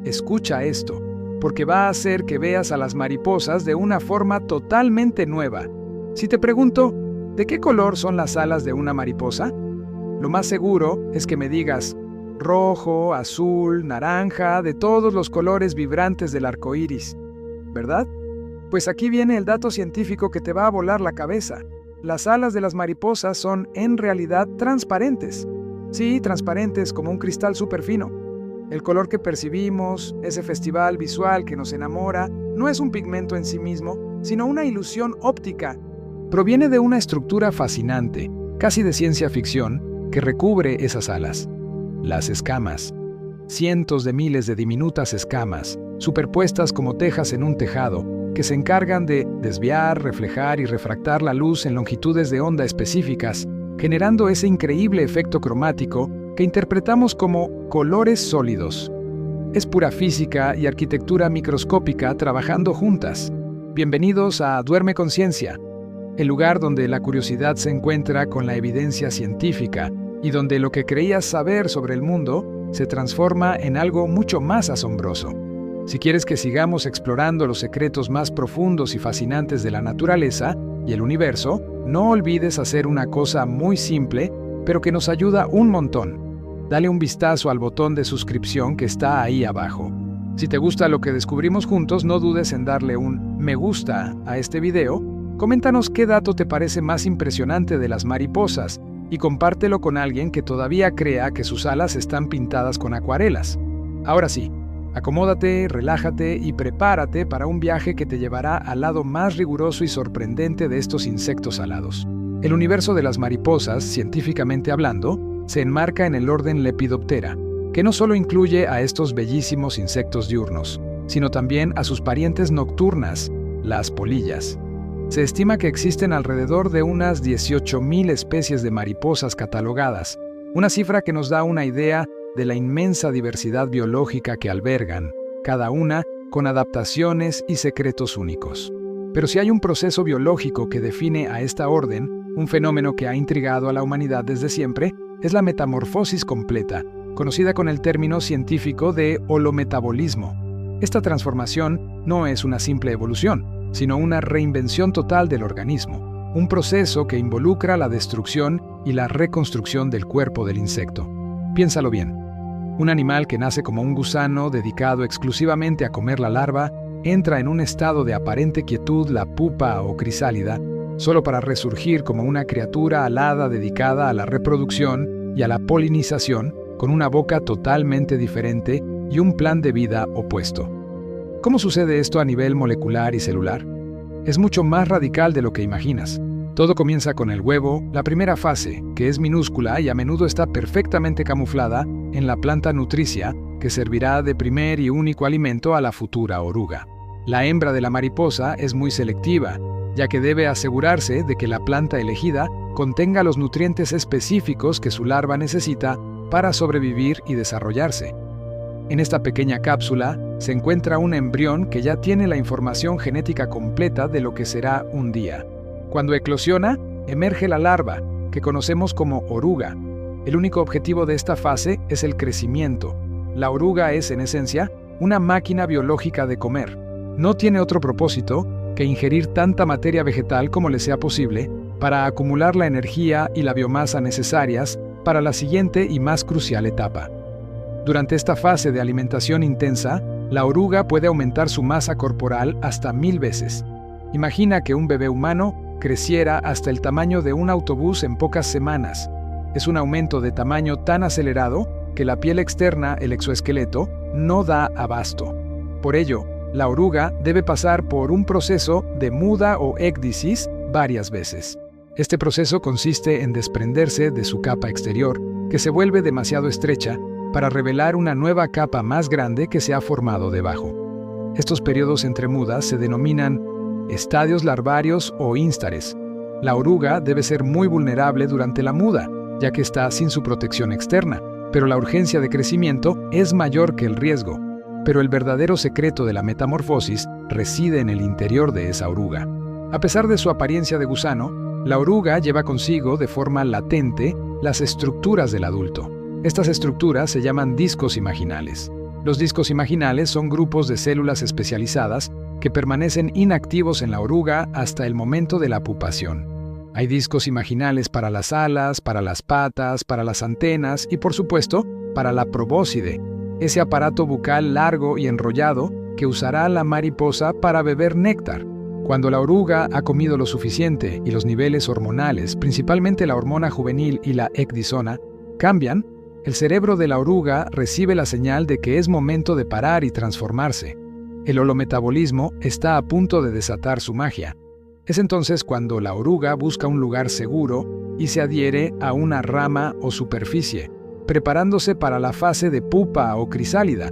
Escucha esto, porque va a hacer que veas a las mariposas de una forma totalmente nueva. Si te pregunto, ¿de qué color son las alas de una mariposa? Lo más seguro es que me digas rojo, azul, naranja, de todos los colores vibrantes del arco iris, ¿verdad? Pues aquí viene el dato científico que te va a volar la cabeza. Las alas de las mariposas son en realidad transparentes. Sí, transparentes como un cristal súper fino. El color que percibimos, ese festival visual que nos enamora, no es un pigmento en sí mismo, sino una ilusión óptica. Proviene de una estructura fascinante, casi de ciencia ficción, que recubre esas alas. Las escamas. Cientos de miles de diminutas escamas, superpuestas como tejas en un tejado, que se encargan de desviar, reflejar y refractar la luz en longitudes de onda específicas, generando ese increíble efecto cromático que interpretamos como colores sólidos. Es pura física y arquitectura microscópica trabajando juntas. Bienvenidos a Duerme Conciencia, el lugar donde la curiosidad se encuentra con la evidencia científica y donde lo que creías saber sobre el mundo se transforma en algo mucho más asombroso. Si quieres que sigamos explorando los secretos más profundos y fascinantes de la naturaleza y el universo, no olvides hacer una cosa muy simple, pero que nos ayuda un montón. Dale un vistazo al botón de suscripción que está ahí abajo. Si te gusta lo que descubrimos juntos, no dudes en darle un me gusta a este video, coméntanos qué dato te parece más impresionante de las mariposas y compártelo con alguien que todavía crea que sus alas están pintadas con acuarelas. Ahora sí, acomódate, relájate y prepárate para un viaje que te llevará al lado más riguroso y sorprendente de estos insectos alados. El universo de las mariposas, científicamente hablando, se enmarca en el orden Lepidoptera, que no solo incluye a estos bellísimos insectos diurnos, sino también a sus parientes nocturnas, las polillas. Se estima que existen alrededor de unas 18.000 especies de mariposas catalogadas, una cifra que nos da una idea de la inmensa diversidad biológica que albergan, cada una con adaptaciones y secretos únicos. Pero si hay un proceso biológico que define a esta orden, un fenómeno que ha intrigado a la humanidad desde siempre, es la metamorfosis completa, conocida con el término científico de holometabolismo. Esta transformación no es una simple evolución, sino una reinvención total del organismo, un proceso que involucra la destrucción y la reconstrucción del cuerpo del insecto. Piénsalo bien. Un animal que nace como un gusano dedicado exclusivamente a comer la larva, entra en un estado de aparente quietud, la pupa o crisálida, solo para resurgir como una criatura alada dedicada a la reproducción y a la polinización, con una boca totalmente diferente y un plan de vida opuesto. ¿Cómo sucede esto a nivel molecular y celular? Es mucho más radical de lo que imaginas. Todo comienza con el huevo, la primera fase, que es minúscula y a menudo está perfectamente camuflada en la planta nutricia, que servirá de primer y único alimento a la futura oruga. La hembra de la mariposa es muy selectiva, ya que debe asegurarse de que la planta elegida contenga los nutrientes específicos que su larva necesita para sobrevivir y desarrollarse. En esta pequeña cápsula se encuentra un embrión que ya tiene la información genética completa de lo que será un día. Cuando eclosiona, emerge la larva, que conocemos como oruga. El único objetivo de esta fase es el crecimiento. La oruga es, en esencia, una máquina biológica de comer. No tiene otro propósito que ingerir tanta materia vegetal como le sea posible para acumular la energía y la biomasa necesarias para la siguiente y más crucial etapa. Durante esta fase de alimentación intensa, la oruga puede aumentar su masa corporal hasta 1000 veces. Imagina que un bebé humano creciera hasta el tamaño de un autobús en pocas semanas. Es un aumento de tamaño tan acelerado que la piel externa, el exoesqueleto, no da abasto. Por ello, la oruga debe pasar por un proceso de muda o écdisis varias veces. Este proceso consiste en desprenderse de su capa exterior, que se vuelve demasiado estrecha, para revelar una nueva capa más grande que se ha formado debajo. Estos periodos entre mudas se denominan estadios larvarios o instares. La oruga debe ser muy vulnerable durante la muda, ya que está sin su protección externa, pero la urgencia de crecimiento es mayor que el riesgo. Pero el verdadero secreto de la metamorfosis reside en el interior de esa oruga. A pesar de su apariencia de gusano, la oruga lleva consigo de forma latente las estructuras del adulto. Estas estructuras se llaman discos imaginales. Los discos imaginales son grupos de células especializadas que permanecen inactivos en la oruga hasta el momento de la pupación. Hay discos imaginales para las alas, para las patas, para las antenas y, por supuesto, para la probóscide, ese aparato bucal largo y enrollado que usará la mariposa para beber néctar. Cuando la oruga ha comido lo suficiente y los niveles hormonales, principalmente la hormona juvenil y la ecdisona, cambian, el cerebro de la oruga recibe la señal de que es momento de parar y transformarse. El holometabolismo está a punto de desatar su magia. Es entonces cuando la oruga busca un lugar seguro y se adhiere a una rama o superficie, preparándose para la fase de pupa o crisálida.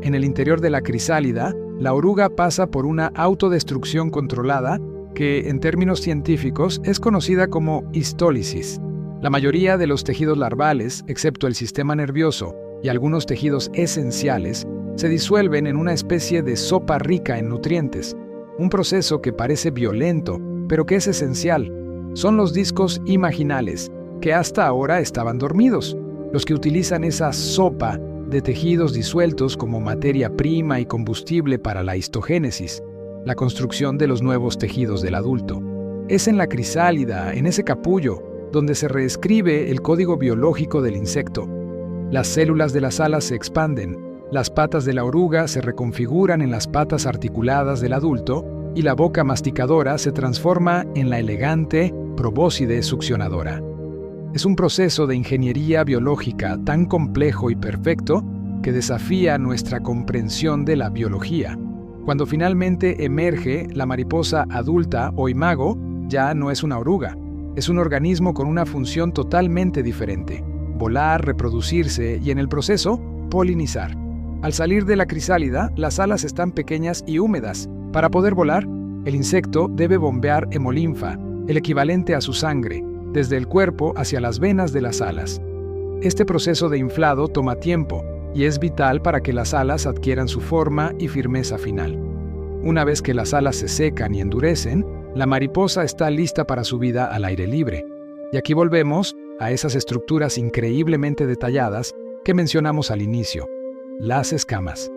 En el interior de la crisálida, la oruga pasa por una autodestrucción controlada que, en términos científicos, es conocida como histólisis. La mayoría de los tejidos larvales, excepto el sistema nervioso y algunos tejidos esenciales, se disuelven en una especie de sopa rica en nutrientes, un proceso que parece violento, pero que es esencial. Son los discos imaginales, que hasta ahora estaban dormidos, los que utilizan esa sopa de tejidos disueltos como materia prima y combustible para la histogénesis, la construcción de los nuevos tejidos del adulto. Es en la crisálida, en ese capullo, donde se reescribe el código biológico del insecto. Las células de las alas se expanden, las patas de la oruga se reconfiguran en las patas articuladas del adulto y la boca masticadora se transforma en la elegante probóscide succionadora. Es un proceso de ingeniería biológica tan complejo y perfecto que desafía nuestra comprensión de la biología. Cuando finalmente emerge, la mariposa adulta o imago ya no es una oruga. Es un organismo con una función totalmente diferente: volar, reproducirse y, en el proceso, polinizar. Al salir de la crisálida, las alas están pequeñas y húmedas. Para poder volar, el insecto debe bombear hemolinfa, el equivalente a su sangre, desde el cuerpo hacia las venas de las alas. Este proceso de inflado toma tiempo y es vital para que las alas adquieran su forma y firmeza final. Una vez que las alas se secan y endurecen, la mariposa está lista para su vida al aire libre. Y aquí volvemos a esas estructuras increíblemente detalladas que mencionamos al inicio: las escamas.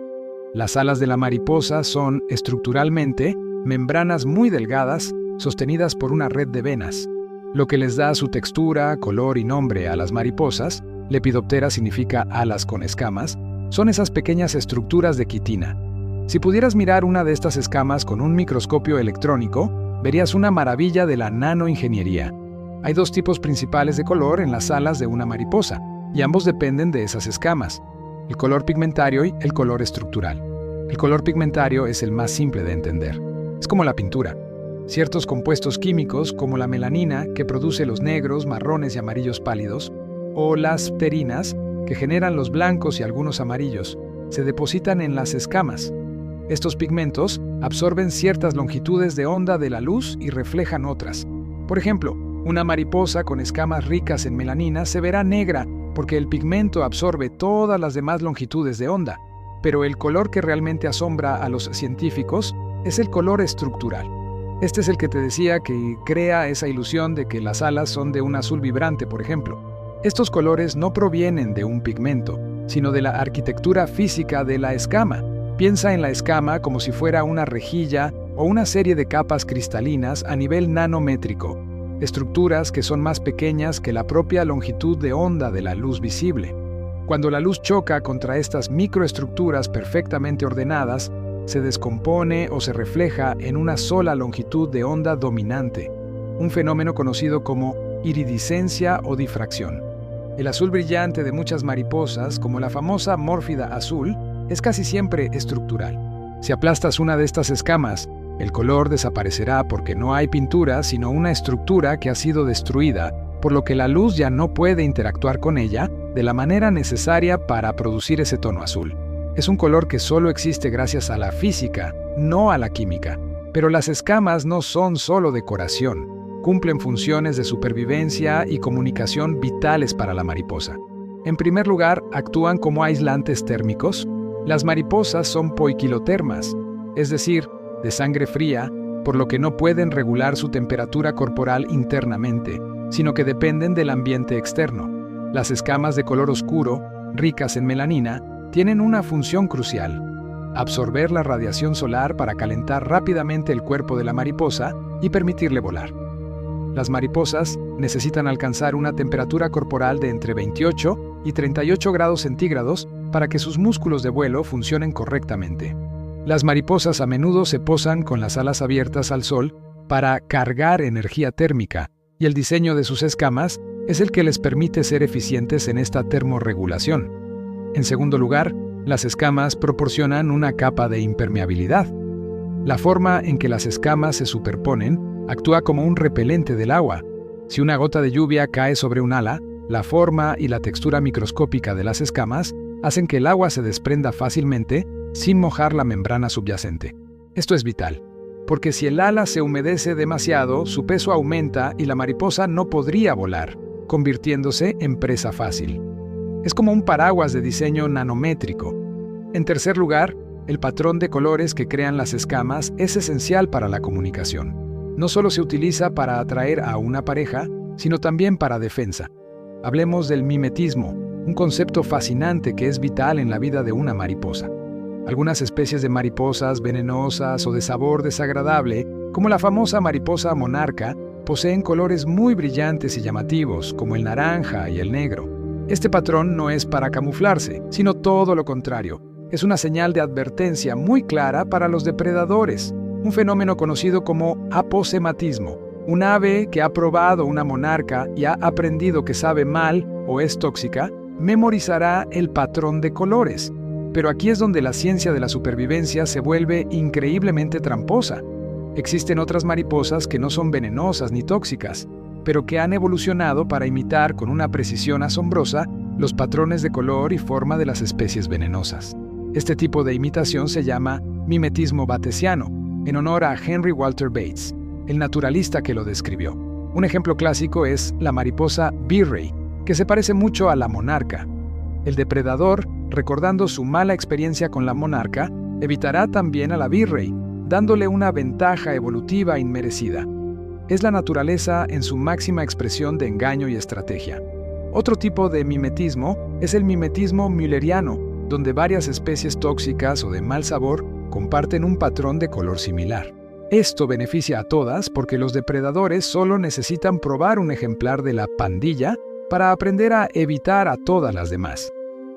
Las alas de la mariposa son, estructuralmente, membranas muy delgadas sostenidas por una red de venas. Lo que les da su textura, color y nombre a las mariposas, Lepidoptera significa alas con escamas, son esas pequeñas estructuras de quitina. Si pudieras mirar una de estas escamas con un microscopio electrónico, verías una maravilla de la nanoingeniería. Hay dos tipos principales de color en las alas de una mariposa, y ambos dependen de esas escamas: el color pigmentario y el color estructural. El color pigmentario es el más simple de entender. Es como la pintura. Ciertos compuestos químicos, como la melanina, que produce los negros, marrones y amarillos pálidos, o las pterinas, que generan los blancos y algunos amarillos, se depositan en las escamas. Estos pigmentos absorben ciertas longitudes de onda de la luz y reflejan otras. Por ejemplo, una mariposa con escamas ricas en melanina se verá negra porque el pigmento absorbe todas las demás longitudes de onda, pero el color que realmente asombra a los científicos es el color estructural. Este es el que te decía que crea esa ilusión de que las alas son de un azul vibrante, por ejemplo. Estos colores no provienen de un pigmento, sino de la arquitectura física de la escama. Piensa en la escama como si fuera una rejilla o una serie de capas cristalinas a nivel nanométrico, estructuras que son más pequeñas que la propia longitud de onda de la luz visible. Cuando la luz choca contra estas microestructuras perfectamente ordenadas, se descompone o se refleja en una sola longitud de onda dominante, un fenómeno conocido como iridiscencia o difracción. El azul brillante de muchas mariposas, como la famosa mórfida azul, es casi siempre estructural. Si aplastas una de estas escamas, el color desaparecerá porque no hay pintura, sino una estructura que ha sido destruida, por lo que la luz ya no puede interactuar con ella de la manera necesaria para producir ese tono azul. Es un color que solo existe gracias a la física, no a la química. Pero las escamas no son solo decoración. Cumplen funciones de supervivencia y comunicación vitales para la mariposa. En primer lugar, actúan como aislantes térmicos. Las mariposas son poiquilotermas, es decir, de sangre fría, por lo que no pueden regular su temperatura corporal internamente, sino que dependen del ambiente externo. Las escamas de color oscuro, ricas en melanina, tienen una función crucial: absorber la radiación solar para calentar rápidamente el cuerpo de la mariposa y permitirle volar. Las mariposas necesitan alcanzar una temperatura corporal de entre 28 y 38 grados centígrados para que sus músculos de vuelo funcionen correctamente. Las mariposas a menudo se posan con las alas abiertas al sol para cargar energía térmica, y el diseño de sus escamas es el que les permite ser eficientes en esta termorregulación. En segundo lugar, las escamas proporcionan una capa de impermeabilidad. La forma en que las escamas se superponen actúa como un repelente del agua. Si una gota de lluvia cae sobre un ala, la forma y la textura microscópica de las escamas hacen que el agua se desprenda fácilmente sin mojar la membrana subyacente. Esto es vital, porque si el ala se humedece demasiado, su peso aumenta y la mariposa no podría volar, convirtiéndose en presa fácil. Es como un paraguas de diseño nanométrico. En tercer lugar, el patrón de colores que crean las escamas es esencial para la comunicación. No solo se utiliza para atraer a una pareja, sino también para defensa. Hablemos del mimetismo, un concepto fascinante que es vital en la vida de una mariposa. Algunas especies de mariposas venenosas o de sabor desagradable, como la famosa mariposa monarca, poseen colores muy brillantes y llamativos, como el naranja y el negro. Este patrón no es para camuflarse, sino todo lo contrario. Es una señal de advertencia muy clara para los depredadores, un fenómeno conocido como aposematismo. Un ave que ha probado una monarca y ha aprendido que sabe mal o es tóxica, memorizará el patrón de colores. Pero aquí es donde la ciencia de la supervivencia se vuelve increíblemente tramposa. Existen otras mariposas que no son venenosas ni tóxicas, pero que han evolucionado para imitar con una precisión asombrosa los patrones de color y forma de las especies venenosas. Este tipo de imitación se llama mimetismo batesiano, en honor a Henry Walter Bates, el naturalista que lo describió. Un ejemplo clásico es la mariposa virrey, que se parece mucho a la monarca. El depredador, recordando su mala experiencia con la monarca, evitará también a la virrey, dándole una ventaja evolutiva inmerecida. Es la naturaleza en su máxima expresión de engaño y estrategia. Otro tipo de mimetismo es el mimetismo mülleriano, donde varias especies tóxicas o de mal sabor comparten un patrón de color similar. Esto beneficia a todas porque los depredadores solo necesitan probar un ejemplar de la pandilla para aprender a evitar a todas las demás.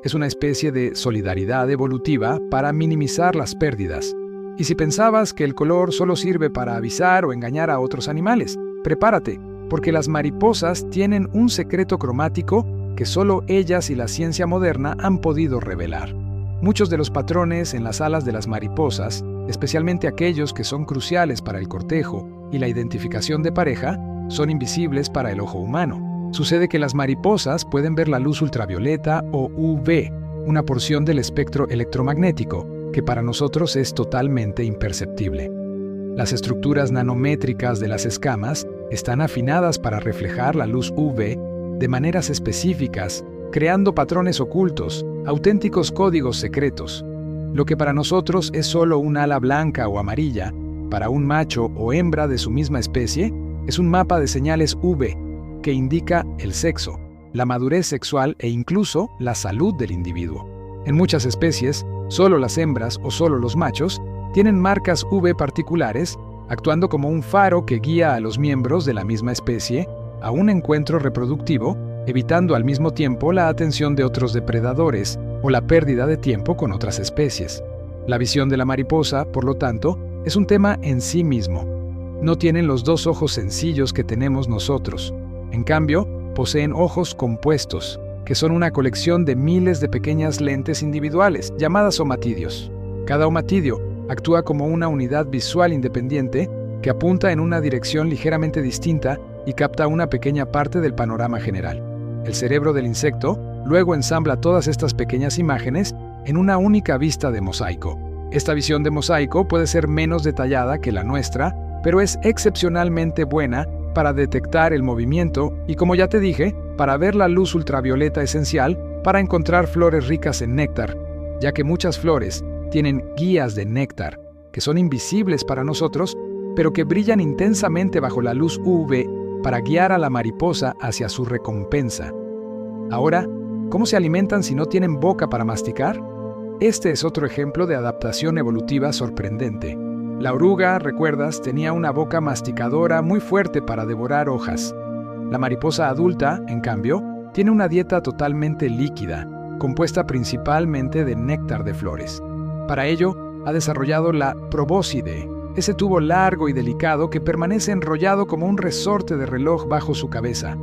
Es una especie de solidaridad evolutiva para minimizar las pérdidas. Y si pensabas que el color solo sirve para avisar o engañar a otros animales, prepárate, porque las mariposas tienen un secreto cromático que solo ellas y la ciencia moderna han podido revelar. Muchos de los patrones en las alas de las mariposas, especialmente aquellos que son cruciales para el cortejo y la identificación de pareja, son invisibles para el ojo humano. Sucede que las mariposas pueden ver la luz ultravioleta o UV, una porción del espectro electromagnético, que para nosotros es totalmente imperceptible. Las estructuras nanométricas de las escamas están afinadas para reflejar la luz UV de maneras específicas, creando patrones ocultos, auténticos códigos secretos. Lo que para nosotros es solo un ala blanca o amarilla, para un macho o hembra de su misma especie, es un mapa de señales UV que indica el sexo, la madurez sexual e incluso la salud del individuo. En muchas especies, solo las hembras o solo los machos tienen marcas UV particulares, actuando como un faro que guía a los miembros de la misma especie a un encuentro reproductivo, evitando al mismo tiempo la atención de otros depredadores o la pérdida de tiempo con otras especies. La visión de la mariposa, por lo tanto, es un tema en sí mismo. No tienen los dos ojos sencillos que tenemos nosotros. En cambio, poseen ojos compuestos, que son una colección de miles de pequeñas lentes individuales, llamadas omatidios. Cada omatidio actúa como una unidad visual independiente que apunta en una dirección ligeramente distinta y capta una pequeña parte del panorama general. El cerebro del insecto luego ensambla todas estas pequeñas imágenes en una única vista de mosaico. Esta visión de mosaico puede ser menos detallada que la nuestra, pero es excepcionalmente buena para detectar el movimiento y, como ya te dije, para ver la luz ultravioleta esencial para encontrar flores ricas en néctar, ya que muchas flores tienen guías de néctar, que son invisibles para nosotros, pero que brillan intensamente bajo la luz UV para guiar a la mariposa hacia su recompensa. Ahora, ¿cómo se alimentan si no tienen boca para masticar? Este es otro ejemplo de adaptación evolutiva sorprendente. La oruga, recuerdas, tenía una boca masticadora muy fuerte para devorar hojas. La mariposa adulta, en cambio, tiene una dieta totalmente líquida, compuesta principalmente de néctar de flores. Para ello, ha desarrollado la probóscide, ese tubo largo y delicado que permanece enrollado como un resorte de reloj bajo su cabeza.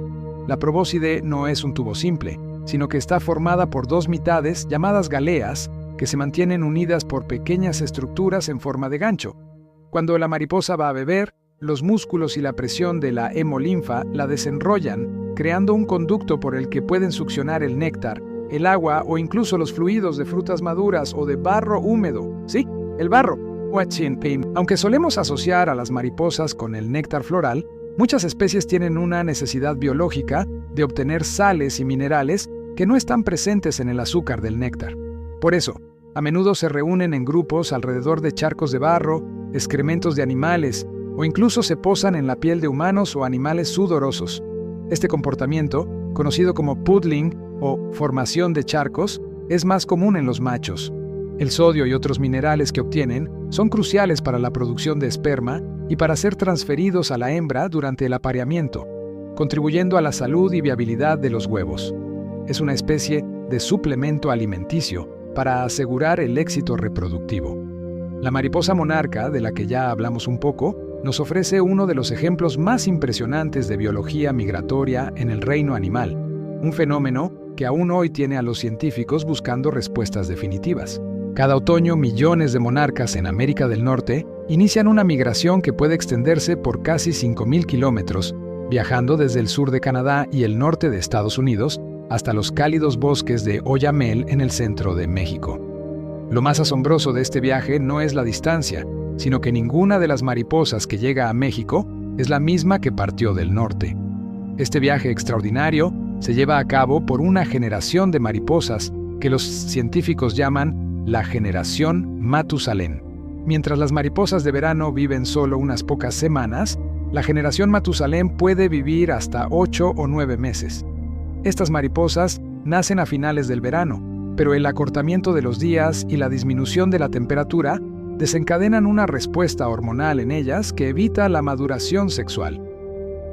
La probóscide no es un tubo simple, sino que está formada por dos mitades llamadas galeas, que se mantienen unidas por pequeñas estructuras en forma de gancho. Cuando la mariposa va a beber, los músculos y la presión de la hemolinfa la desenrollan, creando un conducto por el que pueden succionar el néctar, el agua o incluso los fluidos de frutas maduras o de barro húmedo. Sí, el barro. Aunque solemos asociar a las mariposas con el néctar floral, muchas especies tienen una necesidad biológica de obtener sales y minerales que no están presentes en el azúcar del néctar. Por eso, a menudo se reúnen en grupos alrededor de charcos de barro, excrementos de animales, o incluso se posan en la piel de humanos o animales sudorosos. Este comportamiento, conocido como puddling o formación de charcos, es más común en los machos. El sodio y otros minerales que obtienen son cruciales para la producción de esperma y para ser transferidos a la hembra durante el apareamiento, contribuyendo a la salud y viabilidad de los huevos. Es una especie de suplemento alimenticio para asegurar el éxito reproductivo. La mariposa monarca, de la que ya hablamos un poco, nos ofrece uno de los ejemplos más impresionantes de biología migratoria en el reino animal, un fenómeno que aún hoy tiene a los científicos buscando respuestas definitivas. Cada otoño, millones de monarcas en América del Norte inician una migración que puede extenderse por casi 5.000 kilómetros, viajando desde el sur de Canadá y el norte de Estados Unidos hasta los cálidos bosques de Oyamel en el centro de México. Lo más asombroso de este viaje no es la distancia, sino que ninguna de las mariposas que llega a México es la misma que partió del norte. Este viaje extraordinario se lleva a cabo por una generación de mariposas que los científicos llaman la generación Matusalén. Mientras las mariposas de verano viven solo unas pocas semanas, la generación Matusalén puede vivir hasta 8 o 9 meses. Estas mariposas nacen a finales del verano, pero el acortamiento de los días y la disminución de la temperatura desencadenan una respuesta hormonal en ellas que evita la maduración sexual.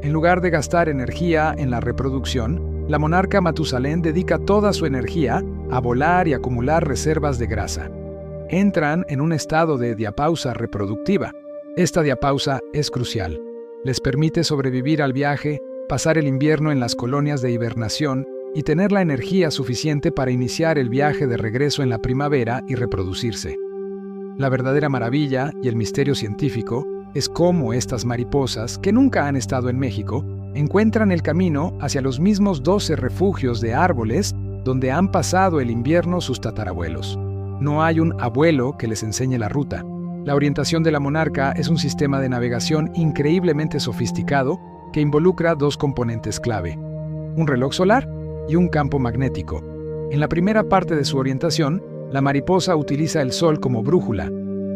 En lugar de gastar energía en la reproducción, la monarca Matusalén dedica toda su energía a volar y acumular reservas de grasa. Entran en un estado de diapausa reproductiva. Esta diapausa es crucial. Les permite sobrevivir al viaje, pasar el invierno en las colonias de hibernación y tener la energía suficiente para iniciar el viaje de regreso en la primavera y reproducirse. La verdadera maravilla y el misterio científico es cómo estas mariposas, que nunca han estado en México, encuentran el camino hacia los mismos 12 refugios de árboles donde han pasado el invierno sus tatarabuelos. No hay un abuelo que les enseñe la ruta. La orientación de la monarca es un sistema de navegación increíblemente sofisticado que involucra dos componentes clave: un reloj solar y un campo magnético. En la primera parte de su orientación, la mariposa utiliza el sol como brújula.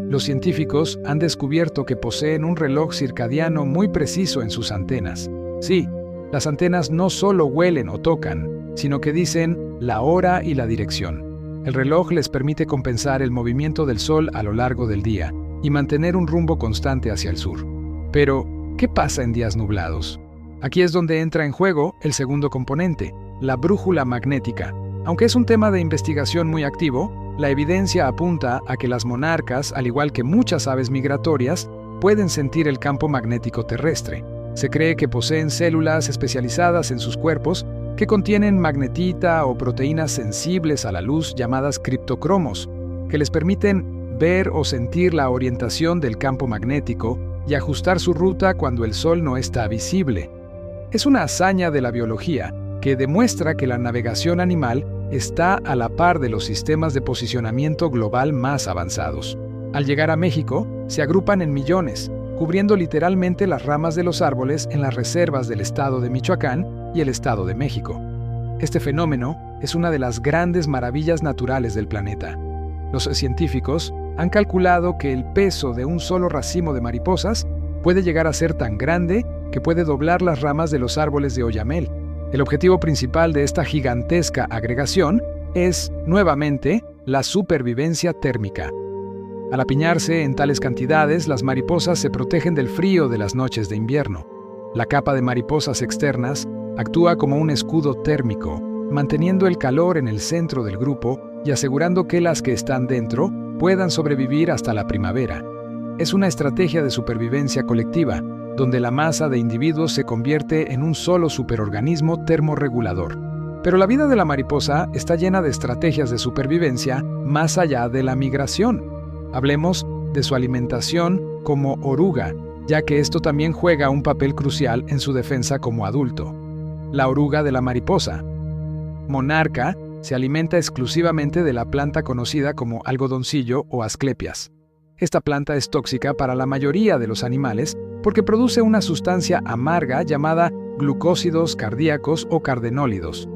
Los científicos han descubierto que poseen un reloj circadiano muy preciso en sus antenas. Sí, las antenas no solo huelen o tocan, sino que dicen la hora y la dirección. El reloj les permite compensar el movimiento del sol a lo largo del día y mantener un rumbo constante hacia el sur. Pero, ¿qué pasa en días nublados? Aquí es donde entra en juego el segundo componente, la brújula magnética. Aunque es un tema de investigación muy activo, la evidencia apunta a que las monarcas, al igual que muchas aves migratorias, pueden sentir el campo magnético terrestre. Se cree que poseen células especializadas en sus cuerpos que contienen magnetita o proteínas sensibles a la luz llamadas criptocromos, que les permiten ver o sentir la orientación del campo magnético y ajustar su ruta cuando el sol no está visible. Es una hazaña de la biología que demuestra que la navegación animal está a la par de los sistemas de posicionamiento global más avanzados. Al llegar a México, se agrupan en millones, cubriendo literalmente las ramas de los árboles en las reservas del estado de Michoacán y el estado de México. Este fenómeno es una de las grandes maravillas naturales del planeta. Los científicos han calculado que el peso de un solo racimo de mariposas puede llegar a ser tan grande que puede doblar las ramas de los árboles de Oyamel. El objetivo principal de esta gigantesca agregación es, nuevamente, la supervivencia térmica. Al apiñarse en tales cantidades, las mariposas se protegen del frío de las noches de invierno. La capa de mariposas externas actúa como un escudo térmico, manteniendo el calor en el centro del grupo y asegurando que las que están dentro puedan sobrevivir hasta la primavera. Es una estrategia de supervivencia colectiva, donde la masa de individuos se convierte en un solo superorganismo termorregulador. Pero la vida de la mariposa está llena de estrategias de supervivencia más allá de la migración. Hablemos de su alimentación como oruga, ya que esto también juega un papel crucial en su defensa como adulto. La oruga de la mariposa monarca se alimenta exclusivamente de la planta conocida como algodoncillo o asclepias. Esta planta es tóxica para la mayoría de los animales porque produce una sustancia amarga llamada glucósidos cardíacos o cardenólidos.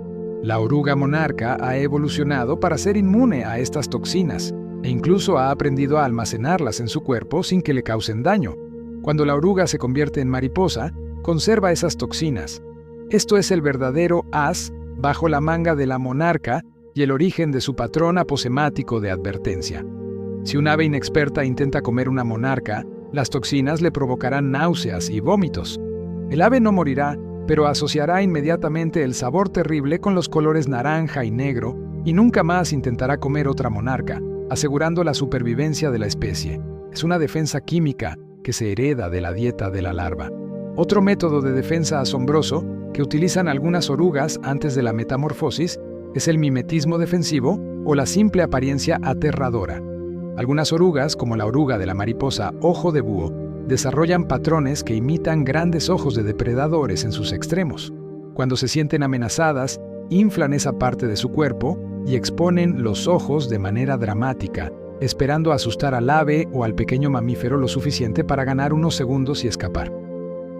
La oruga monarca ha evolucionado para ser inmune a estas toxinas e incluso ha aprendido a almacenarlas en su cuerpo sin que le causen daño. Cuando la oruga se convierte en mariposa, conserva esas toxinas. Esto es el verdadero as bajo la manga de la monarca y el origen de su patrón aposemático de advertencia. Si un ave inexperta intenta comer una monarca, las toxinas le provocarán náuseas y vómitos. El ave no morirá, pero asociará inmediatamente el sabor terrible con los colores naranja y negro y nunca más intentará comer otra monarca, asegurando la supervivencia de la especie. Es una defensa química que se hereda de la dieta de la larva. Otro método de defensa asombroso que utilizan algunas orugas antes de la metamorfosis es el mimetismo defensivo o la simple apariencia aterradora. Algunas orugas, como la oruga de la mariposa ojo de búho, desarrollan patrones que imitan grandes ojos de depredadores en sus extremos. Cuando se sienten amenazadas, inflan esa parte de su cuerpo y exponen los ojos de manera dramática, esperando asustar al ave o al pequeño mamífero lo suficiente para ganar unos segundos y escapar.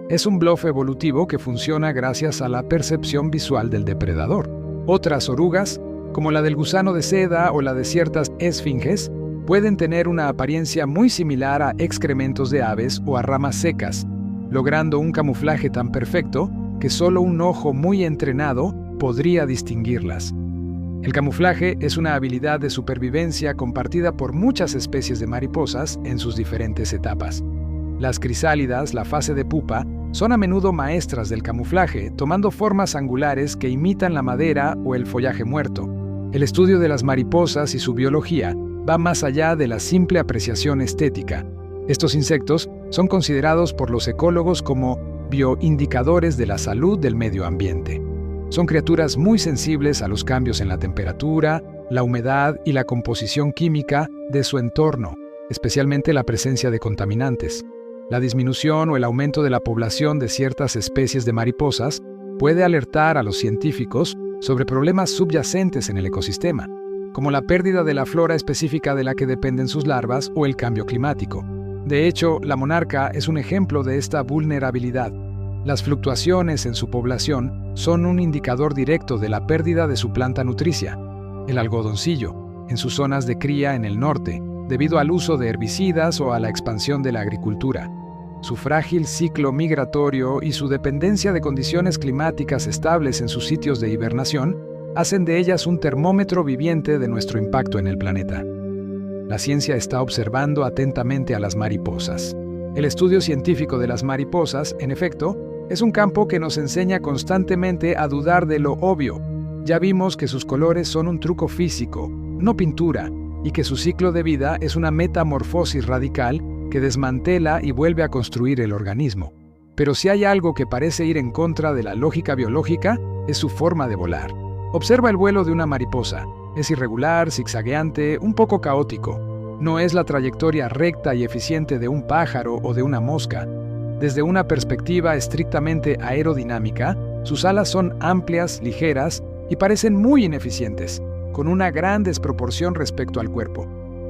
Es un bluff evolutivo que funciona gracias a la percepción visual del depredador. Otras orugas, como la del gusano de seda o la de ciertas esfinges, pueden tener una apariencia muy similar a excrementos de aves o a ramas secas, logrando un camuflaje tan perfecto que solo un ojo muy entrenado podría distinguirlas. El camuflaje es una habilidad de supervivencia compartida por muchas especies de mariposas en sus diferentes etapas. Las crisálidas, la fase de pupa, son a menudo maestras del camuflaje, tomando formas angulares que imitan la madera o el follaje muerto. El estudio de las mariposas y su biología va más allá de la simple apreciación estética. Estos insectos son considerados por los ecólogos como bioindicadores de la salud del medio ambiente. Son criaturas muy sensibles a los cambios en la temperatura, la humedad y la composición química de su entorno, especialmente la presencia de contaminantes. La disminución o el aumento de la población de ciertas especies de mariposas puede alertar a los científicos sobre problemas subyacentes en el ecosistema, como la pérdida de la flora específica de la que dependen sus larvas o el cambio climático. De hecho, la monarca es un ejemplo de esta vulnerabilidad. Las fluctuaciones en su población son un indicador directo de la pérdida de su planta nutricia, el algodoncillo, en sus zonas de cría en el norte, debido al uso de herbicidas o a la expansión de la agricultura. Su frágil ciclo migratorio y su dependencia de condiciones climáticas estables en sus sitios de hibernación hacen de ellas un termómetro viviente de nuestro impacto en el planeta. La ciencia está observando atentamente a las mariposas. El estudio científico de las mariposas, en efecto, es un campo que nos enseña constantemente a dudar de lo obvio. Ya vimos que sus colores son un truco físico, no pintura, y que su ciclo de vida es una metamorfosis radical que desmantela y vuelve a construir el organismo. Pero si hay algo que parece ir en contra de la lógica biológica, es su forma de volar. Observa el vuelo de una mariposa. Es irregular, zigzagueante, un poco caótico. No es la trayectoria recta y eficiente de un pájaro o de una mosca. Desde una perspectiva estrictamente aerodinámica, sus alas son amplias, ligeras y parecen muy ineficientes, con una gran desproporción respecto al cuerpo.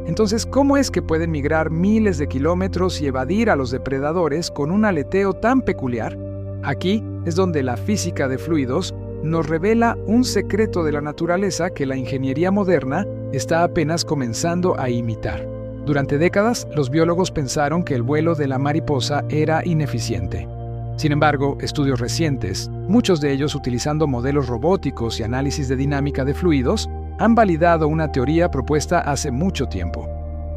Entonces, ¿cómo es que pueden migrar miles de kilómetros y evadir a los depredadores con un aleteo tan peculiar? Aquí es donde la física de fluidos nos revela un secreto de la naturaleza que la ingeniería moderna está apenas comenzando a imitar. Durante décadas, los biólogos pensaron que el vuelo de la mariposa era ineficiente. Sin embargo, estudios recientes, muchos de ellos utilizando modelos robóticos y análisis de dinámica de fluidos, han validado una teoría propuesta hace mucho tiempo.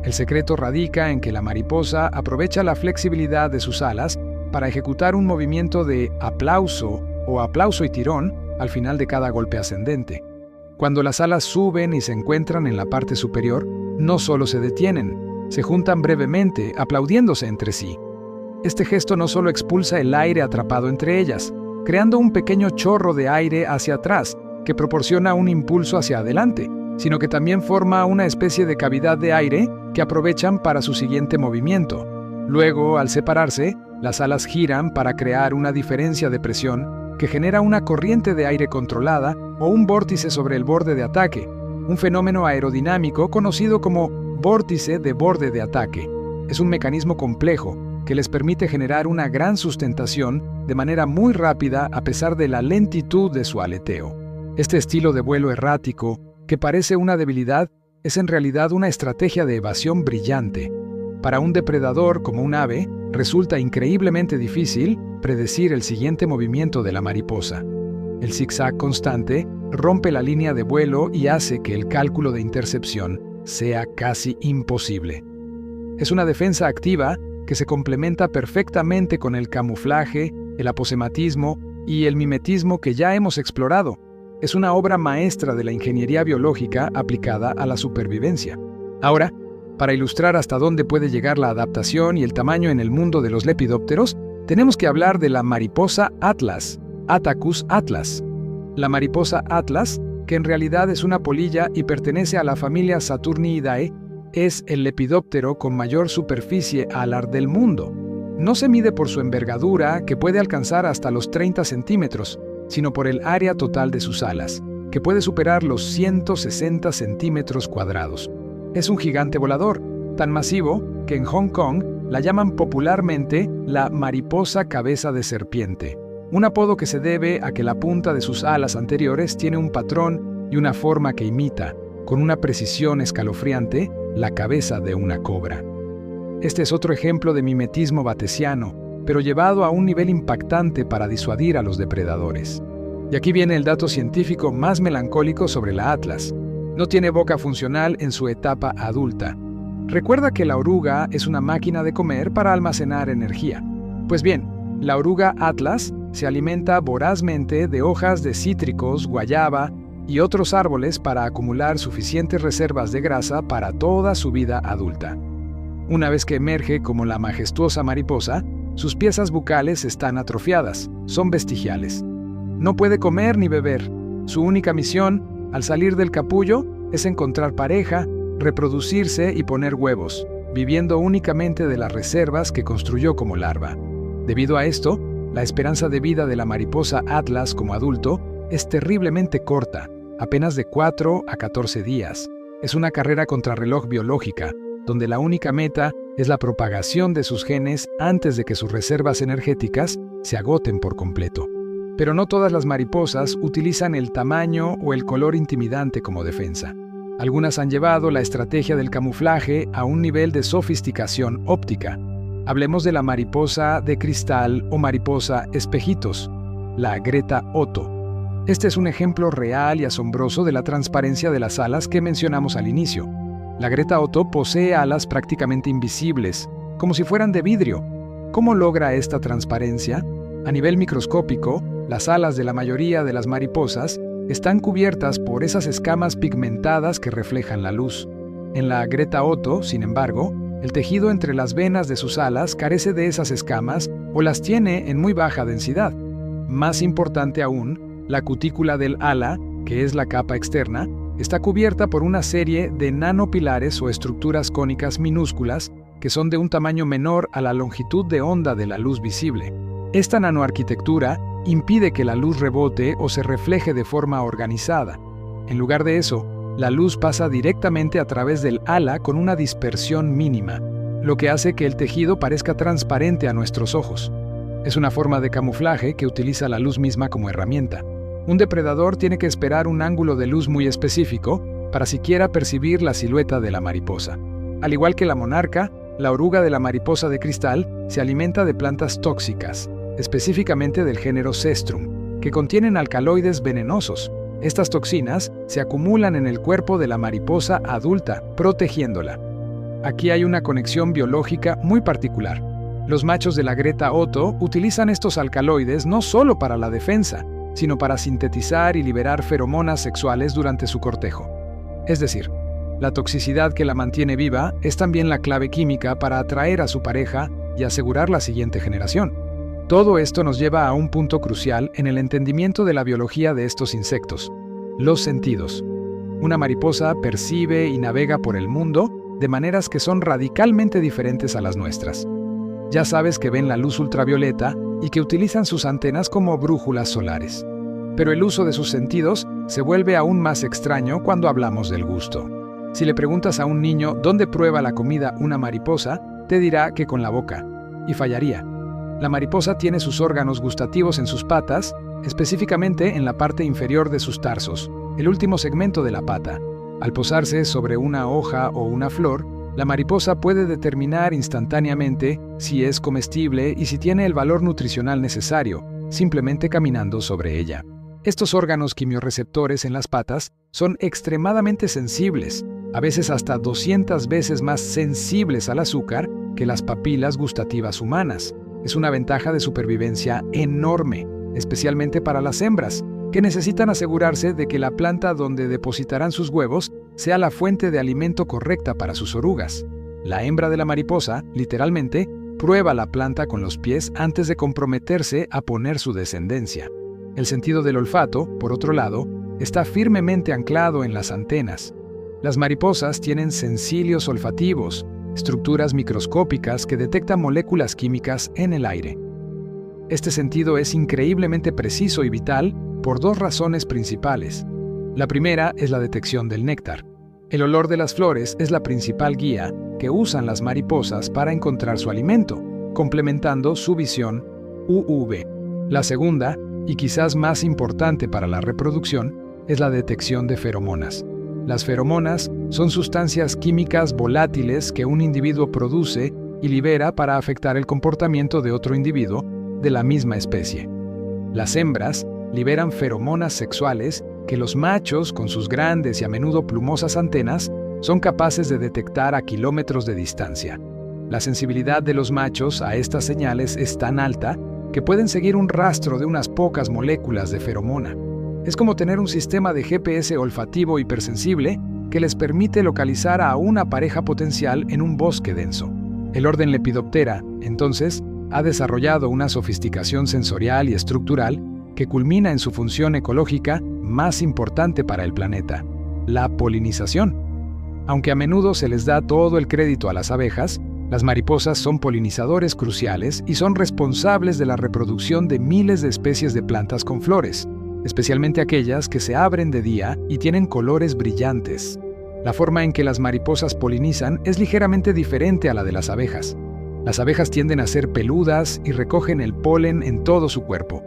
El secreto radica en que la mariposa aprovecha la flexibilidad de sus alas para ejecutar un movimiento de aplauso o aplauso y tirón al final de cada golpe ascendente. Cuando las alas suben y se encuentran en la parte superior, no solo se detienen, se juntan brevemente, aplaudiéndose entre sí. Este gesto no solo expulsa el aire atrapado entre ellas, creando un pequeño chorro de aire hacia atrás, que proporciona un impulso hacia adelante, sino que también forma una especie de cavidad de aire que aprovechan para su siguiente movimiento. Luego, al separarse, las alas giran para crear una diferencia de presión que genera una corriente de aire controlada o un vórtice sobre el borde de ataque, un fenómeno aerodinámico conocido como vórtice de borde de ataque. Es un mecanismo complejo que les permite generar una gran sustentación de manera muy rápida a pesar de la lentitud de su aleteo. Este estilo de vuelo errático, que parece una debilidad, es en realidad una estrategia de evasión brillante. Para un depredador como un ave, resulta increíblemente difícil predecir el siguiente movimiento de la mariposa. El zigzag constante rompe la línea de vuelo y hace que el cálculo de intercepción sea casi imposible. Es una defensa activa que se complementa perfectamente con el camuflaje, el aposematismo y el mimetismo que ya hemos explorado. Es una obra maestra de la ingeniería biológica aplicada a la supervivencia. Ahora, para ilustrar hasta dónde puede llegar la adaptación y el tamaño en el mundo de los lepidópteros, tenemos que hablar de la mariposa atlas, Attacus atlas. La mariposa atlas, que en realidad es una polilla y pertenece a la familia Saturniidae, es el lepidóptero con mayor superficie alar del mundo. No se mide por su envergadura, que puede alcanzar hasta los 30 centímetros, sino por el área total de sus alas, que puede superar los 160 centímetros cuadrados. Es un gigante volador, tan masivo que en Hong Kong la llaman popularmente la mariposa cabeza de serpiente, un apodo que se debe a que la punta de sus alas anteriores tiene un patrón y una forma que imita, con una precisión escalofriante, la cabeza de una cobra. Este es otro ejemplo de mimetismo batesiano, pero llevado a un nivel impactante para disuadir a los depredadores. Y aquí viene el dato científico más melancólico sobre la atlas. No tiene boca funcional en su etapa adulta. Recuerda que la oruga es una máquina de comer para almacenar energía. Pues bien, la oruga atlas se alimenta vorazmente de hojas de cítricos, guayaba y otros árboles para acumular suficientes reservas de grasa para toda su vida adulta. Una vez que emerge como la majestuosa mariposa, sus piezas bucales están atrofiadas, son vestigiales. No puede comer ni beber. Su única misión, al salir del capullo, es encontrar pareja, reproducirse y poner huevos, viviendo únicamente de las reservas que construyó como larva. Debido a esto, la esperanza de vida de la mariposa atlas como adulto es terriblemente corta, apenas de 4 a 14 días. Es una carrera contrarreloj biológica, donde la única meta es la propagación de sus genes antes de que sus reservas energéticas se agoten por completo. Pero no todas las mariposas utilizan el tamaño o el color intimidante como defensa. Algunas han llevado la estrategia del camuflaje a un nivel de sofisticación óptica. Hablemos de la mariposa de cristal o mariposa espejitos, la Greta Otto. Este es un ejemplo real y asombroso de la transparencia de las alas que mencionamos al inicio. La Greta Otto posee alas prácticamente invisibles, como si fueran de vidrio. ¿Cómo logra esta transparencia? A nivel microscópico, las alas de la mayoría de las mariposas están cubiertas por esas escamas pigmentadas que reflejan la luz. En la Greta Otto, sin embargo, el tejido entre las venas de sus alas carece de esas escamas o las tiene en muy baja densidad. Más importante aún, la cutícula del ala, que es la capa externa, está cubierta por una serie de nanopilares o estructuras cónicas minúsculas que son de un tamaño menor a la longitud de onda de la luz visible. Esta nanoarquitectura impide que la luz rebote o se refleje de forma organizada. En lugar de eso, la luz pasa directamente a través del ala con una dispersión mínima, lo que hace que el tejido parezca transparente a nuestros ojos. Es una forma de camuflaje que utiliza la luz misma como herramienta. Un depredador tiene que esperar un ángulo de luz muy específico para siquiera percibir la silueta de la mariposa. Al igual que la monarca, la oruga de la mariposa de cristal se alimenta de plantas tóxicas, específicamente del género Cestrum, que contienen alcaloides venenosos. Estas toxinas se acumulan en el cuerpo de la mariposa adulta, protegiéndola. Aquí hay una conexión biológica muy particular. Los machos de la Greta Otto utilizan estos alcaloides no solo para la defensa, sino para sintetizar y liberar feromonas sexuales durante su cortejo. Es decir, la toxicidad que la mantiene viva es también la clave química para atraer a su pareja y asegurar la siguiente generación. Todo esto nos lleva a un punto crucial en el entendimiento de la biología de estos insectos: los sentidos. Una mariposa percibe y navega por el mundo de maneras que son radicalmente diferentes a las nuestras. Ya sabes que ven la luz ultravioleta y que utilizan sus antenas como brújulas solares. Pero el uso de sus sentidos se vuelve aún más extraño cuando hablamos del gusto. Si le preguntas a un niño dónde prueba la comida una mariposa, te dirá que con la boca, y fallaría. La mariposa tiene sus órganos gustativos en sus patas, específicamente en la parte inferior de sus tarsos, el último segmento de la pata. Al posarse sobre una hoja o una flor, la mariposa puede determinar instantáneamente si es comestible y si tiene el valor nutricional necesario, simplemente caminando sobre ella. Estos órganos quimiorreceptores en las patas son extremadamente sensibles, a veces hasta 200 veces más sensibles al azúcar que las papilas gustativas humanas. Es una ventaja de supervivencia enorme, especialmente para las hembras, que necesitan asegurarse de que la planta donde depositarán sus huevos sea la fuente de alimento correcta para sus orugas. La hembra de la mariposa, literalmente, prueba la planta con los pies antes de comprometerse a poner su descendencia. El sentido del olfato, por otro lado, está firmemente anclado en las antenas. Las mariposas tienen sensilios olfativos, estructuras microscópicas que detectan moléculas químicas en el aire. Este sentido es increíblemente preciso y vital por dos razones principales. La primera es la detección del néctar. El olor de las flores es la principal guía que usan las mariposas para encontrar su alimento, complementando su visión UV. La segunda, y quizás más importante para la reproducción, es la detección de feromonas. Las feromonas son sustancias químicas volátiles que un individuo produce y libera para afectar el comportamiento de otro individuo de la misma especie. Las hembras liberan feromonas sexuales que los machos, con sus grandes y a menudo plumosas antenas, son capaces de detectar a kilómetros de distancia. La sensibilidad de los machos a estas señales es tan alta que pueden seguir un rastro de unas pocas moléculas de feromona. Es como tener un sistema de GPS olfativo hipersensible que les permite localizar a una pareja potencial en un bosque denso. El orden Lepidoptera, entonces, ha desarrollado una sofisticación sensorial y estructural que culmina en su función ecológica más importante para el planeta: la polinización. Aunque a menudo se les da todo el crédito a las abejas, las mariposas son polinizadores cruciales y son responsables de la reproducción de miles de especies de plantas con flores, especialmente aquellas que se abren de día y tienen colores brillantes. La forma en que las mariposas polinizan es ligeramente diferente a la de las abejas. Las abejas tienden a ser peludas y recogen el polen en todo su cuerpo.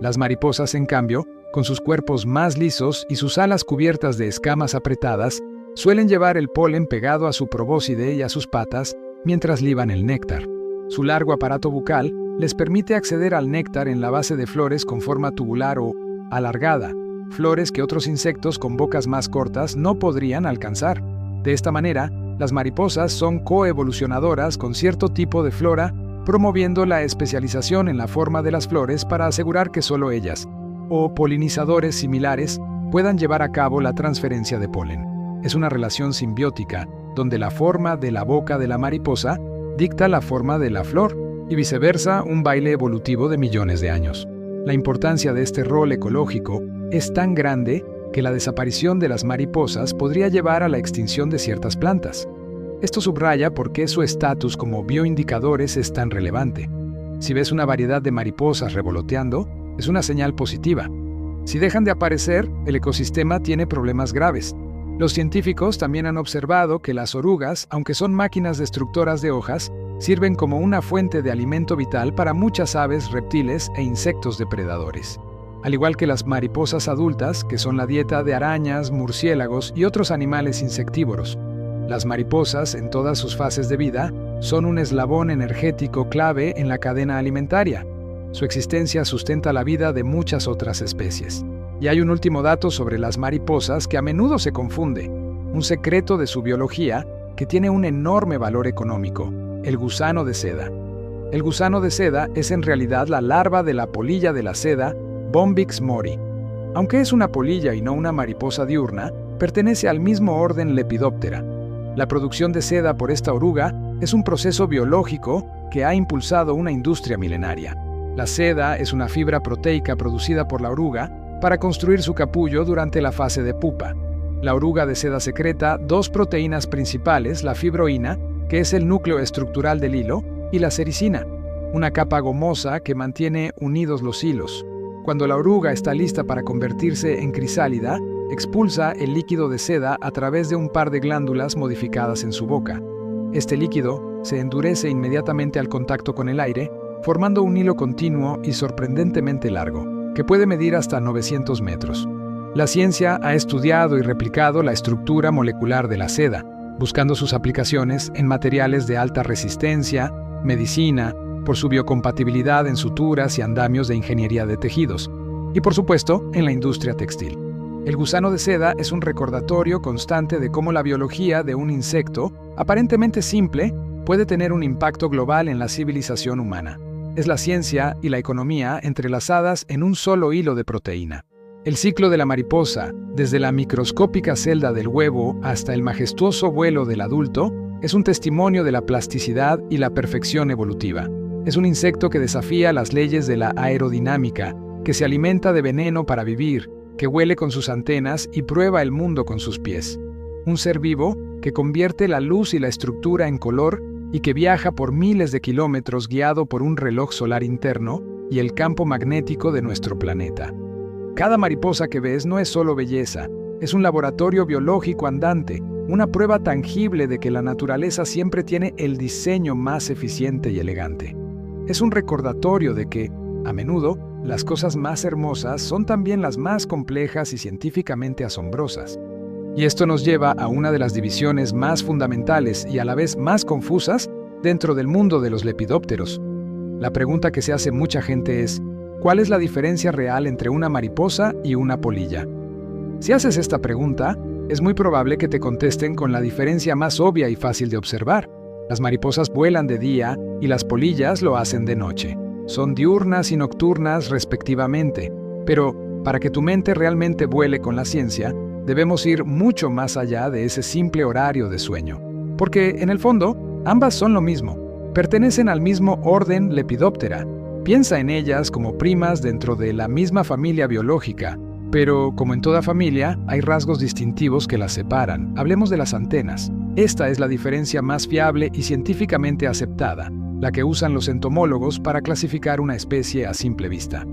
Las mariposas, en cambio, con sus cuerpos más lisos y sus alas cubiertas de escamas apretadas, suelen llevar el polen pegado a su probóscide y a sus patas mientras liban el néctar. Su largo aparato bucal les permite acceder al néctar en la base de flores con forma tubular o alargada, flores que otros insectos con bocas más cortas no podrían alcanzar. De esta manera, las mariposas son coevolucionadoras con cierto tipo de flora, promoviendo la especialización en la forma de las flores para asegurar que solo ellas, o polinizadores similares, puedan llevar a cabo la transferencia de polen. Es una relación simbiótica, donde la forma de la boca de la mariposa dicta la forma de la flor, y viceversa, un baile evolutivo de millones de años. La importancia de este rol ecológico es tan grande que la desaparición de las mariposas podría llevar a la extinción de ciertas plantas. Esto subraya por qué su estatus como bioindicadores es tan relevante. Si ves una variedad de mariposas revoloteando, es una señal positiva. Si dejan de aparecer, el ecosistema tiene problemas graves. Los científicos también han observado que las orugas, aunque son máquinas destructoras de hojas, sirven como una fuente de alimento vital para muchas aves, reptiles e insectos depredadores. Al igual que las mariposas adultas, que son la dieta de arañas, murciélagos y otros animales insectívoros. Las mariposas, en todas sus fases de vida, son un eslabón energético clave en la cadena alimentaria. Su existencia sustenta la vida de muchas otras especies. Y hay un último dato sobre las mariposas que a menudo se confunde, un secreto de su biología que tiene un enorme valor económico: el gusano de seda. El gusano de seda es en realidad la larva de la polilla de la seda, Bombyx mori. Aunque es una polilla y no una mariposa diurna, pertenece al mismo orden Lepidoptera. La producción de seda por esta oruga es un proceso biológico que ha impulsado una industria milenaria. La seda es una fibra proteica producida por la oruga para construir su capullo durante la fase de pupa. La oruga de seda secreta dos proteínas principales, la fibroína, que es el núcleo estructural del hilo, y la sericina, una capa gomosa que mantiene unidos los hilos. Cuando la oruga está lista para convertirse en crisálida, expulsa el líquido de seda a través de un par de glándulas modificadas en su boca. Este líquido se endurece inmediatamente al contacto con el aire, formando un hilo continuo y sorprendentemente largo, que puede medir hasta 900 metros. La ciencia ha estudiado y replicado la estructura molecular de la seda, buscando sus aplicaciones en materiales de alta resistencia, medicina, por su biocompatibilidad en suturas y andamios de ingeniería de tejidos, y por supuesto, en la industria textil. El gusano de seda es un recordatorio constante de cómo la biología de un insecto, aparentemente simple, puede tener un impacto global en la civilización humana. Es la ciencia y la economía entrelazadas en un solo hilo de proteína. El ciclo de la mariposa, desde la microscópica celda del huevo hasta el majestuoso vuelo del adulto, es un testimonio de la plasticidad y la perfección evolutiva. Es un insecto que desafía las leyes de la aerodinámica, que se alimenta de veneno para vivir, que huele con sus antenas y prueba el mundo con sus pies. Un ser vivo que convierte la luz y la estructura en color y que viaja por miles de kilómetros guiado por un reloj solar interno y el campo magnético de nuestro planeta. Cada mariposa que ves no es solo belleza, es un laboratorio biológico andante, una prueba tangible de que la naturaleza siempre tiene el diseño más eficiente y elegante. Es un recordatorio de que, a menudo, las cosas más hermosas son también las más complejas y científicamente asombrosas. Y esto nos lleva a una de las divisiones más fundamentales y a la vez más confusas dentro del mundo de los lepidópteros. La pregunta que se hace mucha gente es: ¿cuál es la diferencia real entre una mariposa y una polilla? Si haces esta pregunta, es muy probable que te contesten con la diferencia más obvia y fácil de observar. Las mariposas vuelan de día y las polillas lo hacen de noche. Son diurnas y nocturnas respectivamente, pero para que tu mente realmente vuele con la ciencia, debemos ir mucho más allá de ese simple horario de sueño. Porque, en el fondo, ambas son lo mismo. Pertenecen al mismo orden Lepidoptera. Piensa en ellas como primas dentro de la misma familia biológica, pero, como en toda familia, hay rasgos distintivos que las separan. Hablemos de las antenas. Esta es la diferencia más fiable y científicamente aceptada, la que usan los entomólogos para clasificar una especie a simple vista.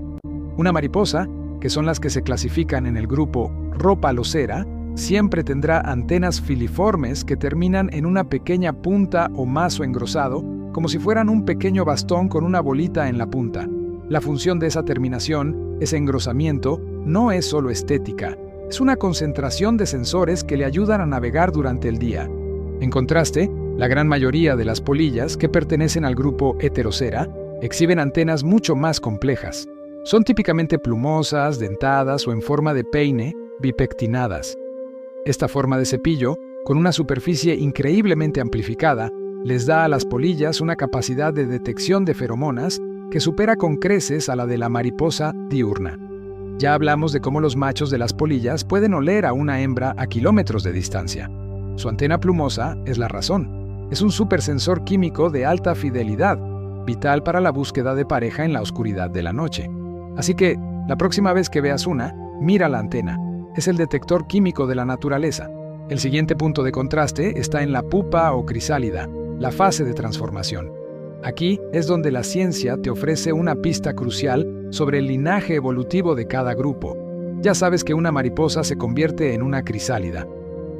Una mariposa, que son las que se clasifican en el grupo Rhopalocera, siempre tendrá antenas filiformes que terminan en una pequeña punta o mazo engrosado, como si fueran un pequeño bastón con una bolita en la punta. La función de esa terminación, ese engrosamiento, no es solo estética, es una concentración de sensores que le ayudan a navegar durante el día. En contraste, la gran mayoría de las polillas, que pertenecen al grupo Heterocera, exhiben antenas mucho más complejas. Son típicamente plumosas, dentadas o en forma de peine, bipectinadas. Esta forma de cepillo, con una superficie increíblemente amplificada, les da a las polillas una capacidad de detección de feromonas que supera con creces a la de la mariposa diurna. Ya hablamos de cómo los machos de las polillas pueden oler a una hembra a kilómetros de distancia. Su antena plumosa es la razón. Es un supersensor químico de alta fidelidad, vital para la búsqueda de pareja en la oscuridad de la noche. Así que, la próxima vez que veas una, mira la antena. Es el detector químico de la naturaleza. El siguiente punto de contraste está en la pupa o crisálida, la fase de transformación. Aquí es donde la ciencia te ofrece una pista crucial sobre el linaje evolutivo de cada grupo. Ya sabes que una mariposa se convierte en una crisálida.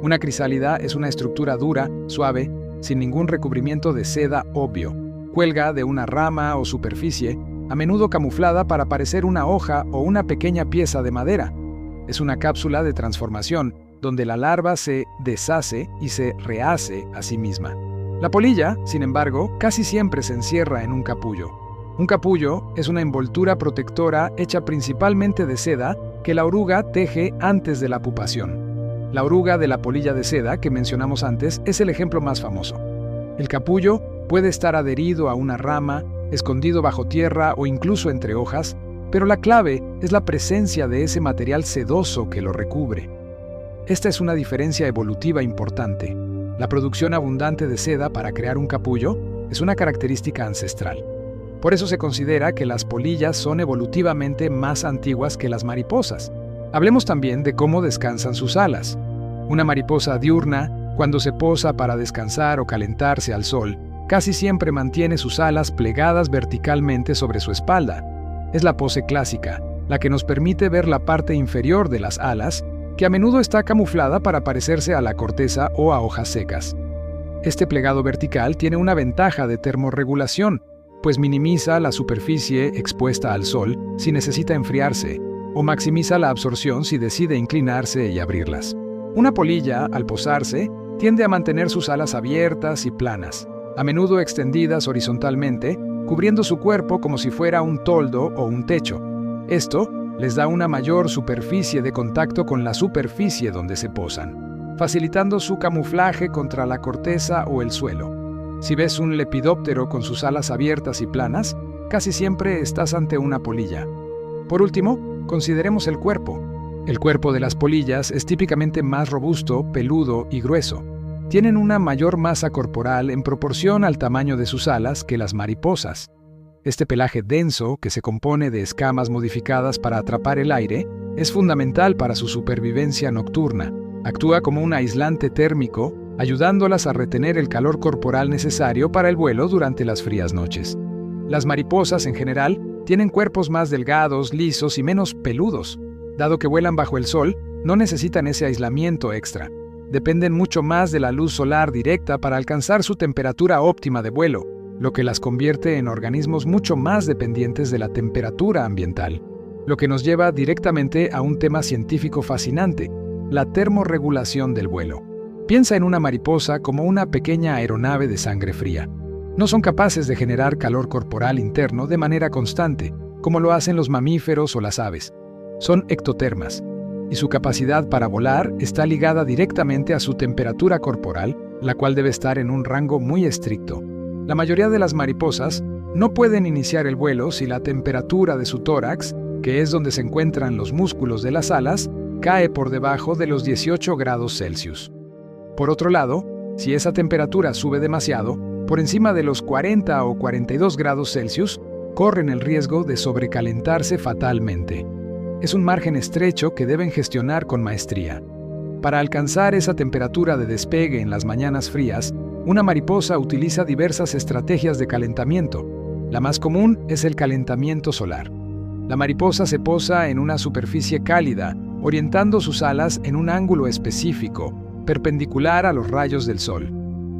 Una crisálida es una estructura dura, suave, sin ningún recubrimiento de seda obvio. Cuelga de una rama o superficie, a menudo camuflada para parecer una hoja o una pequeña pieza de madera. Es una cápsula de transformación, donde la larva se deshace y se rehace a sí misma. La polilla, sin embargo, casi siempre se encierra en un capullo. Un capullo es una envoltura protectora hecha principalmente de seda que la oruga teje antes de la pupación. La oruga de la polilla de seda que mencionamos antes es el ejemplo más famoso. El capullo puede estar adherido a una rama, escondido bajo tierra o incluso entre hojas, pero la clave es la presencia de ese material sedoso que lo recubre. Esta es una diferencia evolutiva importante. La producción abundante de seda para crear un capullo es una característica ancestral. Por eso se considera que las polillas son evolutivamente más antiguas que las mariposas. Hablemos también de cómo descansan sus alas. Una mariposa diurna, cuando se posa para descansar o calentarse al sol, casi siempre mantiene sus alas plegadas verticalmente sobre su espalda. Es la pose clásica, la que nos permite ver la parte inferior de las alas, que a menudo está camuflada para parecerse a la corteza o a hojas secas. Este plegado vertical tiene una ventaja de termorregulación, pues minimiza la superficie expuesta al sol si necesita enfriarse, o maximiza la absorción si decide inclinarse y abrirlas. Una polilla, al posarse, tiende a mantener sus alas abiertas y planas, a menudo extendidas horizontalmente, cubriendo su cuerpo como si fuera un toldo o un techo. Esto les da una mayor superficie de contacto con la superficie donde se posan, facilitando su camuflaje contra la corteza o el suelo. Si ves un lepidóptero con sus alas abiertas y planas, casi siempre estás ante una polilla. Por último, consideremos el cuerpo. El cuerpo de las polillas es típicamente más robusto, peludo y grueso. Tienen una mayor masa corporal en proporción al tamaño de sus alas que las mariposas. Este pelaje denso, que se compone de escamas modificadas para atrapar el aire, es fundamental para su supervivencia nocturna. Actúa como un aislante térmico, ayudándolas a retener el calor corporal necesario para el vuelo durante las frías noches. Las mariposas, en general, tienen cuerpos más delgados, lisos y menos peludos. Dado que vuelan bajo el sol, no necesitan ese aislamiento extra. Dependen mucho más de la luz solar directa para alcanzar su temperatura óptima de vuelo, lo que las convierte en organismos mucho más dependientes de la temperatura ambiental, lo que nos lleva directamente a un tema científico fascinante, la termorregulación del vuelo. Piensa en una mariposa como una pequeña aeronave de sangre fría. No son capaces de generar calor corporal interno de manera constante, como lo hacen los mamíferos o las aves. Son ectotermas, y su capacidad para volar está ligada directamente a su temperatura corporal, la cual debe estar en un rango muy estricto. La mayoría de las mariposas no pueden iniciar el vuelo si la temperatura de su tórax, que es donde se encuentran los músculos de las alas, cae por debajo de los 18 grados Celsius. Por otro lado, si esa temperatura sube demasiado, por encima de los 40 o 42 grados Celsius, corren el riesgo de sobrecalentarse fatalmente. Es un margen estrecho que deben gestionar con maestría. Para alcanzar esa temperatura de despegue en las mañanas frías, una mariposa utiliza diversas estrategias de calentamiento. La más común es el calentamiento solar. La mariposa se posa en una superficie cálida, orientando sus alas en un ángulo específico, perpendicular a los rayos del sol.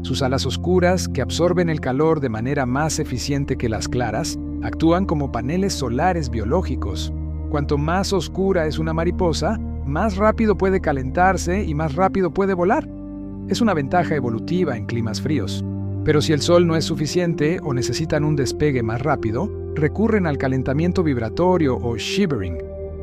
Sus alas oscuras, que absorben el calor de manera más eficiente que las claras, actúan como paneles solares biológicos. Cuanto más oscura es una mariposa, más rápido puede calentarse y más rápido puede volar. Es una ventaja evolutiva en climas fríos. Pero si el sol no es suficiente o necesitan un despegue más rápido, recurren al calentamiento vibratorio o shivering.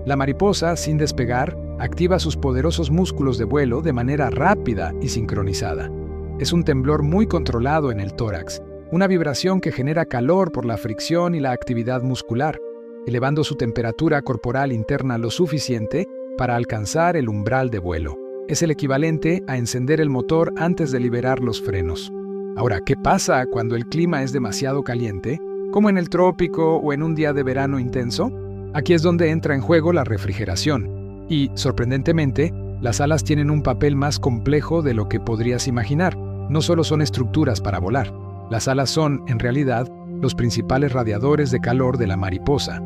La mariposa, sin despegar, activa sus poderosos músculos de vuelo de manera rápida y sincronizada. Es un temblor muy controlado en el tórax, una vibración que genera calor por la fricción y la actividad muscular, elevando su temperatura corporal interna lo suficiente para alcanzar el umbral de vuelo. Es el equivalente a encender el motor antes de liberar los frenos. Ahora, ¿qué pasa cuando el clima es demasiado caliente, como en el trópico o en un día de verano intenso? Aquí es donde entra en juego la refrigeración. Y, sorprendentemente, las alas tienen un papel más complejo de lo que podrías imaginar. No solo son estructuras para volar. Las alas son, en realidad, los principales radiadores de calor de la mariposa.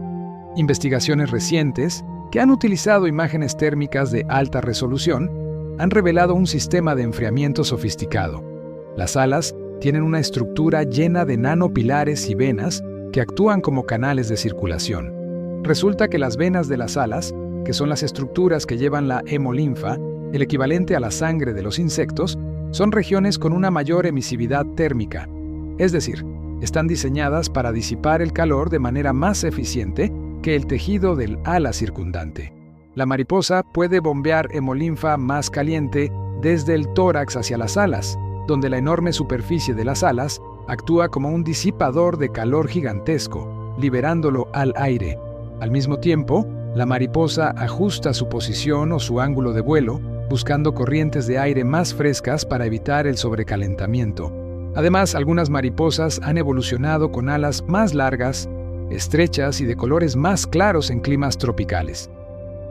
Investigaciones recientes, que han utilizado imágenes térmicas de alta resolución, han revelado un sistema de enfriamiento sofisticado. Las alas tienen una estructura llena de nanopilares y venas que actúan como canales de circulación. Resulta que las venas de las alas, que son las estructuras que llevan la hemolinfa, el equivalente a la sangre de los insectos, son regiones con una mayor emisividad térmica. Es decir, están diseñadas para disipar el calor de manera más eficiente que el tejido del ala circundante. La mariposa puede bombear hemolinfa más caliente desde el tórax hacia las alas, donde la enorme superficie de las alas actúa como un disipador de calor gigantesco, liberándolo al aire. Al mismo tiempo, la mariposa ajusta su posición o su ángulo de vuelo, buscando corrientes de aire más frescas para evitar el sobrecalentamiento. Además, algunas mariposas han evolucionado con alas más largas, estrechas y de colores más claros en climas tropicales.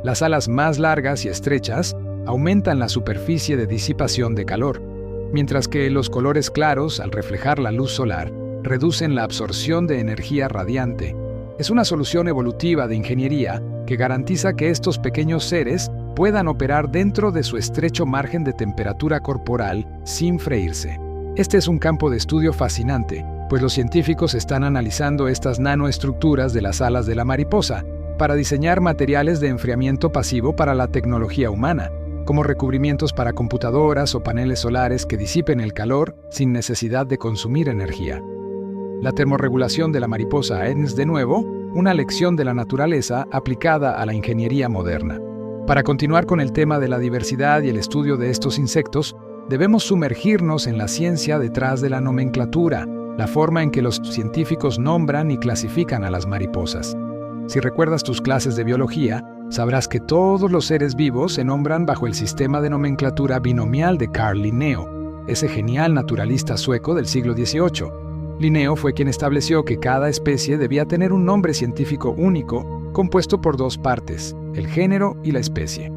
Las alas más largas y estrechas aumentan la superficie de disipación de calor, mientras que los colores claros, al reflejar la luz solar, reducen la absorción de energía radiante. Es una solución evolutiva de ingeniería que garantiza que estos pequeños seres puedan operar dentro de su estrecho margen de temperatura corporal sin freírse. Este es un campo de estudio fascinante, pues los científicos están analizando estas nanoestructuras de las alas de la mariposa para diseñar materiales de enfriamiento pasivo para la tecnología humana, como recubrimientos para computadoras o paneles solares que disipen el calor sin necesidad de consumir energía. La termorregulación de la mariposa es, de nuevo, una lección de la naturaleza aplicada a la ingeniería moderna. Para continuar con el tema de la diversidad y el estudio de estos insectos, debemos sumergirnos en la ciencia detrás de la nomenclatura, la forma en que los científicos nombran y clasifican a las mariposas. Si recuerdas tus clases de biología, sabrás que todos los seres vivos se nombran bajo el sistema de nomenclatura binomial de Carl Linneo, ese genial naturalista sueco del siglo XVIII. Linneo fue quien estableció que cada especie debía tener un nombre científico único, compuesto por dos partes, el género y la especie.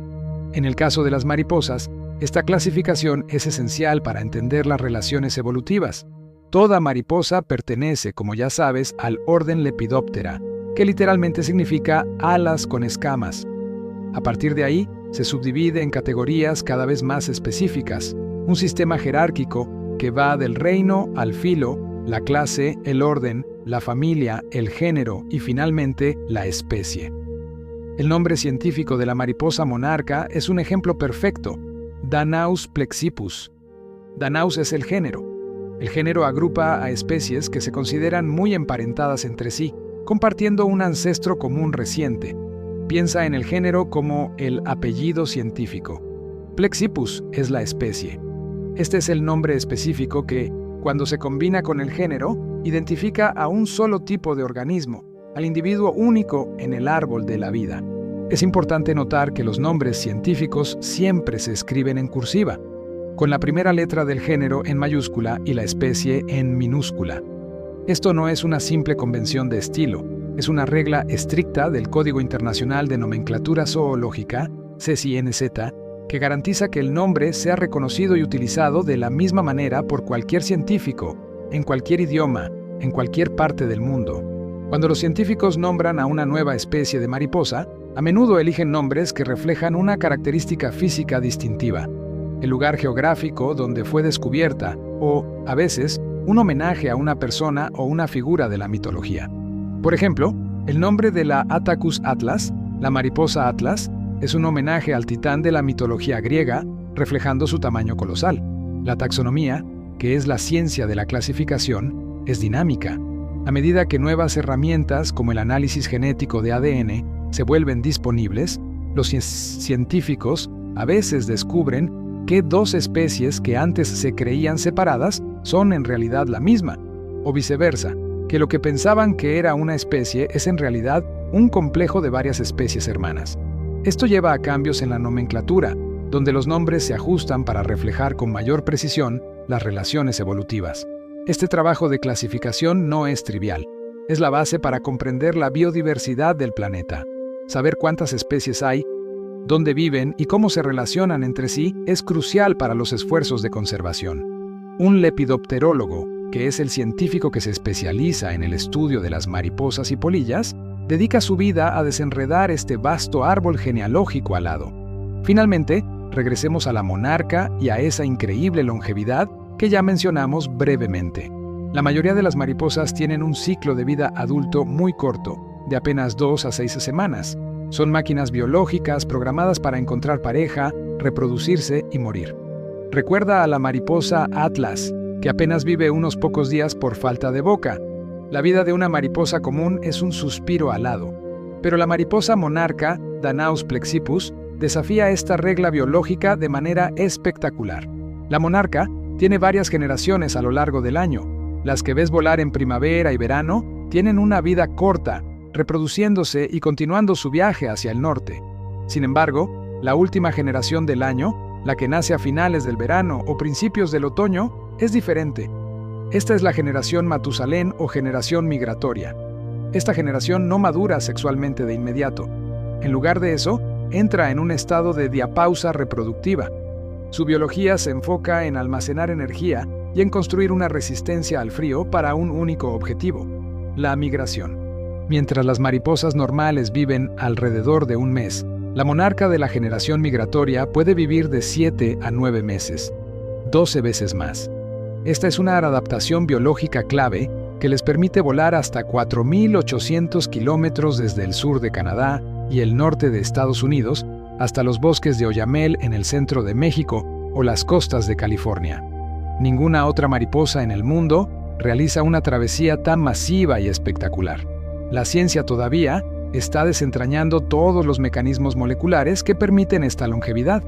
En el caso de las mariposas, esta clasificación es esencial para entender las relaciones evolutivas. Toda mariposa pertenece, como ya sabes, al orden Lepidoptera, que literalmente significa alas con escamas. A partir de ahí, se subdivide en categorías cada vez más específicas, un sistema jerárquico que va del reino al filo, la clase, el orden, la familia, el género y finalmente la especie. El nombre científico de la mariposa monarca es un ejemplo perfecto, Danaus plexippus. Danaus es el género. El género agrupa a especies que se consideran muy emparentadas entre sí, compartiendo un ancestro común reciente. Piensa en el género como el apellido científico. Plexippus es la especie. Este es el nombre específico que, cuando se combina con el género, identifica a un solo tipo de organismo, al individuo único en el árbol de la vida. Es importante notar que los nombres científicos siempre se escriben en cursiva, con la primera letra del género en mayúscula y la especie en minúscula. Esto no es una simple convención de estilo, es una regla estricta del Código Internacional de Nomenclatura Zoológica, CCNZ, que garantiza que el nombre sea reconocido y utilizado de la misma manera por cualquier científico, en cualquier idioma, en cualquier parte del mundo. Cuando los científicos nombran a una nueva especie de mariposa, a menudo eligen nombres que reflejan una característica física distintiva, el lugar geográfico donde fue descubierta o, a veces, un homenaje a una persona o una figura de la mitología. Por ejemplo, el nombre de la Attacus atlas, la mariposa atlas, es un homenaje al titán de la mitología griega, reflejando su tamaño colosal. La taxonomía, que es la ciencia de la clasificación, es dinámica. A medida que nuevas herramientas como el análisis genético de ADN se vuelven disponibles, los científicos a veces descubren que dos especies que antes se creían separadas son en realidad la misma, o viceversa, que lo que pensaban que era una especie es en realidad un complejo de varias especies hermanas. Esto lleva a cambios en la nomenclatura, donde los nombres se ajustan para reflejar con mayor precisión las relaciones evolutivas. Este trabajo de clasificación no es trivial. Es la base para comprender la biodiversidad del planeta. Saber cuántas especies hay, dónde viven y cómo se relacionan entre sí es crucial para los esfuerzos de conservación. Un lepidopterólogo, que es el científico que se especializa en el estudio de las mariposas y polillas, dedica su vida a desenredar este vasto árbol genealógico alado. Finalmente, regresemos a la monarca y a esa increíble longevidad que ya mencionamos brevemente. La mayoría de las mariposas tienen un ciclo de vida adulto muy corto, de apenas 2 a 6 semanas. Son máquinas biológicas programadas para encontrar pareja, reproducirse y morir. Recuerda a la mariposa Atlas, que apenas vive unos pocos días por falta de boca. La vida de una mariposa común es un suspiro alado, pero la mariposa monarca Danaus plexippus, desafía esta regla biológica de manera espectacular. La monarca tiene varias generaciones a lo largo del año. Las que ves volar en primavera y verano tienen una vida corta, reproduciéndose y continuando su viaje hacia el norte. Sin embargo, la última generación del año, la que nace a finales del verano o principios del otoño, es diferente. Esta es la generación Matusalén o generación migratoria. Esta generación no madura sexualmente de inmediato. En lugar de eso, entra en un estado de diapausa reproductiva. Su biología se enfoca en almacenar energía y en construir una resistencia al frío para un único objetivo: la migración. Mientras las mariposas normales viven alrededor de un mes, la monarca de la generación migratoria puede vivir de 7 a 9 meses, 12 veces más. Esta es una adaptación biológica clave que les permite volar hasta 4.800 kilómetros desde el sur de Canadá y el norte de Estados Unidos hasta los bosques de Oyamel en el centro de México o las costas de California. Ninguna otra mariposa en el mundo realiza una travesía tan masiva y espectacular. La ciencia todavía está desentrañando todos los mecanismos moleculares que permiten esta longevidad.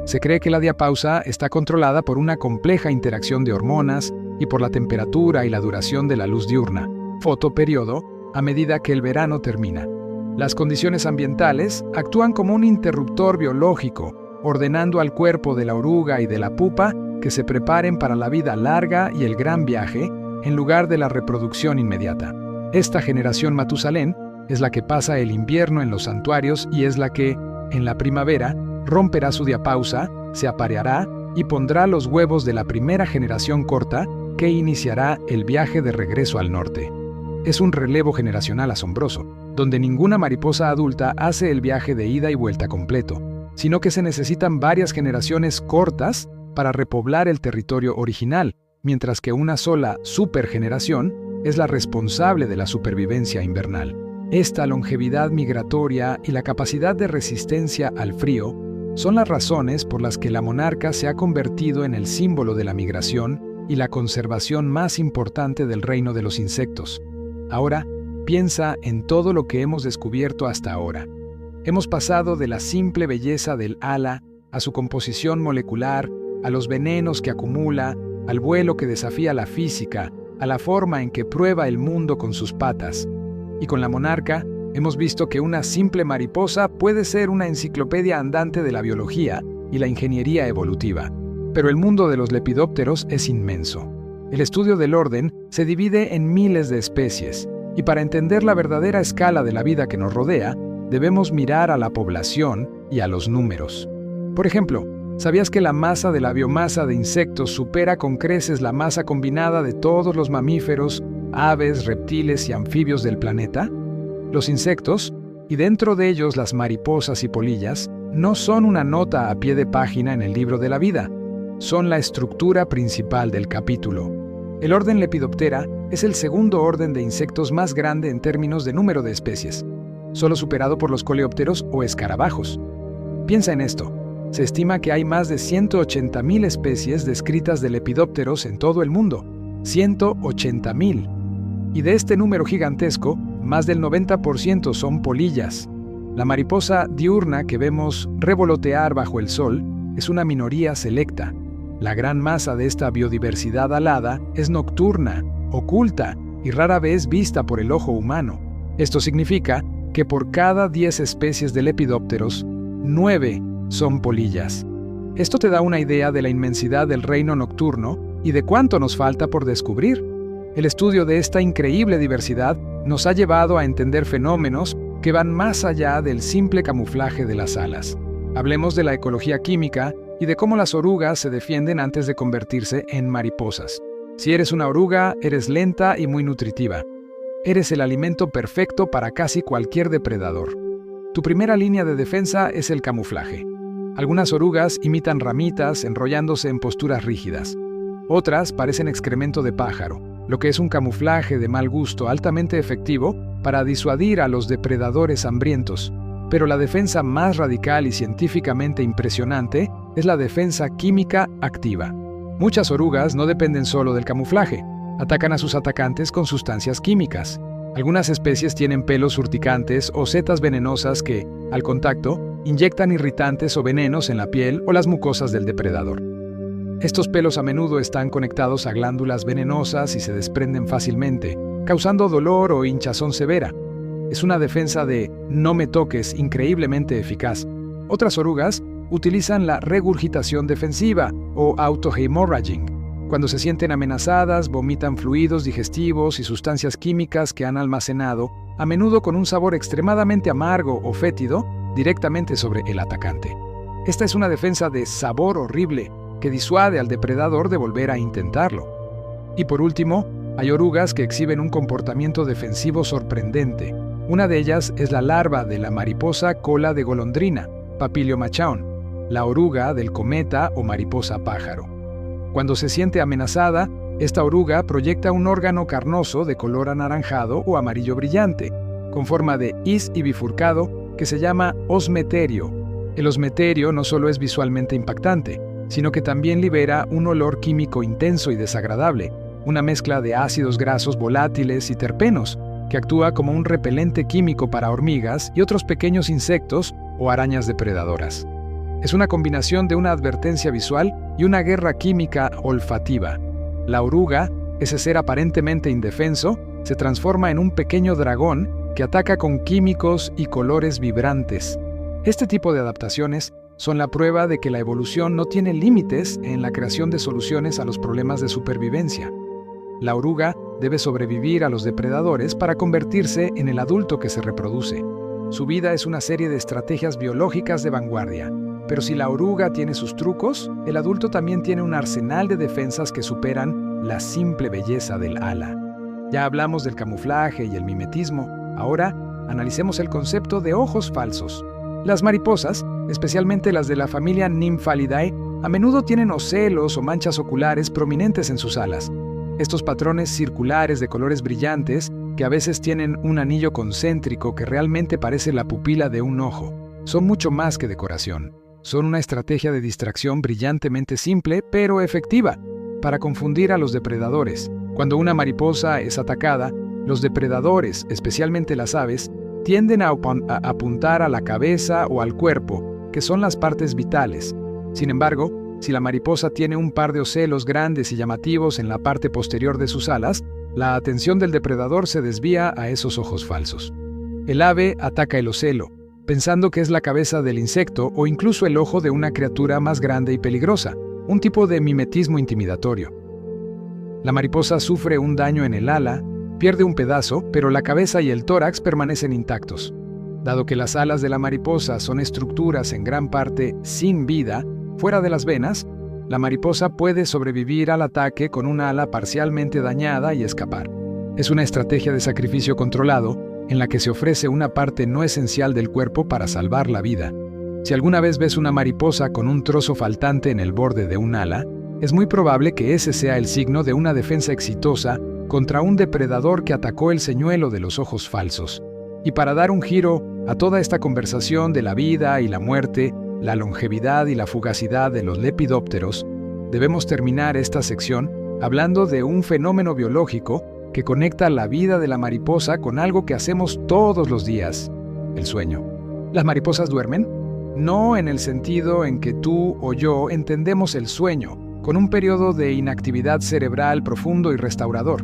Se cree que la diapausa está controlada por una compleja interacción de hormonas y por la temperatura y la duración de la luz diurna, fotoperiodo, a medida que el verano termina. Las condiciones ambientales actúan como un interruptor biológico, ordenando al cuerpo de la oruga y de la pupa que se preparen para la vida larga y el gran viaje, en lugar de la reproducción inmediata. Esta generación Matusalén es la que pasa el invierno en los santuarios y es la que, en la primavera, romperá su diapausa, se apareará y pondrá los huevos de la primera generación corta que iniciará el viaje de regreso al norte. Es un relevo generacional asombroso, donde ninguna mariposa adulta hace el viaje de ida y vuelta completo, sino que se necesitan varias generaciones cortas para repoblar el territorio original, mientras que una sola supergeneración es la responsable de la supervivencia invernal. Esta longevidad migratoria y la capacidad de resistencia al frío son las razones por las que la monarca se ha convertido en el símbolo de la migración y la conservación más importante del reino de los insectos. Ahora, piensa en todo lo que hemos descubierto hasta ahora. Hemos pasado de la simple belleza del ala a su composición molecular, a los venenos que acumula, al vuelo que desafía la física, a la forma en que prueba el mundo con sus patas. Y con la monarca, hemos visto que una simple mariposa puede ser una enciclopedia andante de la biología y la ingeniería evolutiva. Pero el mundo de los lepidópteros es inmenso. El estudio del orden se divide en miles de especies, y para entender la verdadera escala de la vida que nos rodea, debemos mirar a la población y a los números. Por ejemplo, ¿sabías que la masa de la biomasa de insectos supera con creces la masa combinada de todos los mamíferos, aves, reptiles y anfibios del planeta? Los insectos, y dentro de ellos las mariposas y polillas, no son una nota a pie de página en el libro de la vida, son la estructura principal del capítulo. El orden Lepidoptera es el segundo orden de insectos más grande en términos de número de especies, solo superado por los coleópteros o escarabajos. Piensa en esto. Se estima que hay más de 180.000 especies descritas de lepidópteros en todo el mundo. 180.000. Y de este número gigantesco, más del 90% son polillas. La mariposa diurna que vemos revolotear bajo el sol es una minoría selecta. La gran masa de esta biodiversidad alada es nocturna, oculta y rara vez vista por el ojo humano. Esto significa que por cada 10 especies de lepidópteros, 9 son polillas. Esto te da una idea de la inmensidad del reino nocturno y de cuánto nos falta por descubrir. El estudio de esta increíble diversidad nos ha llevado a entender fenómenos que van más allá del simple camuflaje de las alas. Hablemos de la ecología química y de cómo las orugas se defienden antes de convertirse en mariposas. Si eres una oruga, eres lenta y muy nutritiva. Eres el alimento perfecto para casi cualquier depredador. Tu primera línea de defensa es el camuflaje. Algunas orugas imitan ramitas enrollándose en posturas rígidas. Otras parecen excremento de pájaro, lo que es un camuflaje de mal gusto altamente efectivo para disuadir a los depredadores hambrientos. Pero la defensa más radical y científicamente impresionante es la defensa química activa. Muchas orugas no dependen solo del camuflaje, atacan a sus atacantes con sustancias químicas. Algunas especies tienen pelos urticantes o setas venenosas que, al contacto, inyectan irritantes o venenos en la piel o las mucosas del depredador. Estos pelos a menudo están conectados a glándulas venenosas y se desprenden fácilmente, causando dolor o hinchazón severa. Es una defensa de "no me toques" increíblemente eficaz. Otras orugas utilizan la regurgitación defensiva o autohemorrhaging. Cuando se sienten amenazadas, vomitan fluidos digestivos y sustancias químicas que han almacenado, a menudo con un sabor extremadamente amargo o fétido, directamente sobre el atacante. Esta es una defensa de sabor horrible que disuade al depredador de volver a intentarlo. Y por último, hay orugas que exhiben un comportamiento defensivo sorprendente. Una de ellas es la larva de la mariposa cola de golondrina, Papilio machaon, la oruga del cometa o mariposa pájaro. Cuando se siente amenazada, esta oruga proyecta un órgano carnoso de color anaranjado o amarillo brillante, con forma de is y bifurcado, que se llama osmeterio. El osmeterio no solo es visualmente impactante, sino que también libera un olor químico intenso y desagradable, una mezcla de ácidos grasos volátiles y terpenos, que actúa como un repelente químico para hormigas y otros pequeños insectos o arañas depredadoras. Es una combinación de una advertencia visual y una guerra química olfativa. La oruga, ese ser aparentemente indefenso, se transforma en un pequeño dragón que ataca con químicos y colores vibrantes. Este tipo de adaptaciones son la prueba de que la evolución no tiene límites en la creación de soluciones a los problemas de supervivencia. La oruga debe sobrevivir a los depredadores para convertirse en el adulto que se reproduce. Su vida es una serie de estrategias biológicas de vanguardia. Pero si la oruga tiene sus trucos, el adulto también tiene un arsenal de defensas que superan la simple belleza del ala. Ya hablamos del camuflaje y el mimetismo. Ahora, analicemos el concepto de ojos falsos. Las mariposas, especialmente las de la familia Nymphalidae, a menudo tienen ocelos o manchas oculares prominentes en sus alas. Estos patrones circulares de colores brillantes, que a veces tienen un anillo concéntrico que realmente parece la pupila de un ojo, son mucho más que decoración. Son una estrategia de distracción brillantemente simple, pero efectiva, para confundir a los depredadores. Cuando una mariposa es atacada, los depredadores, especialmente las aves, tienden a apuntar a la cabeza o al cuerpo, que son las partes vitales. Sin embargo, si la mariposa tiene un par de ocelos grandes y llamativos en la parte posterior de sus alas, la atención del depredador se desvía a esos ojos falsos. El ave ataca el ocelo, pensando que es la cabeza del insecto o incluso el ojo de una criatura más grande y peligrosa, un tipo de mimetismo intimidatorio. La mariposa sufre un daño en el ala, pierde un pedazo, pero la cabeza y el tórax permanecen intactos. Dado que las alas de la mariposa son estructuras en gran parte sin vida, fuera de las venas, la mariposa puede sobrevivir al ataque con una ala parcialmente dañada y escapar. Es una estrategia de sacrificio controlado en la que se ofrece una parte no esencial del cuerpo para salvar la vida. Si alguna vez ves una mariposa con un trozo faltante en el borde de un ala, es muy probable que ese sea el signo de una defensa exitosa contra un depredador que atacó el señuelo de los ojos falsos. Y para dar un giro a toda esta conversación de la vida y la muerte, la longevidad y la fugacidad de los lepidópteros, debemos terminar esta sección hablando de un fenómeno biológico que conecta la vida de la mariposa con algo que hacemos todos los días: el sueño. ¿Las mariposas duermen? No en el sentido en que tú o yo entendemos el sueño, con un periodo de inactividad cerebral profundo y restaurador.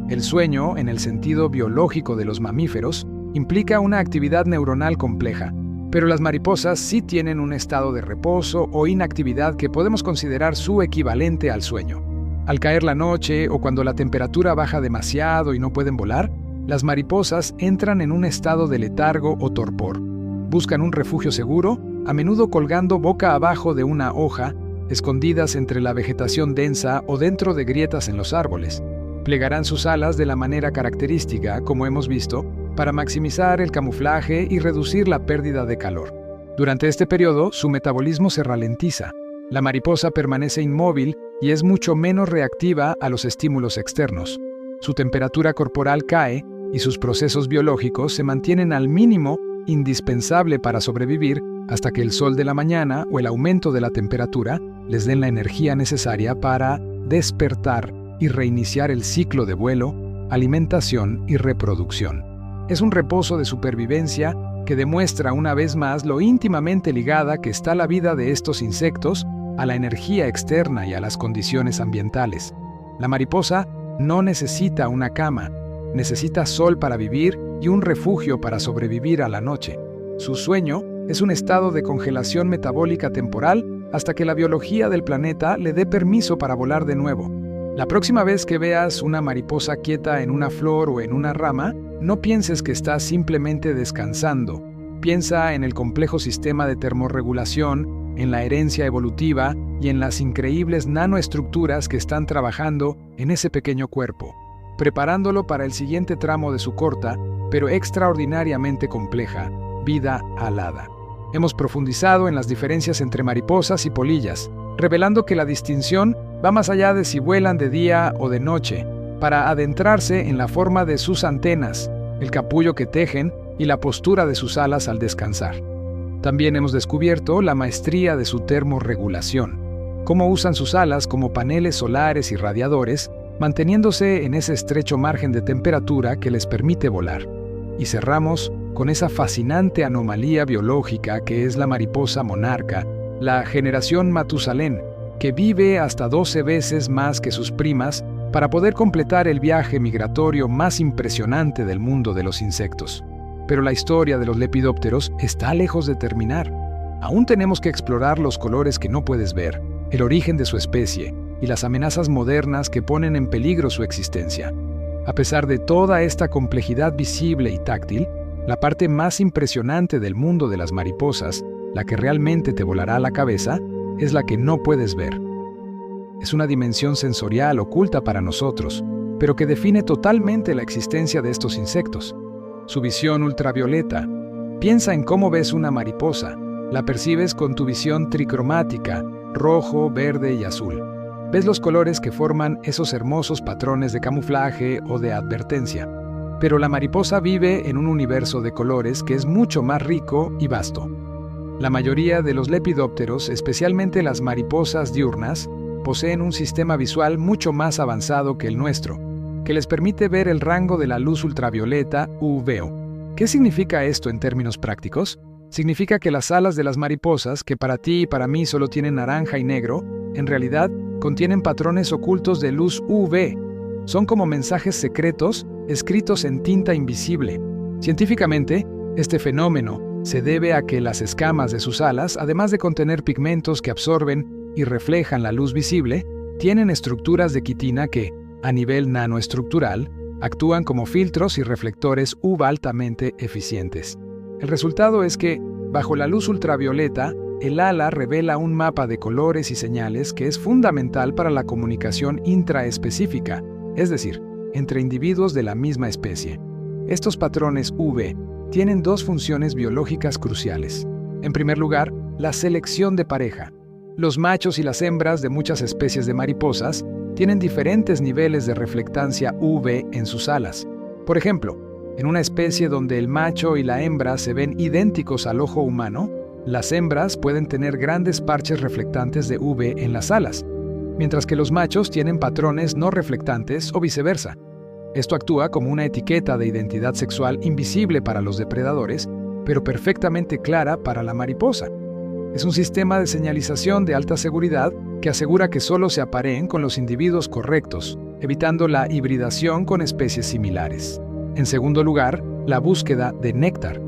El sueño, en el sentido biológico de los mamíferos, implica una actividad neuronal compleja, pero las mariposas sí tienen un estado de reposo o inactividad que podemos considerar su equivalente al sueño. Al caer la noche o cuando la temperatura baja demasiado y no pueden volar, las mariposas entran en un estado de letargo o torpor. Buscan un refugio seguro, a menudo colgando boca abajo de una hoja, escondidas entre la vegetación densa o dentro de grietas en los árboles. Plegarán sus alas de la manera característica, como hemos visto, para maximizar el camuflaje y reducir la pérdida de calor. Durante este periodo, su metabolismo se ralentiza. La mariposa permanece inmóvil y es mucho menos reactiva a los estímulos externos. Su temperatura corporal cae y sus procesos biológicos se mantienen al mínimo indispensable para sobrevivir hasta que el sol de la mañana o el aumento de la temperatura les den la energía necesaria para despertar y reiniciar el ciclo de vuelo alimentación y reproducción. Es un reposo de supervivencia que demuestra una vez más lo íntimamente ligada que está la vida de estos insectos a la energía externa y a las condiciones ambientales. La mariposa no necesita una cama, necesita sol para vivir y un refugio para sobrevivir a la noche. Su sueño es un estado de congelación metabólica temporal hasta que la biología del planeta le dé permiso para volar de nuevo. La próxima vez que veas una mariposa quieta en una flor o en una rama, no pienses que está simplemente descansando. Piensa en el complejo sistema de termorregulación, en la herencia evolutiva y en las increíbles nanoestructuras que están trabajando en ese pequeño cuerpo, preparándolo para el siguiente tramo de su corta, pero extraordinariamente compleja, vida alada. Hemos profundizado en las diferencias entre mariposas y polillas, revelando que la distinción va más allá de si vuelan de día o de noche, para adentrarse en la forma de sus antenas, el capullo que tejen y la postura de sus alas al descansar. También hemos descubierto la maestría de su termorregulación, cómo usan sus alas como paneles solares y radiadores, manteniéndose en ese estrecho margen de temperatura que les permite volar. Y cerramos con esa fascinante anomalía biológica que es la mariposa monarca, la generación Matusalén, que vive hasta 12 veces más que sus primas para poder completar el viaje migratorio más impresionante del mundo de los insectos. Pero la historia de los lepidópteros está lejos de terminar. Aún tenemos que explorar los colores que no puedes ver, el origen de su especie y las amenazas modernas que ponen en peligro su existencia. A pesar de toda esta complejidad visible y táctil, la parte más impresionante del mundo de las mariposas, la que realmente te volará la cabeza, es la que no puedes ver. Es una dimensión sensorial oculta para nosotros, pero que define totalmente la existencia de estos insectos. Su visión ultravioleta. Piensa en cómo ves una mariposa. La percibes con tu visión tricromática, rojo, verde y azul. Ves los colores que forman esos hermosos patrones de camuflaje o de advertencia. Pero la mariposa vive en un universo de colores que es mucho más rico y vasto. La mayoría de los lepidópteros, especialmente las mariposas diurnas, poseen un sistema visual mucho más avanzado que el nuestro, que les permite ver el rango de la luz ultravioleta UV. ¿Qué significa esto en términos prácticos? Significa que las alas de las mariposas, que para ti y para mí solo tienen naranja y negro, en realidad contienen patrones ocultos de luz UV. Son como mensajes secretos escritos en tinta invisible. Científicamente, este fenómeno se debe a que las escamas de sus alas, además de contener pigmentos que absorben y reflejan la luz visible, tienen estructuras de quitina que, a nivel nanoestructural, actúan como filtros y reflectores UV altamente eficientes. El resultado es que, bajo la luz ultravioleta, el ala revela un mapa de colores y señales que es fundamental para la comunicación intraespecífica, es decir, entre individuos de la misma especie. Estos patrones UV tienen dos funciones biológicas cruciales. En primer lugar, la selección de pareja. Los machos y las hembras de muchas especies de mariposas tienen diferentes niveles de reflectancia UV en sus alas. Por ejemplo, en una especie donde el macho y la hembra se ven idénticos al ojo humano, las hembras pueden tener grandes parches reflectantes de UV en las alas, mientras que los machos tienen patrones no reflectantes o viceversa. Esto actúa como una etiqueta de identidad sexual invisible para los depredadores, pero perfectamente clara para la mariposa. Es un sistema de señalización de alta seguridad que asegura que solo se apareen con los individuos correctos, evitando la hibridación con especies similares. En segundo lugar, la búsqueda de néctar.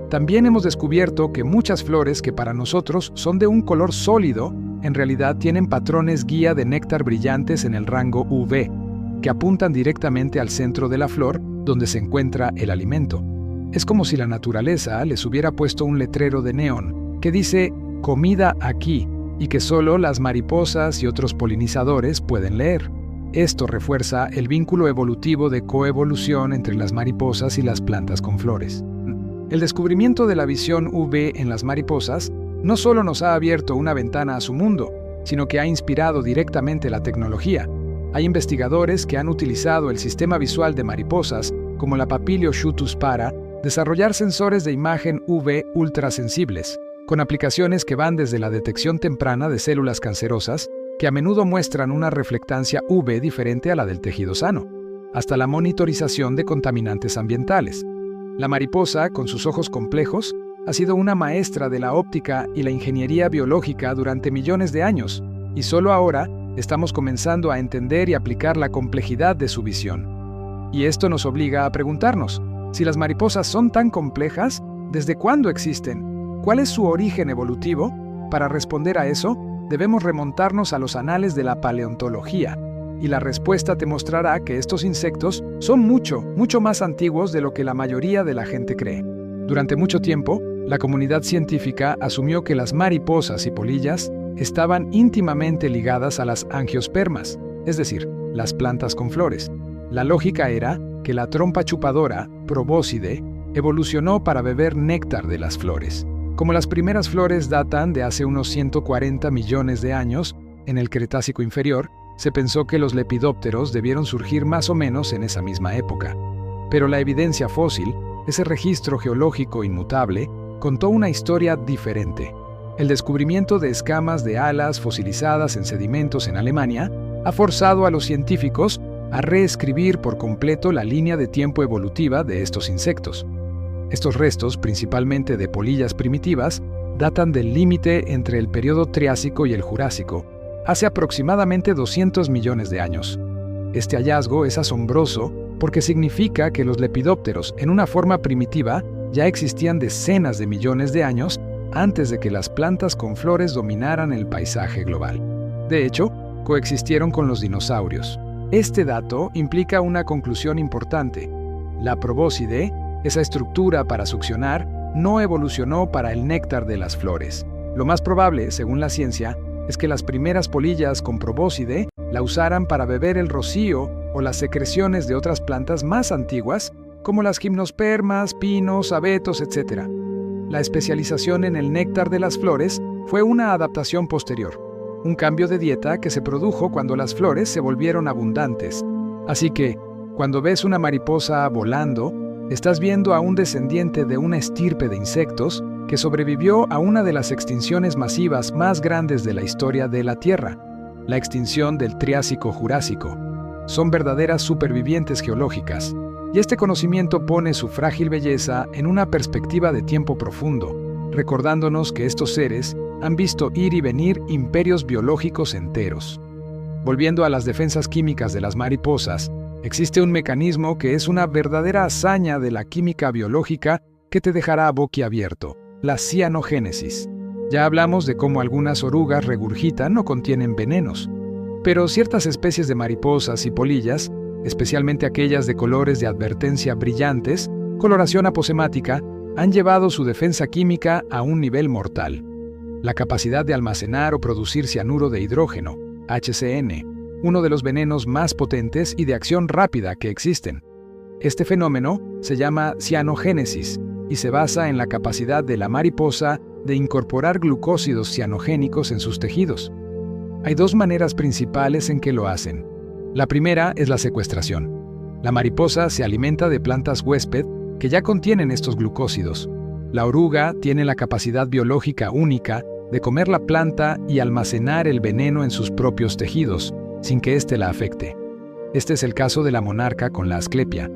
También hemos descubierto que muchas flores que para nosotros son de un color sólido, en realidad tienen patrones guía de néctar brillantes en el rango UV, que apuntan directamente al centro de la flor donde se encuentra el alimento. Es como si la naturaleza les hubiera puesto un letrero de neón que dice «comida aquí» y que solo las mariposas y otros polinizadores pueden leer. Esto refuerza el vínculo evolutivo de coevolución entre las mariposas y las plantas con flores. El descubrimiento de la visión UV en las mariposas no solo nos ha abierto una ventana a su mundo, sino que ha inspirado directamente la tecnología. Hay investigadores que han utilizado el sistema visual de mariposas, como la Papilio shutus, para desarrollar sensores de imagen UV ultrasensibles, con aplicaciones que van desde la detección temprana de células cancerosas, que a menudo muestran una reflectancia UV diferente a la del tejido sano, hasta la monitorización de contaminantes ambientales. La mariposa, con sus ojos complejos, ha sido una maestra de la óptica y la ingeniería biológica durante millones de años, y solo ahora estamos comenzando a entender y aplicar la complejidad de su visión. Y esto nos obliga a preguntarnos, si las mariposas son tan complejas, ¿desde cuándo existen? ¿Cuál es su origen evolutivo? Para responder a eso, debemos remontarnos a los anales de la paleontología, y la respuesta te mostrará que estos insectos son mucho más antiguos de lo que la mayoría de la gente cree. Durante mucho tiempo, la comunidad científica asumió que las mariposas y polillas estaban íntimamente ligadas a las angiospermas, es decir, las plantas con flores. La lógica era que la trompa chupadora, probóscide, evolucionó para beber néctar de las flores. Como las primeras flores datan de hace unos 140 millones de años, en el Cretácico inferior, se pensó que los lepidópteros debieron surgir más o menos en esa misma época. Pero la evidencia fósil, ese registro geológico inmutable, contó una historia diferente. El descubrimiento de escamas de alas fosilizadas en sedimentos en Alemania ha forzado a los científicos a reescribir por completo la línea de tiempo evolutiva de estos insectos. Estos restos, principalmente de polillas primitivas, datan del límite entre el periodo Triásico y el Jurásico, hace aproximadamente 200 millones de años. Este hallazgo es asombroso porque significa que los lepidópteros, en una forma primitiva, ya existían decenas de millones de años antes de que las plantas con flores dominaran el paisaje global. De hecho, coexistieron con los dinosaurios. Este dato implica una conclusión importante. La probóscide, esa estructura para succionar, no evolucionó para el néctar de las flores. Lo más probable, según la ciencia, es que las primeras polillas con probóscide la usaran para beber el rocío o las secreciones de otras plantas más antiguas, como las gimnospermas, pinos, abetos, etc. La especialización en el néctar de las flores fue una adaptación posterior, un cambio de dieta que se produjo cuando las flores se volvieron abundantes. Así que, cuando ves una mariposa volando, estás viendo a un descendiente de una estirpe de insectos que sobrevivió a una de las extinciones masivas más grandes de la historia de la Tierra, la extinción del Triásico-Jurásico. Son verdaderas supervivientes geológicas, y este conocimiento pone su frágil belleza en una perspectiva de tiempo profundo, recordándonos que estos seres han visto ir y venir imperios biológicos enteros. Volviendo a las defensas químicas de las mariposas, existe un mecanismo que es una verdadera hazaña de la química biológica que te dejará boquiabierto: la cianogénesis. Ya hablamos de cómo algunas orugas regurgitan o contienen venenos, pero ciertas especies de mariposas y polillas, especialmente aquellas de colores de advertencia brillantes, coloración aposemática, han llevado su defensa química a un nivel mortal. La capacidad de almacenar o producir cianuro de hidrógeno, HCN, uno de los venenos más potentes y de acción rápida que existen. Este fenómeno se llama cianogénesis y se basa en la capacidad de la mariposa de incorporar glucósidos cianogénicos en sus tejidos. Hay dos maneras principales en que lo hacen. La primera es la secuestración. La mariposa se alimenta de plantas huésped que ya contienen estos glucósidos. La oruga tiene la capacidad biológica única de comer la planta y almacenar el veneno en sus propios tejidos, sin que éste la afecte. Este es el caso de la monarca con la asclepia.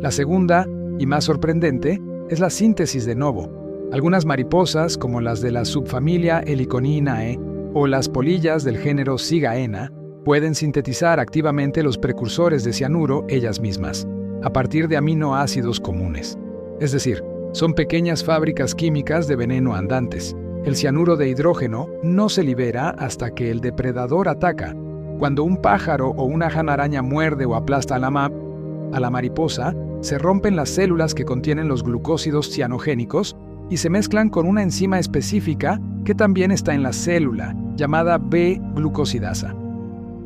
La segunda, y más sorprendente, es la síntesis de novo. Algunas mariposas, como las de la subfamilia Heliconinae o las polillas del género Sigaena, pueden sintetizar activamente los precursores de cianuro ellas mismas, a partir de aminoácidos comunes. Es decir, son pequeñas fábricas químicas de veneno andantes. El cianuro de hidrógeno no se libera hasta que el depredador ataca. Cuando un pájaro o una janaraña muerde o aplasta a la mariposa, se rompen las células que contienen los glucósidos cianogénicos y se mezclan con una enzima específica que también está en la célula, llamada B-glucosidasa.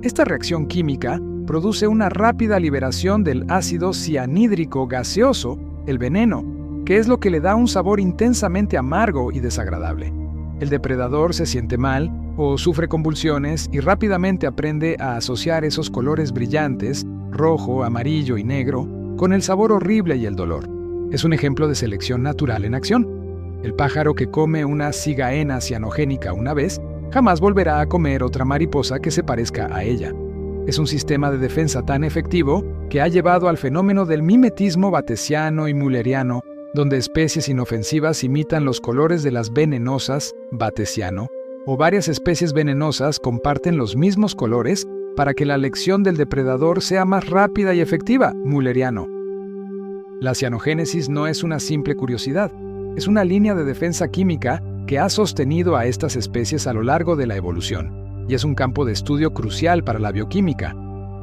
Esta reacción química produce una rápida liberación del ácido cianhídrico gaseoso, el veneno, que es lo que le da un sabor intensamente amargo y desagradable. El depredador se siente mal o sufre convulsiones y rápidamente aprende a asociar esos colores brillantes, rojo, amarillo y negro, con el sabor horrible y el dolor. Es un ejemplo de selección natural en acción. El pájaro que come una cigaena cianogénica una vez, jamás volverá a comer otra mariposa que se parezca a ella. Es un sistema de defensa tan efectivo que ha llevado al fenómeno del mimetismo batesiano y mülleriano, donde especies inofensivas imitan los colores de las venenosas, batesiano, o varias especies venenosas comparten los mismos colores para que la elección del depredador sea más rápida y efectiva, mülleriano. La cianogénesis no es una simple curiosidad, es una línea de defensa química que ha sostenido a estas especies a lo largo de la evolución, y es un campo de estudio crucial para la bioquímica,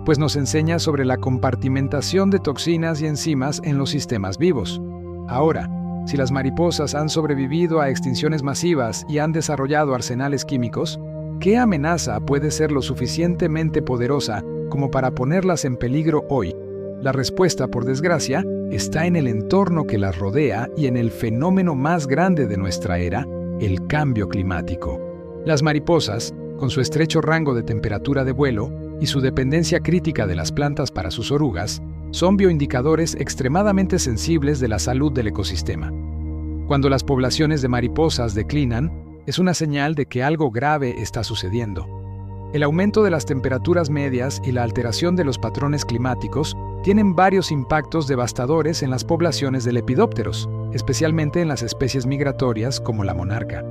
pues nos enseña sobre la compartimentación de toxinas y enzimas en los sistemas vivos. Ahora, si las mariposas han sobrevivido a extinciones masivas y han desarrollado arsenales químicos, ¿qué amenaza puede ser lo suficientemente poderosa como para ponerlas en peligro hoy? La respuesta, por desgracia, está en el entorno que las rodea y en el fenómeno más grande de nuestra era, el cambio climático. Las mariposas, con su estrecho rango de temperatura de vuelo y su dependencia crítica de las plantas para sus orugas, son bioindicadores extremadamente sensibles de la salud del ecosistema. Cuando las poblaciones de mariposas declinan, es una señal de que algo grave está sucediendo. El aumento de las temperaturas medias y la alteración de los patrones climáticos tienen varios impactos devastadores en las poblaciones de lepidópteros, especialmente en las especies migratorias como la monarca.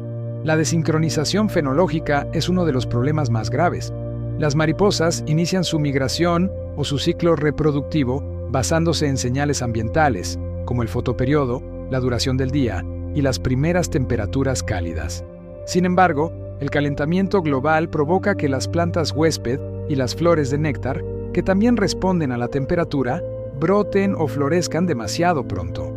La desincronización fenológica es uno de los problemas más graves. Las mariposas inician su migración o su ciclo reproductivo basándose en señales ambientales, como el fotoperiodo, la duración del día y las primeras temperaturas cálidas. Sin embargo, el calentamiento global provoca que las plantas huésped y las flores de néctar, que también responden a la temperatura, broten o florezcan demasiado pronto.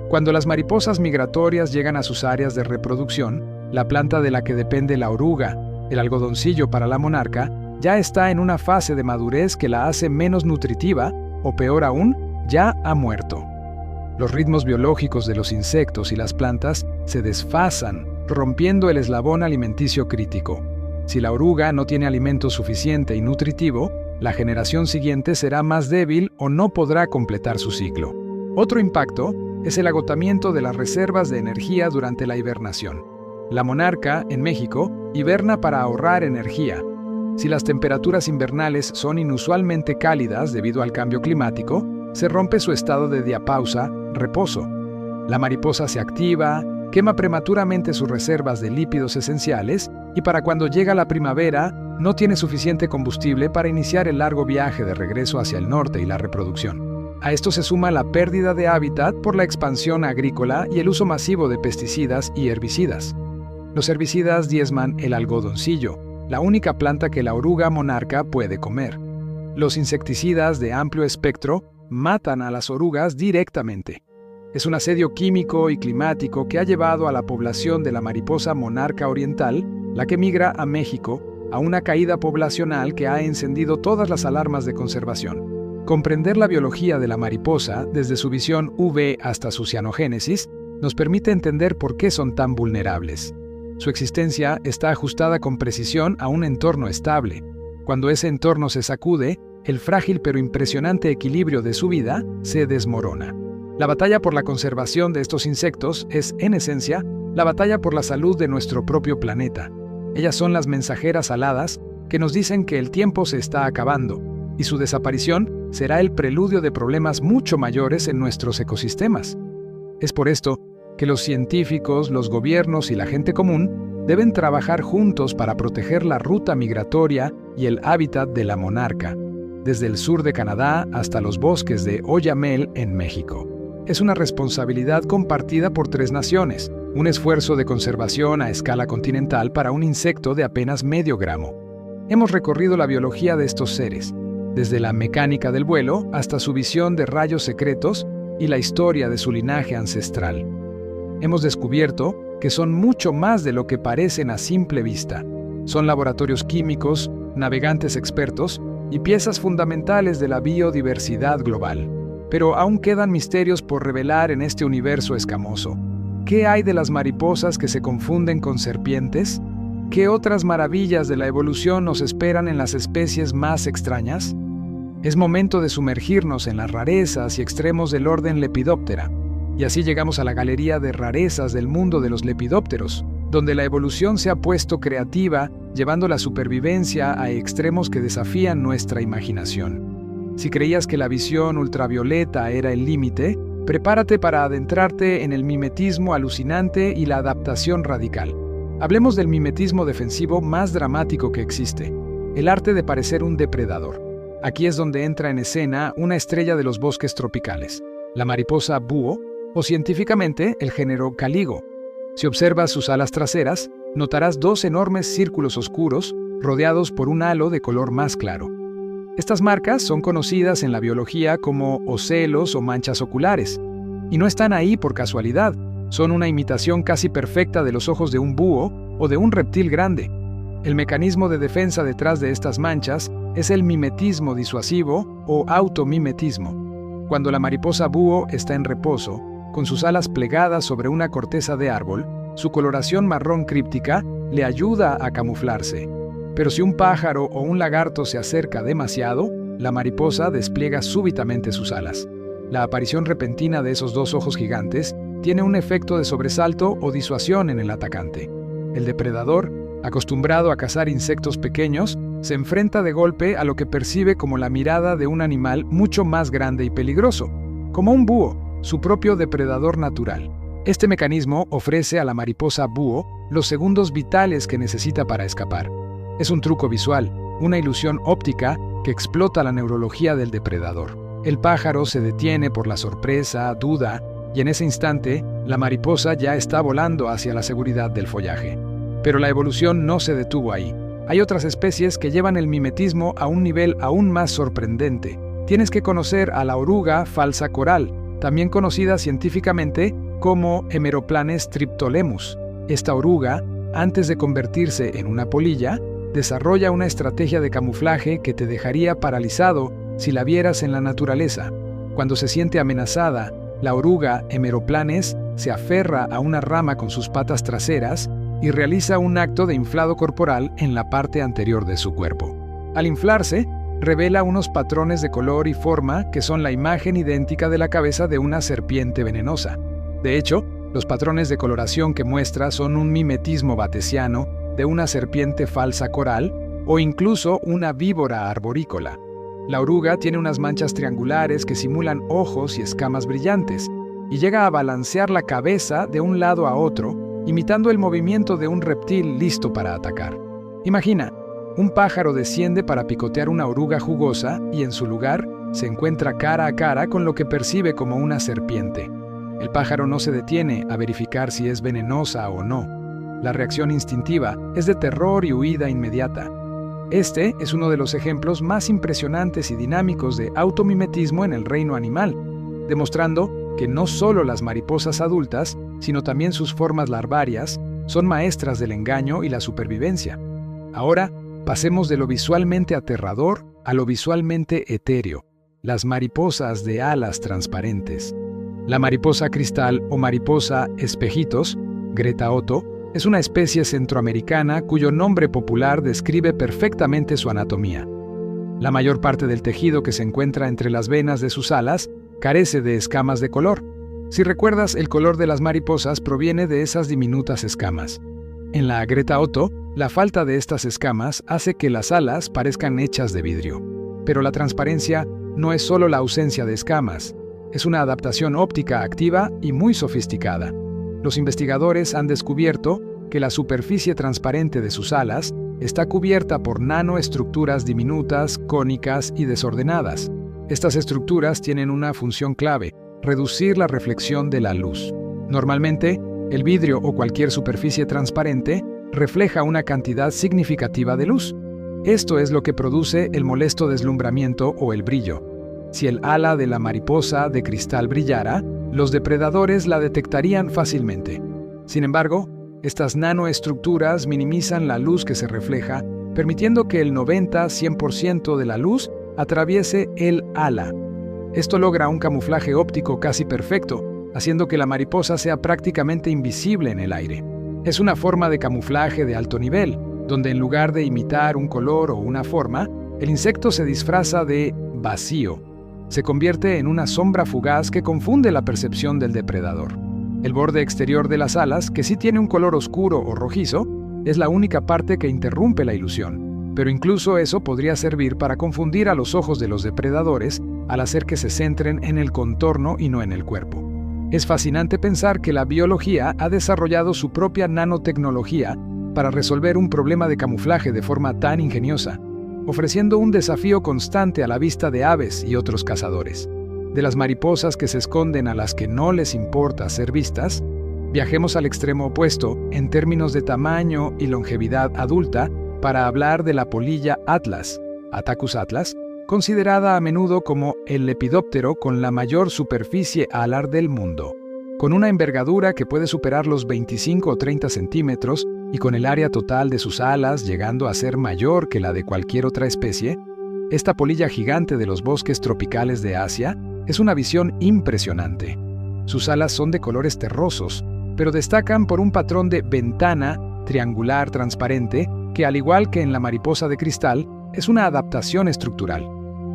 Cuando las mariposas migratorias llegan a sus áreas de reproducción, la planta de la que depende la oruga, el algodoncillo para la monarca, ya está en una fase de madurez que la hace menos nutritiva, o peor aún, ya ha muerto. Los ritmos biológicos de los insectos y las plantas se desfasan, rompiendo el eslabón alimenticio crítico. Si la oruga no tiene alimento suficiente y nutritivo, la generación siguiente será más débil o no podrá completar su ciclo. Otro impacto es el agotamiento de las reservas de energía durante la hibernación. La monarca, en México, hiberna para ahorrar energía. Si las temperaturas invernales son inusualmente cálidas debido al cambio climático, se rompe su estado de diapausa, reposo. La mariposa se activa, quema prematuramente sus reservas de lípidos esenciales y para cuando llega la primavera, no tiene suficiente combustible para iniciar el largo viaje de regreso hacia el norte y la reproducción. A esto se suma la pérdida de hábitat por la expansión agrícola y el uso masivo de pesticidas y herbicidas. Los herbicidas diezman el algodoncillo, la única planta que la oruga monarca puede comer. Los insecticidas de amplio espectro matan a las orugas directamente. Es un asedio químico y climático que ha llevado a la población de la mariposa monarca oriental, la que migra a México, a una caída poblacional que ha encendido todas las alarmas de conservación. Comprender la biología de la mariposa, desde su visión UV hasta su cianogénesis, nos permite entender por qué son tan vulnerables. Su existencia está ajustada con precisión a un entorno estable. Cuando ese entorno se sacude, el frágil pero impresionante equilibrio de su vida se desmorona. La batalla por la conservación de estos insectos es, en esencia, la batalla por la salud de nuestro propio planeta. Ellas son las mensajeras aladas que nos dicen que el tiempo se está acabando, y su desaparición será el preludio de problemas mucho mayores en nuestros ecosistemas. Es por esto que los científicos, los gobiernos y la gente común deben trabajar juntos para proteger la ruta migratoria y el hábitat de la monarca, desde el sur de Canadá hasta los bosques de Oyamel en México. Es una responsabilidad compartida por 3 naciones, un esfuerzo de conservación a escala continental para un insecto de apenas medio gramo. Hemos recorrido la biología de estos seres, desde la mecánica del vuelo hasta su visión de rayos secretos y la historia de su linaje ancestral. Hemos descubierto que son mucho más de lo que parecen a simple vista. Son laboratorios químicos, navegantes expertos y piezas fundamentales de la biodiversidad global. Pero aún quedan misterios por revelar en este universo escamoso. ¿Qué hay de las mariposas que se confunden con serpientes? ¿Qué otras maravillas de la evolución nos esperan en las especies más extrañas? Es momento de sumergirnos en las rarezas y extremos del orden Lepidoptera. Y así llegamos a la galería de rarezas del mundo de los lepidópteros, donde la evolución se ha puesto creativa, llevando la supervivencia a extremos que desafían nuestra imaginación. Si creías que la visión ultravioleta era el límite, prepárate para adentrarte en el mimetismo alucinante y la adaptación radical. Hablemos del mimetismo defensivo más dramático que existe, el arte de parecer un depredador. Aquí es donde entra en escena una estrella de los bosques tropicales, la mariposa búho, o científicamente el género Caligo. Si observas sus alas traseras, notarás dos enormes círculos oscuros rodeados por un halo de color más claro. Estas marcas son conocidas en la biología como ocelos o manchas oculares, y no están ahí por casualidad, son una imitación casi perfecta de los ojos de un búho o de un reptil grande. El mecanismo de defensa detrás de estas manchas es el mimetismo disuasivo o automimetismo. Cuando la mariposa búho está en reposo, con sus alas plegadas sobre una corteza de árbol, su coloración marrón críptica le ayuda a camuflarse. Pero si un pájaro o un lagarto se acerca demasiado, la mariposa despliega súbitamente sus alas. La aparición repentina de esos dos ojos gigantes tiene un efecto de sobresalto o disuasión en el atacante. El depredador, acostumbrado a cazar insectos pequeños, se enfrenta de golpe a lo que percibe como la mirada de un animal mucho más grande y peligroso, como un búho, su propio depredador natural. Este mecanismo ofrece a la mariposa búho los segundos vitales que necesita para escapar. Es un truco visual, una ilusión óptica que explota la neurología del depredador. El pájaro se detiene por la sorpresa, duda, y en ese instante, la mariposa ya está volando hacia la seguridad del follaje. Pero la evolución no se detuvo ahí. Hay otras especies que llevan el mimetismo a un nivel aún más sorprendente. Tienes que conocer a la oruga falsa coral, también conocida científicamente como Hemeroplanes triptolemus. Esta oruga, antes de convertirse en una polilla, desarrolla una estrategia de camuflaje que te dejaría paralizado si la vieras en la naturaleza. Cuando se siente amenazada, la oruga Hemeroplanes se aferra a una rama con sus patas traseras y realiza un acto de inflado corporal en la parte anterior de su cuerpo. Al inflarse, revela unos patrones de color y forma que son la imagen idéntica de la cabeza de una serpiente venenosa. De hecho, los patrones de coloración que muestra son un mimetismo batesiano de una serpiente falsa coral o incluso una víbora arborícola. La oruga tiene unas manchas triangulares que simulan ojos y escamas brillantes, y llega a balancear la cabeza de un lado a otro, imitando el movimiento de un reptil listo para atacar. Imagina, un pájaro desciende para picotear una oruga jugosa y en su lugar se encuentra cara a cara con lo que percibe como una serpiente. El pájaro no se detiene a verificar si es venenosa o no. La reacción instintiva es de terror y huida inmediata. Este es uno de los ejemplos más impresionantes y dinámicos de automimetismo en el reino animal, demostrando que no solo las mariposas adultas, sino también sus formas larvarias, son maestras del engaño y la supervivencia. Ahora, pasemos de lo visualmente aterrador a lo visualmente etéreo, las mariposas de alas transparentes. La mariposa cristal o mariposa espejitos, Greta Otto, es una especie centroamericana cuyo nombre popular describe perfectamente su anatomía. La mayor parte del tejido que se encuentra entre las venas de sus alas carece de escamas de color. Si recuerdas, el color de las mariposas proviene de esas diminutas escamas. En la Greta Otto, la falta de estas escamas hace que las alas parezcan hechas de vidrio. Pero la transparencia no es solo la ausencia de escamas, es una adaptación óptica activa y muy sofisticada. Los investigadores han descubierto que la superficie transparente de sus alas está cubierta por nanoestructuras diminutas, cónicas y desordenadas. Estas estructuras tienen una función clave: reducir la reflexión de la luz. Normalmente, el vidrio o cualquier superficie transparente refleja una cantidad significativa de luz. Esto es lo que produce el molesto deslumbramiento o el brillo. Si el ala de la mariposa de cristal brillara, los depredadores la detectarían fácilmente. Sin embargo, estas nanoestructuras minimizan la luz que se refleja, permitiendo que el 90-100% de la luz atraviese el ala. Esto logra un camuflaje óptico casi perfecto, haciendo que la mariposa sea prácticamente invisible en el aire. Es una forma de camuflaje de alto nivel, donde en lugar de imitar un color o una forma, el insecto se disfraza de vacío. Se convierte en una sombra fugaz que confunde la percepción del depredador. El borde exterior de las alas, que sí tiene un color oscuro o rojizo, es la única parte que interrumpe la ilusión, pero incluso eso podría servir para confundir a los ojos de los depredadores al hacer que se centren en el contorno y no en el cuerpo. Es fascinante pensar que la biología ha desarrollado su propia nanotecnología para resolver un problema de camuflaje de forma tan ingeniosa, ofreciendo un desafío constante a la vista de aves y otros cazadores. De las mariposas que se esconden a las que no les importa ser vistas, viajemos al extremo opuesto en términos de tamaño y longevidad adulta para hablar de la polilla atlas, Attacus atlas, considerada a menudo como el lepidóptero con la mayor superficie alar del mundo. Con una envergadura que puede superar los 25 o 30 centímetros y con el área total de sus alas llegando a ser mayor que la de cualquier otra especie, esta polilla gigante de los bosques tropicales de Asia es una visión impresionante. Sus alas son de colores terrosos, pero destacan por un patrón de ventana triangular transparente que, al igual que en la mariposa de cristal, es una adaptación estructural.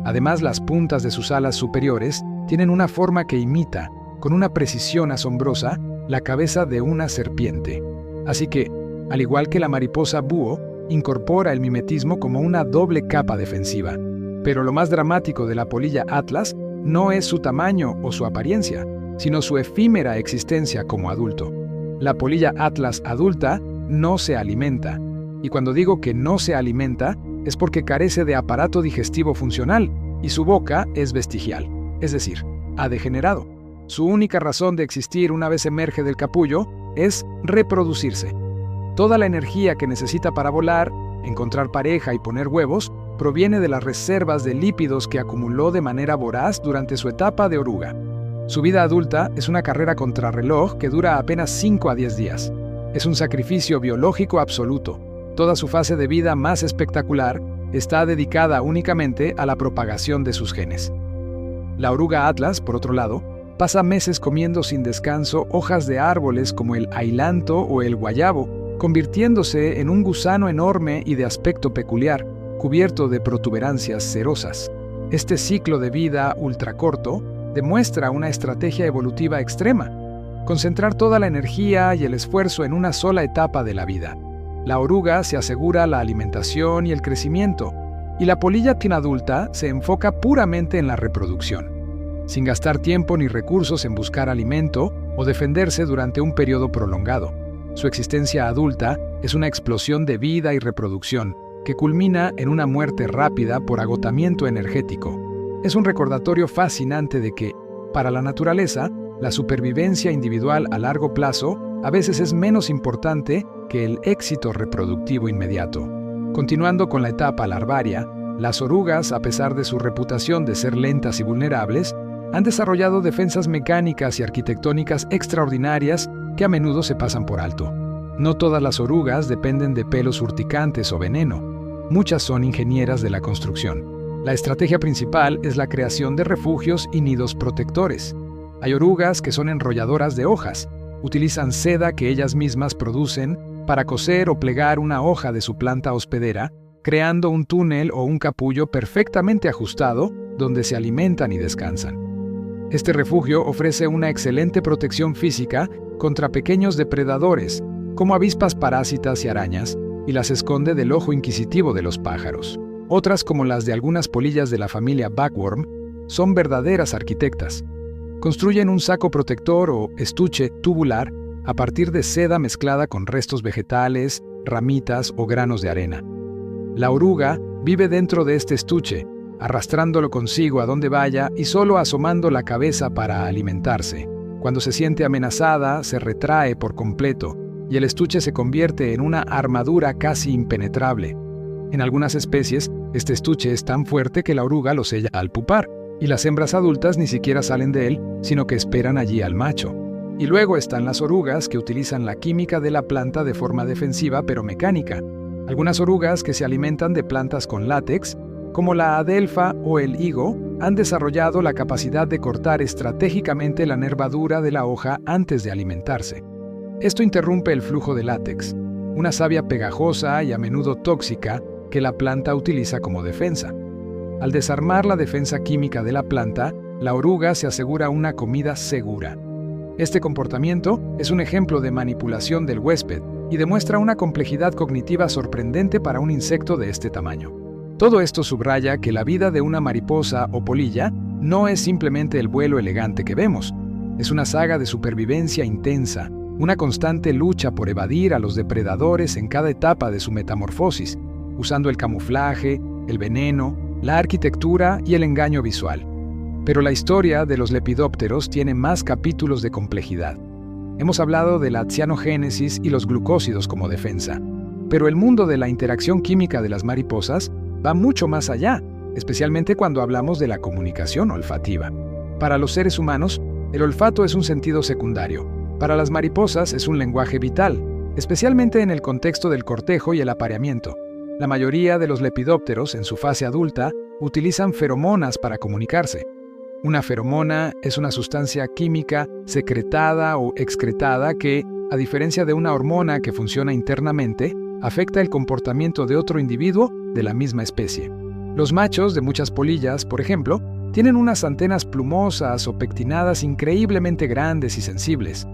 Además, las puntas de sus alas superiores tienen una forma que imita, con una precisión asombrosa, la cabeza de una serpiente. Así que, al igual que la mariposa búho, incorpora el mimetismo como una doble capa defensiva. Pero lo más dramático de la polilla atlas no es su tamaño o su apariencia, sino su efímera existencia como adulto. La polilla atlas adulta no se alimenta. Y cuando digo que no se alimenta, es porque carece de aparato digestivo funcional y su boca es vestigial, es decir, ha degenerado. Su única razón de existir una vez emerge del capullo es reproducirse. Toda la energía que necesita para volar, encontrar pareja y poner huevos proviene de las reservas de lípidos que acumuló de manera voraz durante su etapa de oruga. Su vida adulta es una carrera contrarreloj que dura apenas 5 a 10 días. Es un sacrificio biológico absoluto. Toda su fase de vida más espectacular está dedicada únicamente a la propagación de sus genes. La oruga atlas, por otro lado, pasa meses comiendo sin descanso hojas de árboles como el ailanto o el guayabo, convirtiéndose en un gusano enorme y de aspecto peculiar, cubierto de protuberancias cerosas. Este ciclo de vida ultracorto demuestra una estrategia evolutiva extrema: concentrar toda la energía y el esfuerzo en una sola etapa de la vida. La oruga se asegura la alimentación y el crecimiento, y la polilla adulta se enfoca puramente en la reproducción, sin gastar tiempo ni recursos en buscar alimento o defenderse durante un periodo prolongado. Su existencia adulta es una explosión de vida y reproducción que culmina en una muerte rápida por agotamiento energético. Es un recordatorio fascinante de que, para la naturaleza, la supervivencia individual a largo plazo a veces es menos importante que el éxito reproductivo inmediato. Continuando con la etapa larvaria, las orugas, a pesar de su reputación de ser lentas y vulnerables, han desarrollado defensas mecánicas y arquitectónicas extraordinarias que a menudo se pasan por alto. No todas las orugas dependen de pelos urticantes o veneno. Muchas son ingenieras de la construcción. La estrategia principal es la creación de refugios y nidos protectores. Hay orugas que son enrolladoras de hojas. Utilizan seda que ellas mismas producen para coser o plegar una hoja de su planta hospedera, creando un túnel o un capullo perfectamente ajustado donde se alimentan y descansan. Este refugio ofrece una excelente protección física contra pequeños depredadores, como avispas parásitas y arañas, y las esconde del ojo inquisitivo de los pájaros. Otras, como las de algunas polillas de la familia Bagworm, son verdaderas arquitectas. Construyen un saco protector o estuche tubular a partir de seda mezclada con restos vegetales, ramitas o granos de arena. La oruga vive dentro de este estuche, arrastrándolo consigo a donde vaya y solo asomando la cabeza para alimentarse. Cuando se siente amenazada, se retrae por completo y el estuche se convierte en una armadura casi impenetrable. En algunas especies, este estuche es tan fuerte que la oruga lo sella al pupar, y las hembras adultas ni siquiera salen de él, sino que esperan allí al macho. Y luego están las orugas que utilizan la química de la planta de forma defensiva pero mecánica. Algunas orugas que se alimentan de plantas con látex, como la adelfa o el higo, han desarrollado la capacidad de cortar estratégicamente la nervadura de la hoja antes de alimentarse. Esto interrumpe el flujo de látex, una savia pegajosa y a menudo tóxica que la planta utiliza como defensa. Al desarmar la defensa química de la planta, la oruga se asegura una comida segura. Este comportamiento es un ejemplo de manipulación del huésped y demuestra una complejidad cognitiva sorprendente para un insecto de este tamaño. Todo esto subraya que la vida de una mariposa o polilla no es simplemente el vuelo elegante que vemos. Es una saga de supervivencia intensa, una constante lucha por evadir a los depredadores en cada etapa de su metamorfosis, usando el camuflaje, el veneno, la arquitectura y el engaño visual. Pero la historia de los lepidópteros tiene más capítulos de complejidad. Hemos hablado de la cianogénesis y los glucósidos como defensa, pero el mundo de la interacción química de las mariposas va mucho más allá, especialmente cuando hablamos de la comunicación olfativa. Para los seres humanos, el olfato es un sentido secundario. Para las mariposas es un lenguaje vital, especialmente en el contexto del cortejo y el apareamiento. La mayoría de los lepidópteros, en su fase adulta, utilizan feromonas para comunicarse. Una feromona es una sustancia química secretada o excretada que, a diferencia de una hormona que funciona internamente, afecta el comportamiento de otro individuo de la misma especie. Los machos de muchas polillas, por ejemplo, tienen unas antenas plumosas o pectinadas increíblemente grandes y sensibles.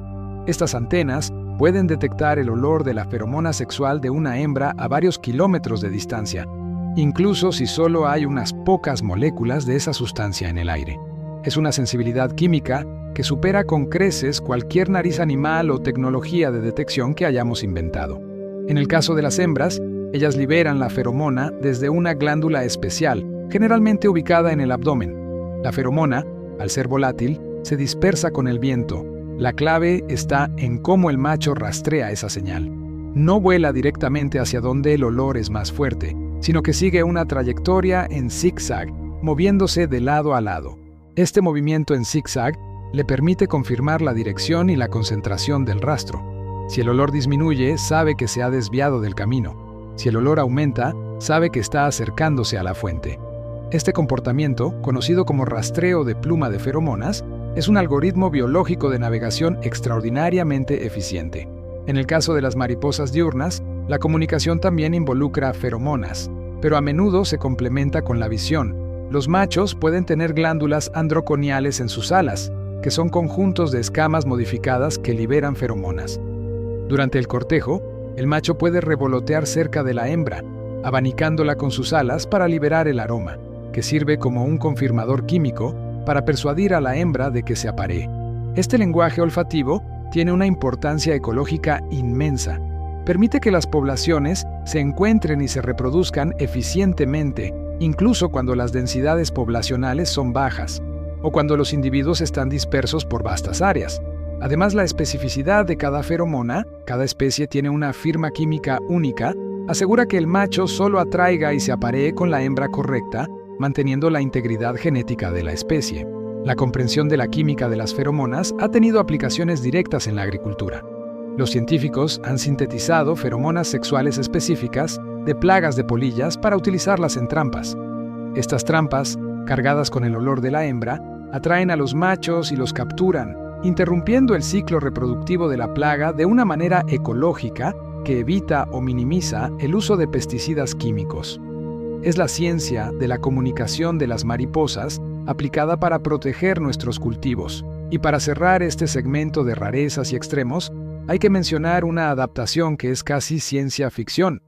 Estas antenas pueden detectar el olor de la feromona sexual de una hembra a varios kilómetros de distancia, incluso si solo hay unas pocas moléculas de esa sustancia en el aire. Es una sensibilidad química que supera con creces cualquier nariz animal o tecnología de detección que hayamos inventado. En el caso de las hembras, ellas liberan la feromona desde una glándula especial, generalmente ubicada en el abdomen. La feromona, al ser volátil, se dispersa con el viento. La clave está en cómo el macho rastrea esa señal. No vuela directamente hacia donde el olor es más fuerte, sino que sigue una trayectoria en zigzag, moviéndose de lado a lado. Este movimiento en zigzag le permite confirmar la dirección y la concentración del rastro. Si el olor disminuye, sabe que se ha desviado del camino. Si el olor aumenta, sabe que está acercándose a la fuente. Este comportamiento, conocido como rastreo de pluma de feromonas, es un algoritmo biológico de navegación extraordinariamente eficiente. En el caso de las mariposas diurnas, la comunicación también involucra feromonas, pero a menudo se complementa con la visión. Los machos pueden tener glándulas androconiales en sus alas, que son conjuntos de escamas modificadas que liberan feromonas. Durante el cortejo, el macho puede revolotear cerca de la hembra, abanicándola con sus alas para liberar el aroma, que sirve como un confirmador químico para persuadir a la hembra de que se aparee. Este lenguaje olfativo tiene una importancia ecológica inmensa. Permite que las poblaciones se encuentren y se reproduzcan eficientemente, incluso cuando las densidades poblacionales son bajas, o cuando los individuos están dispersos por vastas áreas. Además, la especificidad de cada feromona, cada especie tiene una firma química única, asegura que el macho solo atraiga y se aparee con la hembra correcta, manteniendo la integridad genética de la especie. La comprensión de la química de las feromonas ha tenido aplicaciones directas en la agricultura. Los científicos han sintetizado feromonas sexuales específicas de plagas de polillas para utilizarlas en trampas. Estas trampas, cargadas con el olor de la hembra, atraen a los machos y los capturan, interrumpiendo el ciclo reproductivo de la plaga de una manera ecológica que evita o minimiza el uso de pesticidas químicos. Es la ciencia de la comunicación de las mariposas aplicada para proteger nuestros cultivos. Y para cerrar este segmento de rarezas y extremos, hay que mencionar una adaptación que es casi ciencia ficción: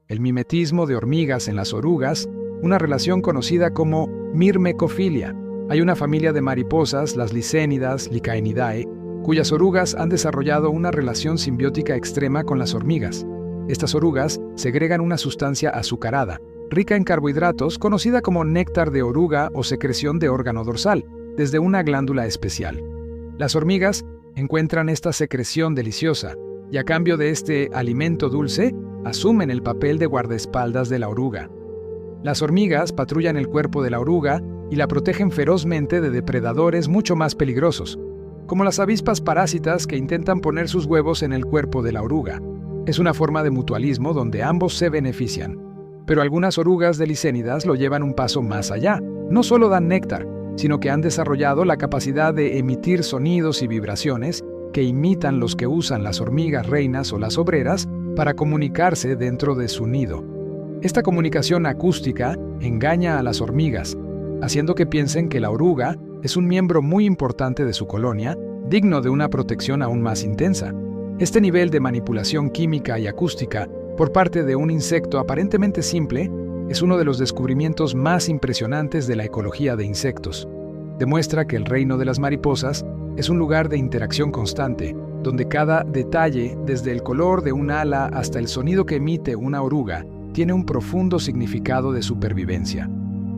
el mimetismo de hormigas en las orugas, una relación conocida como mirmecofilia. Hay una familia de mariposas, las Licenidas, Lycaenidae, cuyas orugas han desarrollado una relación simbiótica extrema con las hormigas. Estas orugas segregan una sustancia azucarada, rica en carbohidratos, conocida como néctar de oruga o secreción de órgano dorsal, desde una glándula especial. Las hormigas encuentran esta secreción deliciosa y a cambio de este alimento dulce, asumen el papel de guardaespaldas de la oruga. Las hormigas patrullan el cuerpo de la oruga y la protegen ferozmente de depredadores mucho más peligrosos, como las avispas parásitas que intentan poner sus huevos en el cuerpo de la oruga. Es una forma de mutualismo donde ambos se benefician. Pero algunas orugas de Licénidas lo llevan un paso más allá. No solo dan néctar, sino que han desarrollado la capacidad de emitir sonidos y vibraciones que imitan los que usan las hormigas reinas o las obreras para comunicarse dentro de su nido. Esta comunicación acústica engaña a las hormigas, haciendo que piensen que la oruga es un miembro muy importante de su colonia, digno de una protección aún más intensa. Este nivel de manipulación química y acústica por parte de un insecto aparentemente simple es uno de los descubrimientos más impresionantes de la ecología de insectos. Demuestra que el reino de las mariposas es un lugar de interacción constante, donde cada detalle, desde el color de un ala hasta el sonido que emite una oruga, tiene un profundo significado de supervivencia.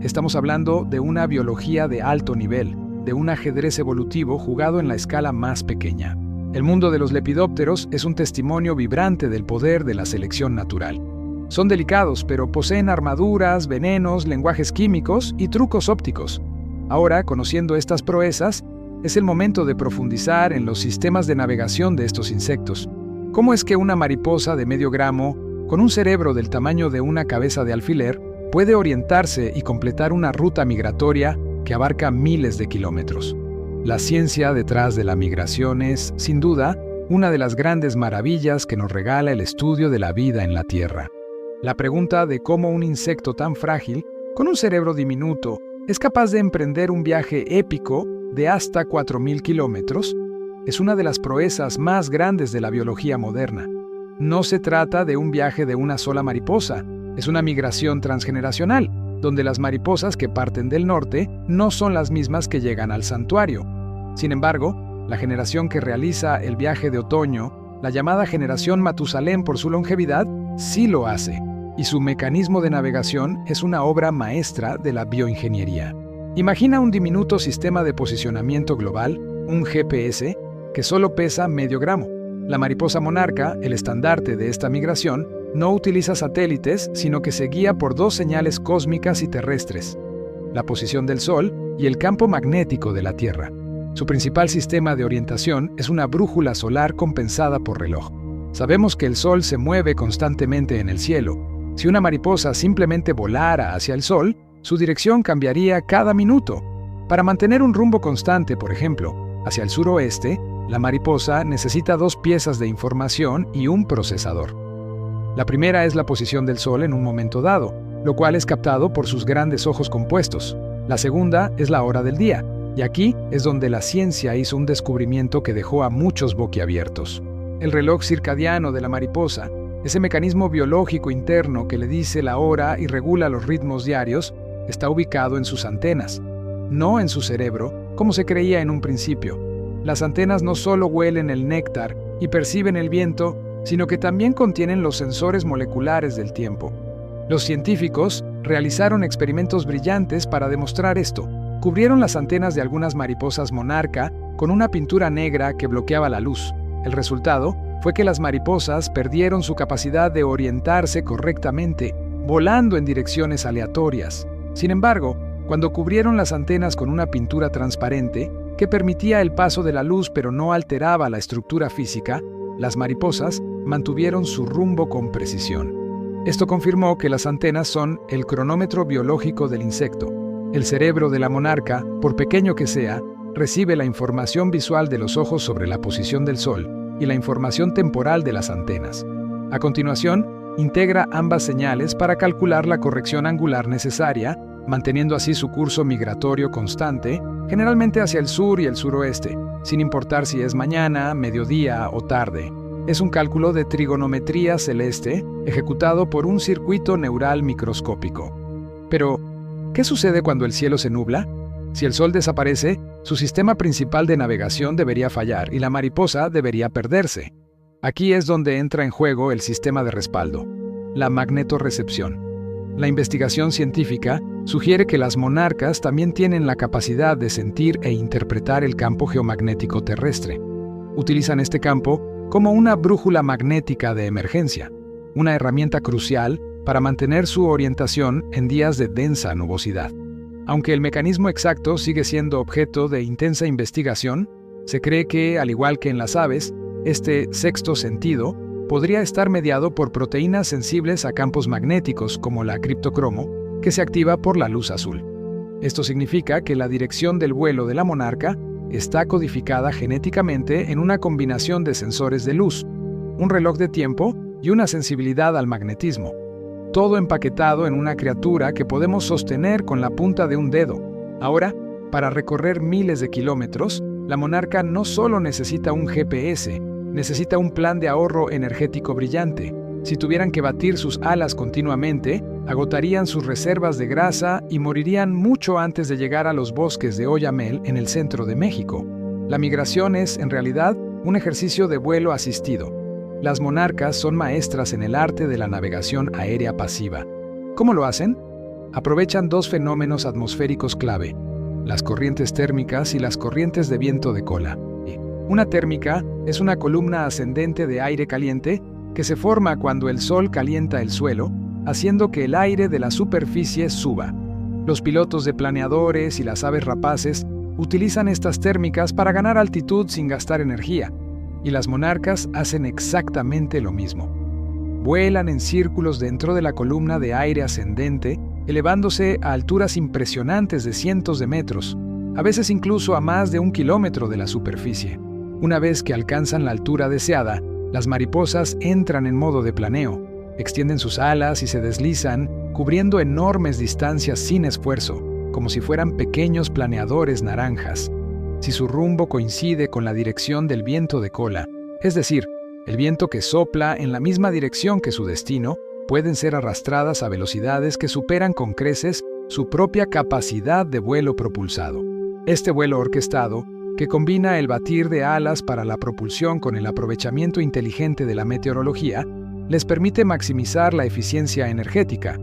Estamos hablando de una biología de alto nivel, de un ajedrez evolutivo jugado en la escala más pequeña. El mundo de los lepidópteros es un testimonio vibrante del poder de la selección natural. Son delicados, pero poseen armaduras, venenos, lenguajes químicos y trucos ópticos. Ahora, conociendo estas proezas, es el momento de profundizar en los sistemas de navegación de estos insectos. ¿Cómo es que una mariposa de medio gramo, con un cerebro del tamaño de una cabeza de alfiler, puede orientarse y completar una ruta migratoria que abarca miles de kilómetros? La ciencia detrás de la migración es, sin duda, una de las grandes maravillas que nos regala el estudio de la vida en la Tierra. La pregunta de cómo un insecto tan frágil, con un cerebro diminuto, es capaz de emprender un viaje épico de hasta 4.000 kilómetros, es una de las proezas más grandes de la biología moderna. No se trata de un viaje de una sola mariposa, es una migración transgeneracional, donde las mariposas que parten del norte no son las mismas que llegan al santuario. Sin embargo, la generación que realiza el viaje de otoño, la llamada generación Matusalén por su longevidad, sí lo hace, y su mecanismo de navegación es una obra maestra de la bioingeniería. Imagina un diminuto sistema de posicionamiento global, un GPS, que solo pesa medio gramo. La mariposa monarca, el estandarte de esta migración, no utiliza satélites, sino que se guía por dos señales cósmicas y terrestres: la posición del Sol y el campo magnético de la Tierra. Su principal sistema de orientación es una brújula solar compensada por reloj. Sabemos que el Sol se mueve constantemente en el cielo. Si una mariposa simplemente volara hacia el Sol, su dirección cambiaría cada minuto. Para mantener un rumbo constante, por ejemplo, hacia el suroeste, la mariposa necesita dos piezas de información y un procesador. La primera es la posición del Sol en un momento dado, lo cual es captado por sus grandes ojos compuestos. La segunda es la hora del día, y aquí es donde la ciencia hizo un descubrimiento que dejó a muchos boquiabiertos. El reloj circadiano de la mariposa, ese mecanismo biológico interno que le dice la hora y regula los ritmos diarios, está ubicado en sus antenas, no en su cerebro, como se creía en un principio. Las antenas no solo huelen el néctar y perciben el viento, sino que también contienen los sensores moleculares del tiempo. Los científicos realizaron experimentos brillantes para demostrar esto. Cubrieron las antenas de algunas mariposas monarca con una pintura negra que bloqueaba la luz. El resultado fue que las mariposas perdieron su capacidad de orientarse correctamente, volando en direcciones aleatorias. Sin embargo, cuando cubrieron las antenas con una pintura transparente, que permitía el paso de la luz pero no alteraba la estructura física, las mariposas mantuvieron su rumbo con precisión. Esto confirmó que las antenas son el cronómetro biológico del insecto. El cerebro de la monarca, por pequeño que sea, recibe la información visual de los ojos sobre la posición del Sol y la información temporal de las antenas. A continuación, integra ambas señales para calcular la corrección angular necesaria, manteniendo así su curso migratorio constante, generalmente hacia el sur y el suroeste, sin importar si es mañana, mediodía o tarde. Es un cálculo de trigonometría celeste ejecutado por un circuito neural microscópico. Pero, ¿qué sucede cuando el cielo se nubla? Si el Sol desaparece, su sistema principal de navegación debería fallar y la mariposa debería perderse. Aquí es donde entra en juego el sistema de respaldo, la magnetorrecepción. La investigación científica sugiere que las monarcas también tienen la capacidad de sentir e interpretar el campo geomagnético terrestre. Utilizan este campo como una brújula magnética de emergencia, una herramienta crucial para mantener su orientación en días de densa nubosidad. Aunque el mecanismo exacto sigue siendo objeto de intensa investigación, se cree que, al igual que en las aves, este sexto sentido podría estar mediado por proteínas sensibles a campos magnéticos como la criptocromo, que se activa por la luz azul. Esto significa que la dirección del vuelo de la monarca está codificada genéticamente en una combinación de sensores de luz, un reloj de tiempo y una sensibilidad al magnetismo, todo empaquetado en una criatura que podemos sostener con la punta de un dedo. Ahora, para recorrer miles de kilómetros, La monarca no solo necesita un GPS, necesita un plan de ahorro energético brillante. Si tuvieran que batir sus alas continuamente, agotarían sus reservas de grasa y morirían mucho antes de llegar a los bosques de Oyamel en el centro de México. La migración es, en realidad, un ejercicio de vuelo asistido. Las monarcas son maestras en el arte de la navegación aérea pasiva. ¿Cómo lo hacen? Aprovechan dos fenómenos atmosféricos clave: las corrientes térmicas y las corrientes de viento de cola. Una térmica es una columna ascendente de aire caliente que se forma cuando el sol calienta el suelo, haciendo que el aire de la superficie suba. Los pilotos de planeadores y las aves rapaces utilizan estas térmicas para ganar altitud sin gastar energía, y las monarcas hacen exactamente lo mismo. Vuelan en círculos dentro de la columna de aire ascendente, elevándose a alturas impresionantes de cientos de metros, a veces incluso a más de 1 kilómetro de la superficie. Una vez que alcanzan la altura deseada, las mariposas entran en modo de planeo, extienden sus alas y se deslizan, cubriendo enormes distancias sin esfuerzo, como si fueran pequeños planeadores naranjas. Si su rumbo coincide con la dirección del viento de cola, es decir, el viento que sopla en la misma dirección que su destino, pueden ser arrastradas a velocidades que superan con creces su propia capacidad de vuelo propulsado. Este vuelo orquestado, que combina el batir de alas para la propulsión con el aprovechamiento inteligente de la meteorología, les permite maximizar la eficiencia energética.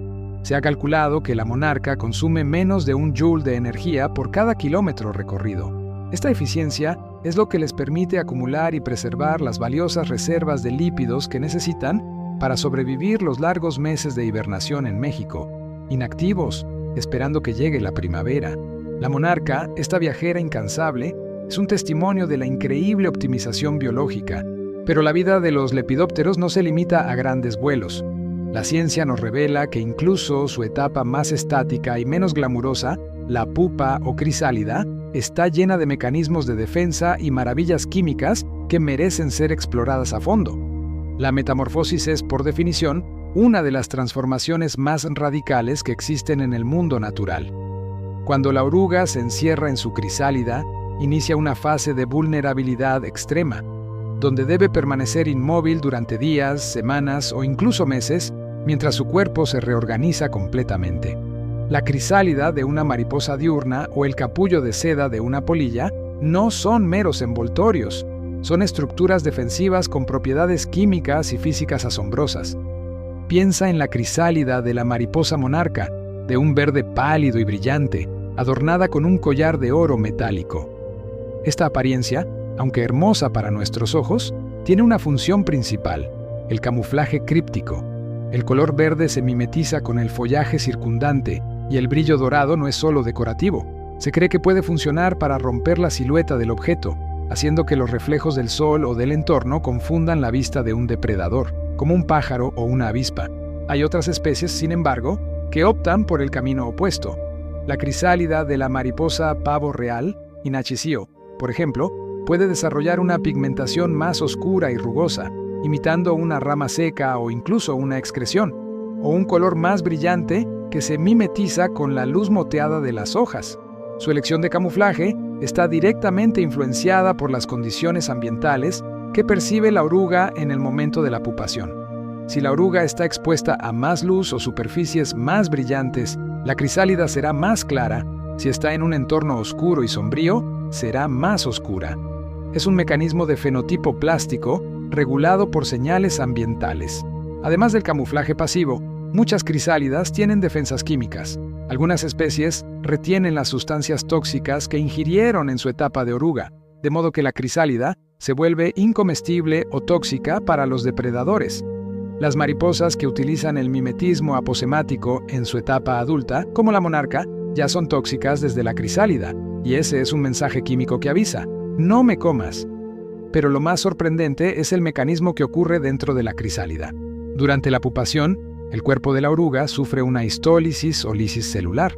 Se ha calculado que la monarca consume menos de 1 joule de energía por cada kilómetro recorrido. Esta eficiencia es lo que les permite acumular y preservar las valiosas reservas de lípidos que necesitan para sobrevivir los largos meses de hibernación en México, inactivos, esperando que llegue la primavera. La monarca, esta viajera incansable, es un testimonio de la increíble optimización biológica, pero la vida de los lepidópteros no se limita a grandes vuelos. La ciencia nos revela que incluso su etapa más estática y menos glamurosa, la pupa o crisálida, está llena de mecanismos de defensa y maravillas químicas que merecen ser exploradas a fondo. La metamorfosis es, por definición, una de las transformaciones más radicales que existen en el mundo natural. Cuando la oruga se encierra en su crisálida, inicia una fase de vulnerabilidad extrema, donde debe permanecer inmóvil durante días, semanas o incluso meses, mientras su cuerpo se reorganiza completamente. La crisálida de una mariposa diurna o el capullo de seda de una polilla no son meros envoltorios, son estructuras defensivas con propiedades químicas y físicas asombrosas. Piensa en la crisálida de la mariposa monarca, de un verde pálido y brillante, adornada con un collar de oro metálico. Esta apariencia, aunque hermosa para nuestros ojos, tiene una función principal: el camuflaje críptico. El color verde se mimetiza con el follaje circundante y el brillo dorado no es solo decorativo. Se cree que puede funcionar para romper la silueta del objeto, haciendo que los reflejos del sol o del entorno confundan la vista de un depredador, como un pájaro o una avispa. Hay otras especies, sin embargo, que optan por el camino opuesto. La crisálida de la mariposa pavo real, Inachicio, por ejemplo, puede desarrollar una pigmentación más oscura y rugosa, imitando una rama seca o incluso una excreción, o un color más brillante que se mimetiza con la luz moteada de las hojas. Su elección de camuflaje está directamente influenciada por las condiciones ambientales que percibe la oruga en el momento de la pupación. Si la oruga está expuesta a más luz o superficies más brillantes, la crisálida será más clara. Si está en un entorno oscuro y sombrío, será más oscura. Es un mecanismo de fenotipo plástico regulado por señales ambientales. Además del camuflaje pasivo, muchas crisálidas tienen defensas químicas. Algunas especies retienen las sustancias tóxicas que ingirieron en su etapa de oruga, de modo que la crisálida se vuelve incomestible o tóxica para los depredadores. Las mariposas que utilizan el mimetismo aposemático en su etapa adulta, como la monarca, ya son tóxicas desde la crisálida, y ese es un mensaje químico que avisa: no me comas. Pero lo más sorprendente es el mecanismo que ocurre dentro de la crisálida. Durante la pupación, el cuerpo de la oruga sufre una histólisis o lisis celular.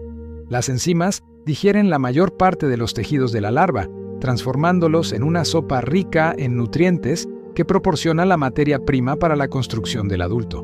Las enzimas digieren la mayor parte de los tejidos de la larva, transformándolos en una sopa rica en nutrientes que proporciona la materia prima para la construcción del adulto.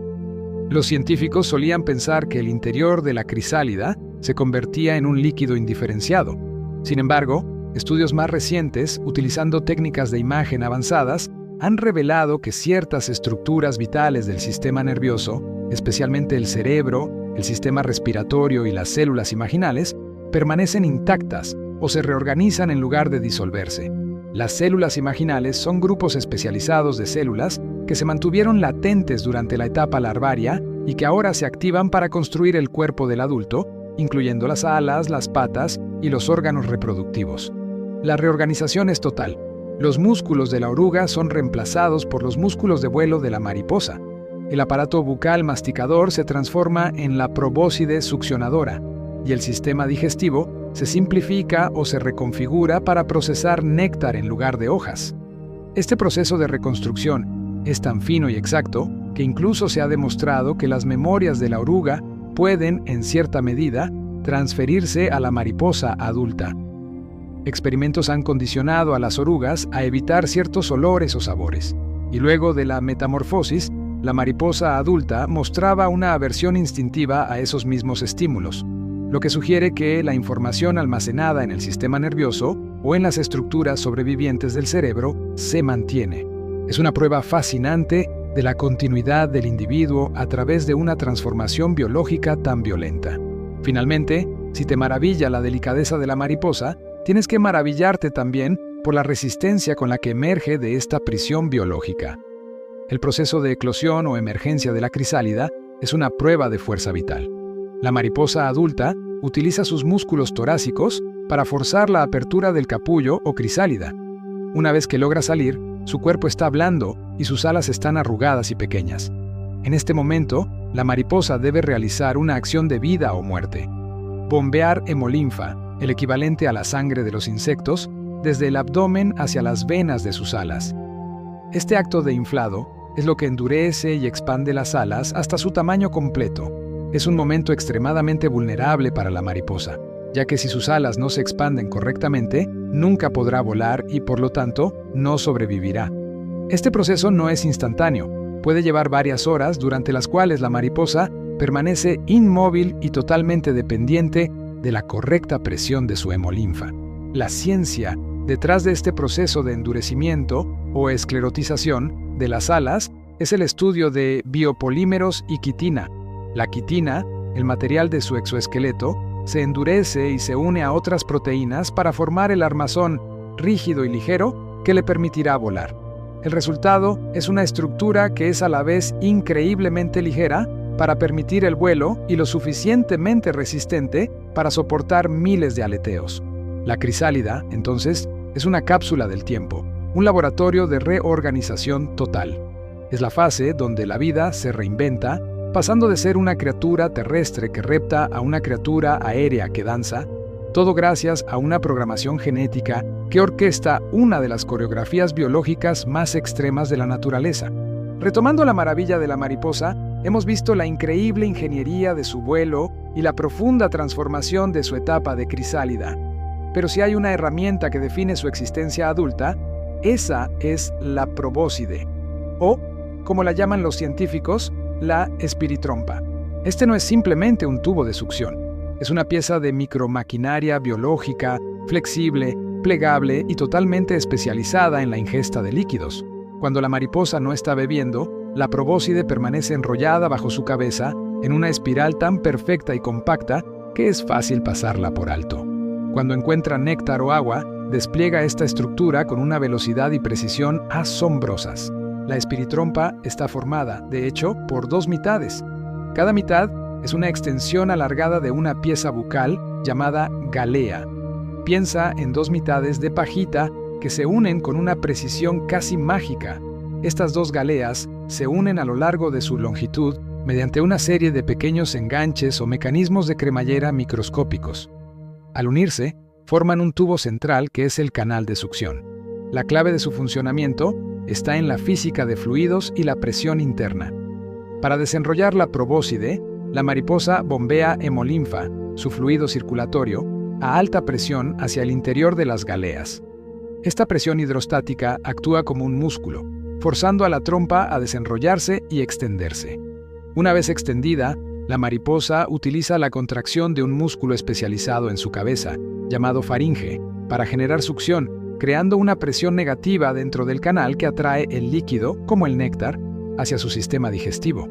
Los científicos solían pensar que el interior de la crisálida se convertía en un líquido indiferenciado. Sin embargo, Estudios más recientes, utilizando técnicas de imagen avanzadas, han revelado que ciertas estructuras vitales del sistema nervioso, especialmente el cerebro, el sistema respiratorio y las células imaginales, permanecen intactas o se reorganizan en lugar de disolverse. Las células imaginales son grupos especializados de células que se mantuvieron latentes durante la etapa larvaria y que ahora se activan para construir el cuerpo del adulto, incluyendo las alas, las patas y los órganos reproductivos. La reorganización es total. Los músculos de la oruga son reemplazados por los músculos de vuelo de la mariposa. El aparato bucal masticador se transforma en la probóscide succionadora y el sistema digestivo se simplifica o se reconfigura para procesar néctar en lugar de hojas. Este proceso de reconstrucción es tan fino y exacto que incluso se ha demostrado que las memorias de la oruga pueden, en cierta medida, transferirse a la mariposa adulta. Experimentos han condicionado a las orugas a evitar ciertos olores o sabores, y luego de la metamorfosis, la mariposa adulta mostraba una aversión instintiva a esos mismos estímulos, lo que sugiere que la información almacenada en el sistema nervioso o en las estructuras sobrevivientes del cerebro se mantiene. Es una prueba fascinante de la continuidad del individuo a través de una transformación biológica tan violenta. Finalmente, si te maravilla la delicadeza de la mariposa, tienes que maravillarte también por la resistencia con la que emerge de esta prisión biológica. El proceso de eclosión o emergencia de la crisálida es una prueba de fuerza vital. La mariposa adulta utiliza sus músculos torácicos para forzar la apertura del capullo o crisálida. Una vez que logra salir, su cuerpo está blando y sus alas están arrugadas y pequeñas. En este momento, la mariposa debe realizar una acción de vida o muerte. Bombear hemolinfa, el equivalente a la sangre de los insectos, desde el abdomen hacia las venas de sus alas. Este acto de inflado es lo que endurece y expande las alas hasta su tamaño completo. Es un momento extremadamente vulnerable para la mariposa, ya que si sus alas no se expanden correctamente, nunca podrá volar y por lo tanto no sobrevivirá. Este proceso no es instantáneo, puede llevar varias horas durante las cuales la mariposa permanece inmóvil y totalmente dependiente de la correcta presión de su hemolinfa. La ciencia detrás de este proceso de endurecimiento o esclerotización de las alas es el estudio de biopolímeros y quitina. La quitina, el material de su exoesqueleto, se endurece y se une a otras proteínas para formar el armazón rígido y ligero que le permitirá volar. El resultado es una estructura que es a la vez increíblemente ligera para permitir el vuelo y lo suficientemente resistente para soportar miles de aleteos. La crisálida, entonces, es una cápsula del tiempo, un laboratorio de reorganización total. Es la fase donde la vida se reinventa, pasando de ser una criatura terrestre que repta a una criatura aérea que danza, todo gracias a una programación genética que orquesta una de las coreografías biológicas más extremas de la naturaleza. Retomando la maravilla de la mariposa, hemos visto la increíble ingeniería de su vuelo y la profunda transformación de su etapa de crisálida. Pero si hay una herramienta que define su existencia adulta, esa es la probóscide, o, como la llaman los científicos, la espiritrompa. Este no es simplemente un tubo de succión, es una pieza de micromaquinaria biológica, flexible, plegable y totalmente especializada en la ingesta de líquidos. Cuando la mariposa no está bebiendo, la probóscide permanece enrollada bajo su cabeza en una espiral tan perfecta y compacta que es fácil pasarla por alto. Cuando encuentra néctar o agua, despliega esta estructura con una velocidad y precisión asombrosas. La espiritrompa está formada, de hecho, por dos mitades. Cada mitad es una extensión alargada de una pieza bucal llamada galea. Piensa en dos mitades de pajita que se unen con una precisión casi mágica. Estas dos galeas se unen a lo largo de su longitud mediante una serie de pequeños enganches o mecanismos de cremallera microscópicos. Al unirse, forman un tubo central que es el canal de succión. La clave de su funcionamiento está en la física de fluidos y la presión interna. Para desenrollar la probóscide, la mariposa bombea hemolinfa, su fluido circulatorio, a alta presión hacia el interior de las galeas. Esta presión hidrostática actúa como un músculo, forzando a la trompa a desenrollarse y extenderse. Una vez extendida, la mariposa utiliza la contracción de un músculo especializado en su cabeza, llamado faringe, para generar succión, creando una presión negativa dentro del canal que atrae el líquido, como el néctar, hacia su sistema digestivo.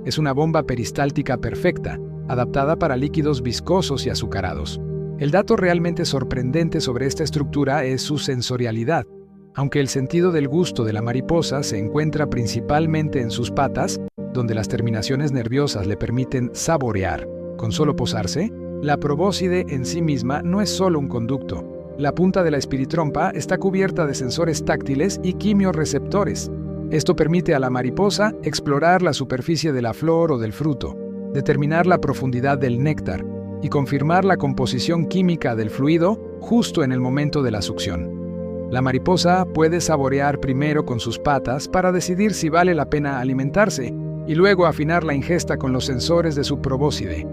Es una bomba peristáltica perfecta, adaptada para líquidos viscosos y azucarados. El dato realmente sorprendente sobre esta estructura es su sensorialidad. Aunque el sentido del gusto de la mariposa se encuentra principalmente en sus patas, donde las terminaciones nerviosas le permiten saborear, con solo posarse, la probóscide en sí misma no es solo un conducto. La punta de la espiritrompa está cubierta de sensores táctiles y quimiorreceptores. Esto permite a la mariposa explorar la superficie de la flor o del fruto, determinar la profundidad del néctar y confirmar la composición química del fluido justo en el momento de la succión. La mariposa puede saborear primero con sus patas para decidir si vale la pena alimentarse y luego afinar la ingesta con los sensores de su probóscide.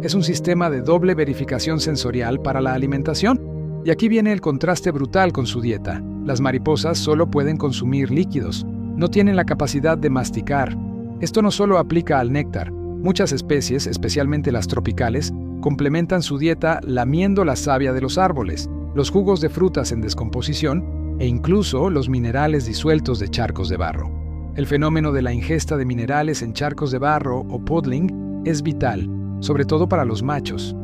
Es un sistema de doble verificación sensorial para la alimentación. Y aquí viene el contraste brutal con su dieta. Las mariposas solo pueden consumir líquidos, no tienen la capacidad de masticar. Esto no solo aplica al néctar. Muchas especies, especialmente las tropicales, complementan su dieta lamiendo la savia de los árboles, los jugos de frutas en descomposición e incluso los minerales disueltos de charcos de barro. El fenómeno de la ingesta de minerales en charcos de barro o puddling es vital, sobre todo para los machos.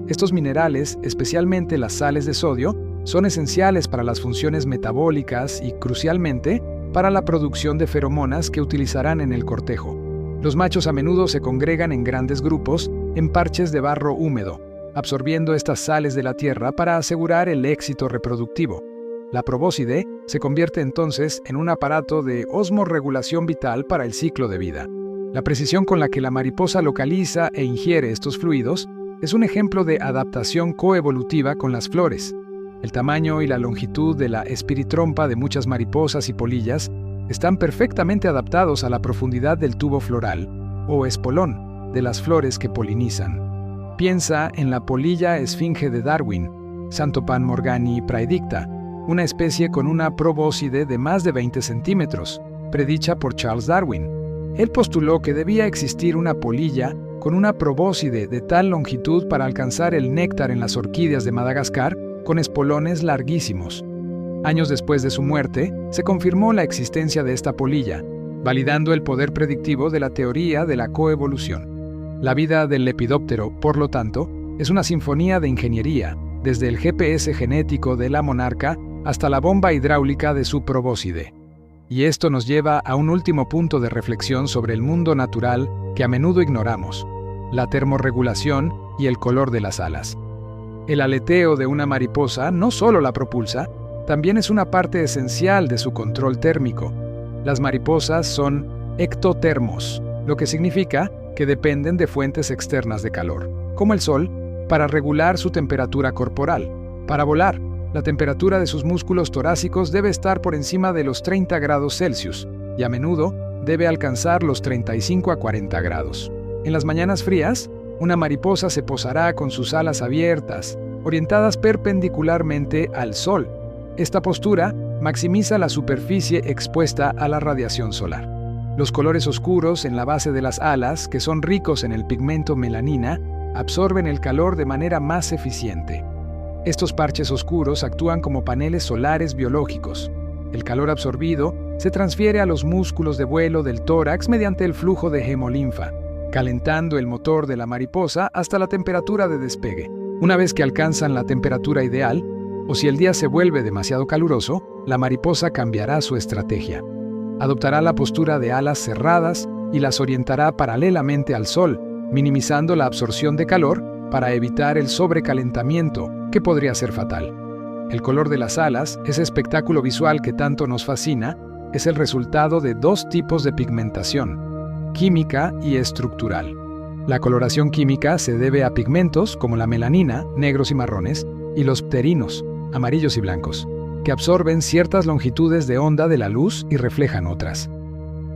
Estos minerales, especialmente las sales de sodio, son esenciales para las funciones metabólicas y, crucialmente, para la producción de feromonas que utilizarán en el cortejo. Los machos a menudo se congregan en grandes grupos en parches de barro húmedo, absorbiendo estas sales de la tierra para asegurar el éxito reproductivo. La probóscide se convierte entonces en un aparato de osmorregulación vital para el ciclo de vida. La precisión con la que la mariposa localiza e ingiere estos fluidos es un ejemplo de adaptación coevolutiva con las flores. El tamaño y la longitud de la espiritrompa de muchas mariposas y polillas están perfectamente adaptados a la profundidad del tubo floral, o espolón, de las flores que polinizan. Piensa en la polilla esfinge de Darwin, Xanthopan morgani praedicta, una especie con una probóscide de más de 20 centímetros, predicha por Charles Darwin. Él postuló que debía existir una polilla con una probóscide de tal longitud para alcanzar el néctar en las orquídeas de Madagascar con espolones larguísimos. Años después de su muerte, se confirmó la existencia de esta polilla, validando el poder predictivo de la teoría de la coevolución. La vida del lepidóptero, por lo tanto, es una sinfonía de ingeniería, desde el GPS genético de la monarca hasta la bomba hidráulica de su probóscide. Y esto nos lleva a un último punto de reflexión sobre el mundo natural que a menudo ignoramos: la termorregulación y el color de las alas. El aleteo de una mariposa no solo la propulsa, también es una parte esencial de su control térmico. Las mariposas son ectotermos, lo que significa que dependen de fuentes externas de calor, como el sol, para regular su temperatura corporal. Para volar, la temperatura de sus músculos torácicos debe estar por encima de los 30 grados Celsius y a menudo debe alcanzar los 35 a 40 grados. En las mañanas frías, una mariposa se posará con sus alas abiertas, orientadas perpendicularmente al sol. Esta postura maximiza la superficie expuesta a la radiación solar. Los colores oscuros en la base de las alas, que son ricos en el pigmento melanina, absorben el calor de manera más eficiente. Estos parches oscuros actúan como paneles solares biológicos. El calor absorbido se transfiere a los músculos de vuelo del tórax mediante el flujo de hemolinfa, calentando el motor de la mariposa hasta la temperatura de despegue. Una vez que alcanzan la temperatura ideal, o si el día se vuelve demasiado caluroso, la mariposa cambiará su estrategia. Adoptará la postura de alas cerradas y las orientará paralelamente al sol, minimizando la absorción de calor para evitar el sobrecalentamiento, que podría ser fatal. El color de las alas, ese espectáculo visual que tanto nos fascina, es el resultado de dos tipos de pigmentación: química y estructural. La coloración química se debe a pigmentos como la melanina, negros y marrones, y los pterinos, amarillos y blancos, que absorben ciertas longitudes de onda de la luz y reflejan otras.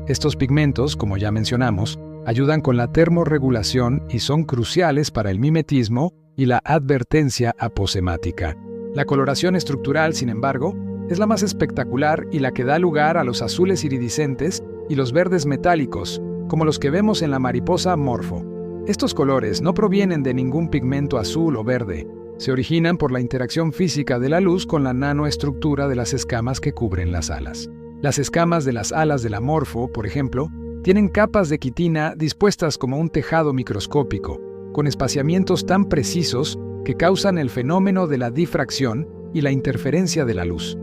Estos pigmentos, como ya mencionamos, ayudan con la termorregulación y son cruciales para el mimetismo y la advertencia aposemática. La coloración estructural, sin embargo, es la más espectacular y la que da lugar a los azules iridiscentes y los verdes metálicos, como los que vemos en la mariposa morfo. Estos colores no provienen de ningún pigmento azul o verde, Se originan por la interacción física de la luz con la nanoestructura de las escamas que cubren las alas. Las escamas de las alas de la morfo, por ejemplo, tienen capas de quitina dispuestas como un tejado microscópico, con espaciamientos tan precisos que causan el fenómeno de la difracción y la interferencia de la luz.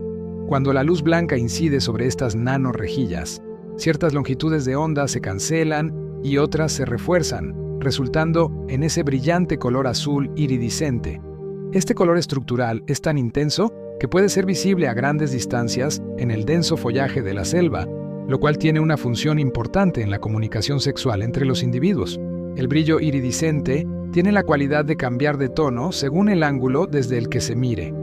Cuando la luz blanca incide sobre estas nanorrejillas, ciertas longitudes de onda se cancelan y otras se refuerzan, resultando en ese brillante color azul iridiscente. Este color estructural es tan intenso que puede ser visible a grandes distancias en el denso follaje de la selva, lo cual tiene una función importante en la comunicación sexual entre los individuos. El brillo iridiscente tiene la cualidad de cambiar de tono según el ángulo desde el que se mire.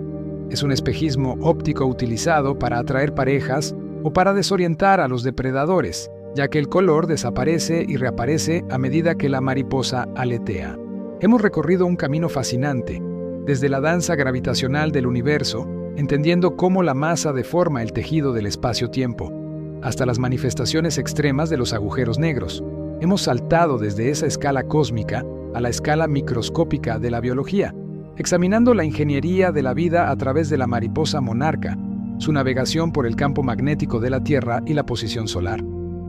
Es un espejismo óptico utilizado para atraer parejas o para desorientar a los depredadores, ya que el color desaparece y reaparece a medida que la mariposa aletea. Hemos recorrido un camino fascinante, desde la danza gravitacional del universo, entendiendo cómo la masa deforma el tejido del espacio-tiempo, hasta las manifestaciones extremas de los agujeros negros. Hemos saltado desde esa escala cósmica a la escala microscópica de la biología, examinando la ingeniería de la vida a través de la mariposa monarca, su navegación por el campo magnético de la Tierra y la posición solar,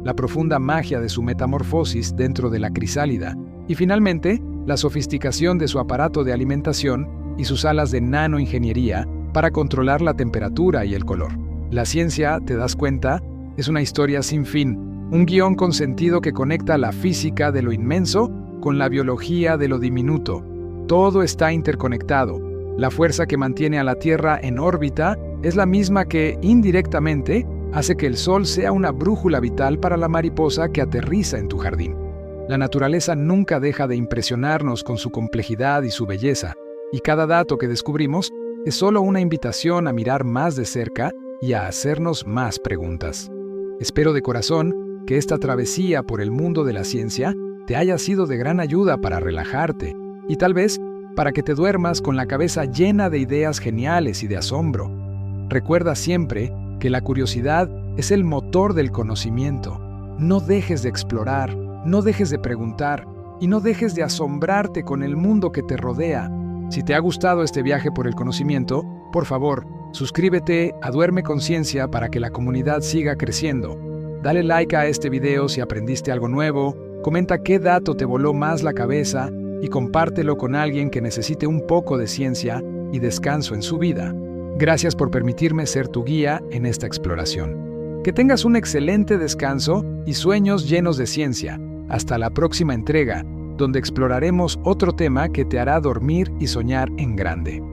la profunda magia de su metamorfosis dentro de la crisálida, y finalmente, la sofisticación de su aparato de alimentación y sus alas de nanoingeniería para controlar la temperatura y el color. La ciencia, ¿te das cuenta?, es una historia sin fin, un guión con sentido que conecta la física de lo inmenso con la biología de lo diminuto. Todo está interconectado. La fuerza que mantiene a la Tierra en órbita es la misma que, indirectamente, hace que el Sol sea una brújula vital para la mariposa que aterriza en tu jardín. La naturaleza nunca deja de impresionarnos con su complejidad y su belleza, y cada dato que descubrimos es solo una invitación a mirar más de cerca y a hacernos más preguntas. Espero de corazón que esta travesía por el mundo de la ciencia te haya sido de gran ayuda para relajarte y tal vez para que te duermas con la cabeza llena de ideas geniales y de asombro. Recuerda siempre que la curiosidad es el motor del conocimiento. No dejes de explorar, no dejes de preguntar y no dejes de asombrarte con el mundo que te rodea. Si te ha gustado este viaje por el conocimiento, por favor, suscríbete a Duerme con Ciencia para que la comunidad siga creciendo. Dale like a este video si aprendiste algo nuevo, comenta qué dato te voló más la cabeza y compártelo con alguien que necesite un poco de ciencia y descanso en su vida. Gracias por permitirme ser tu guía en esta exploración. Que tengas un excelente descanso y sueños llenos de ciencia. Hasta la próxima entrega, donde exploraremos otro tema que te hará dormir y soñar en grande.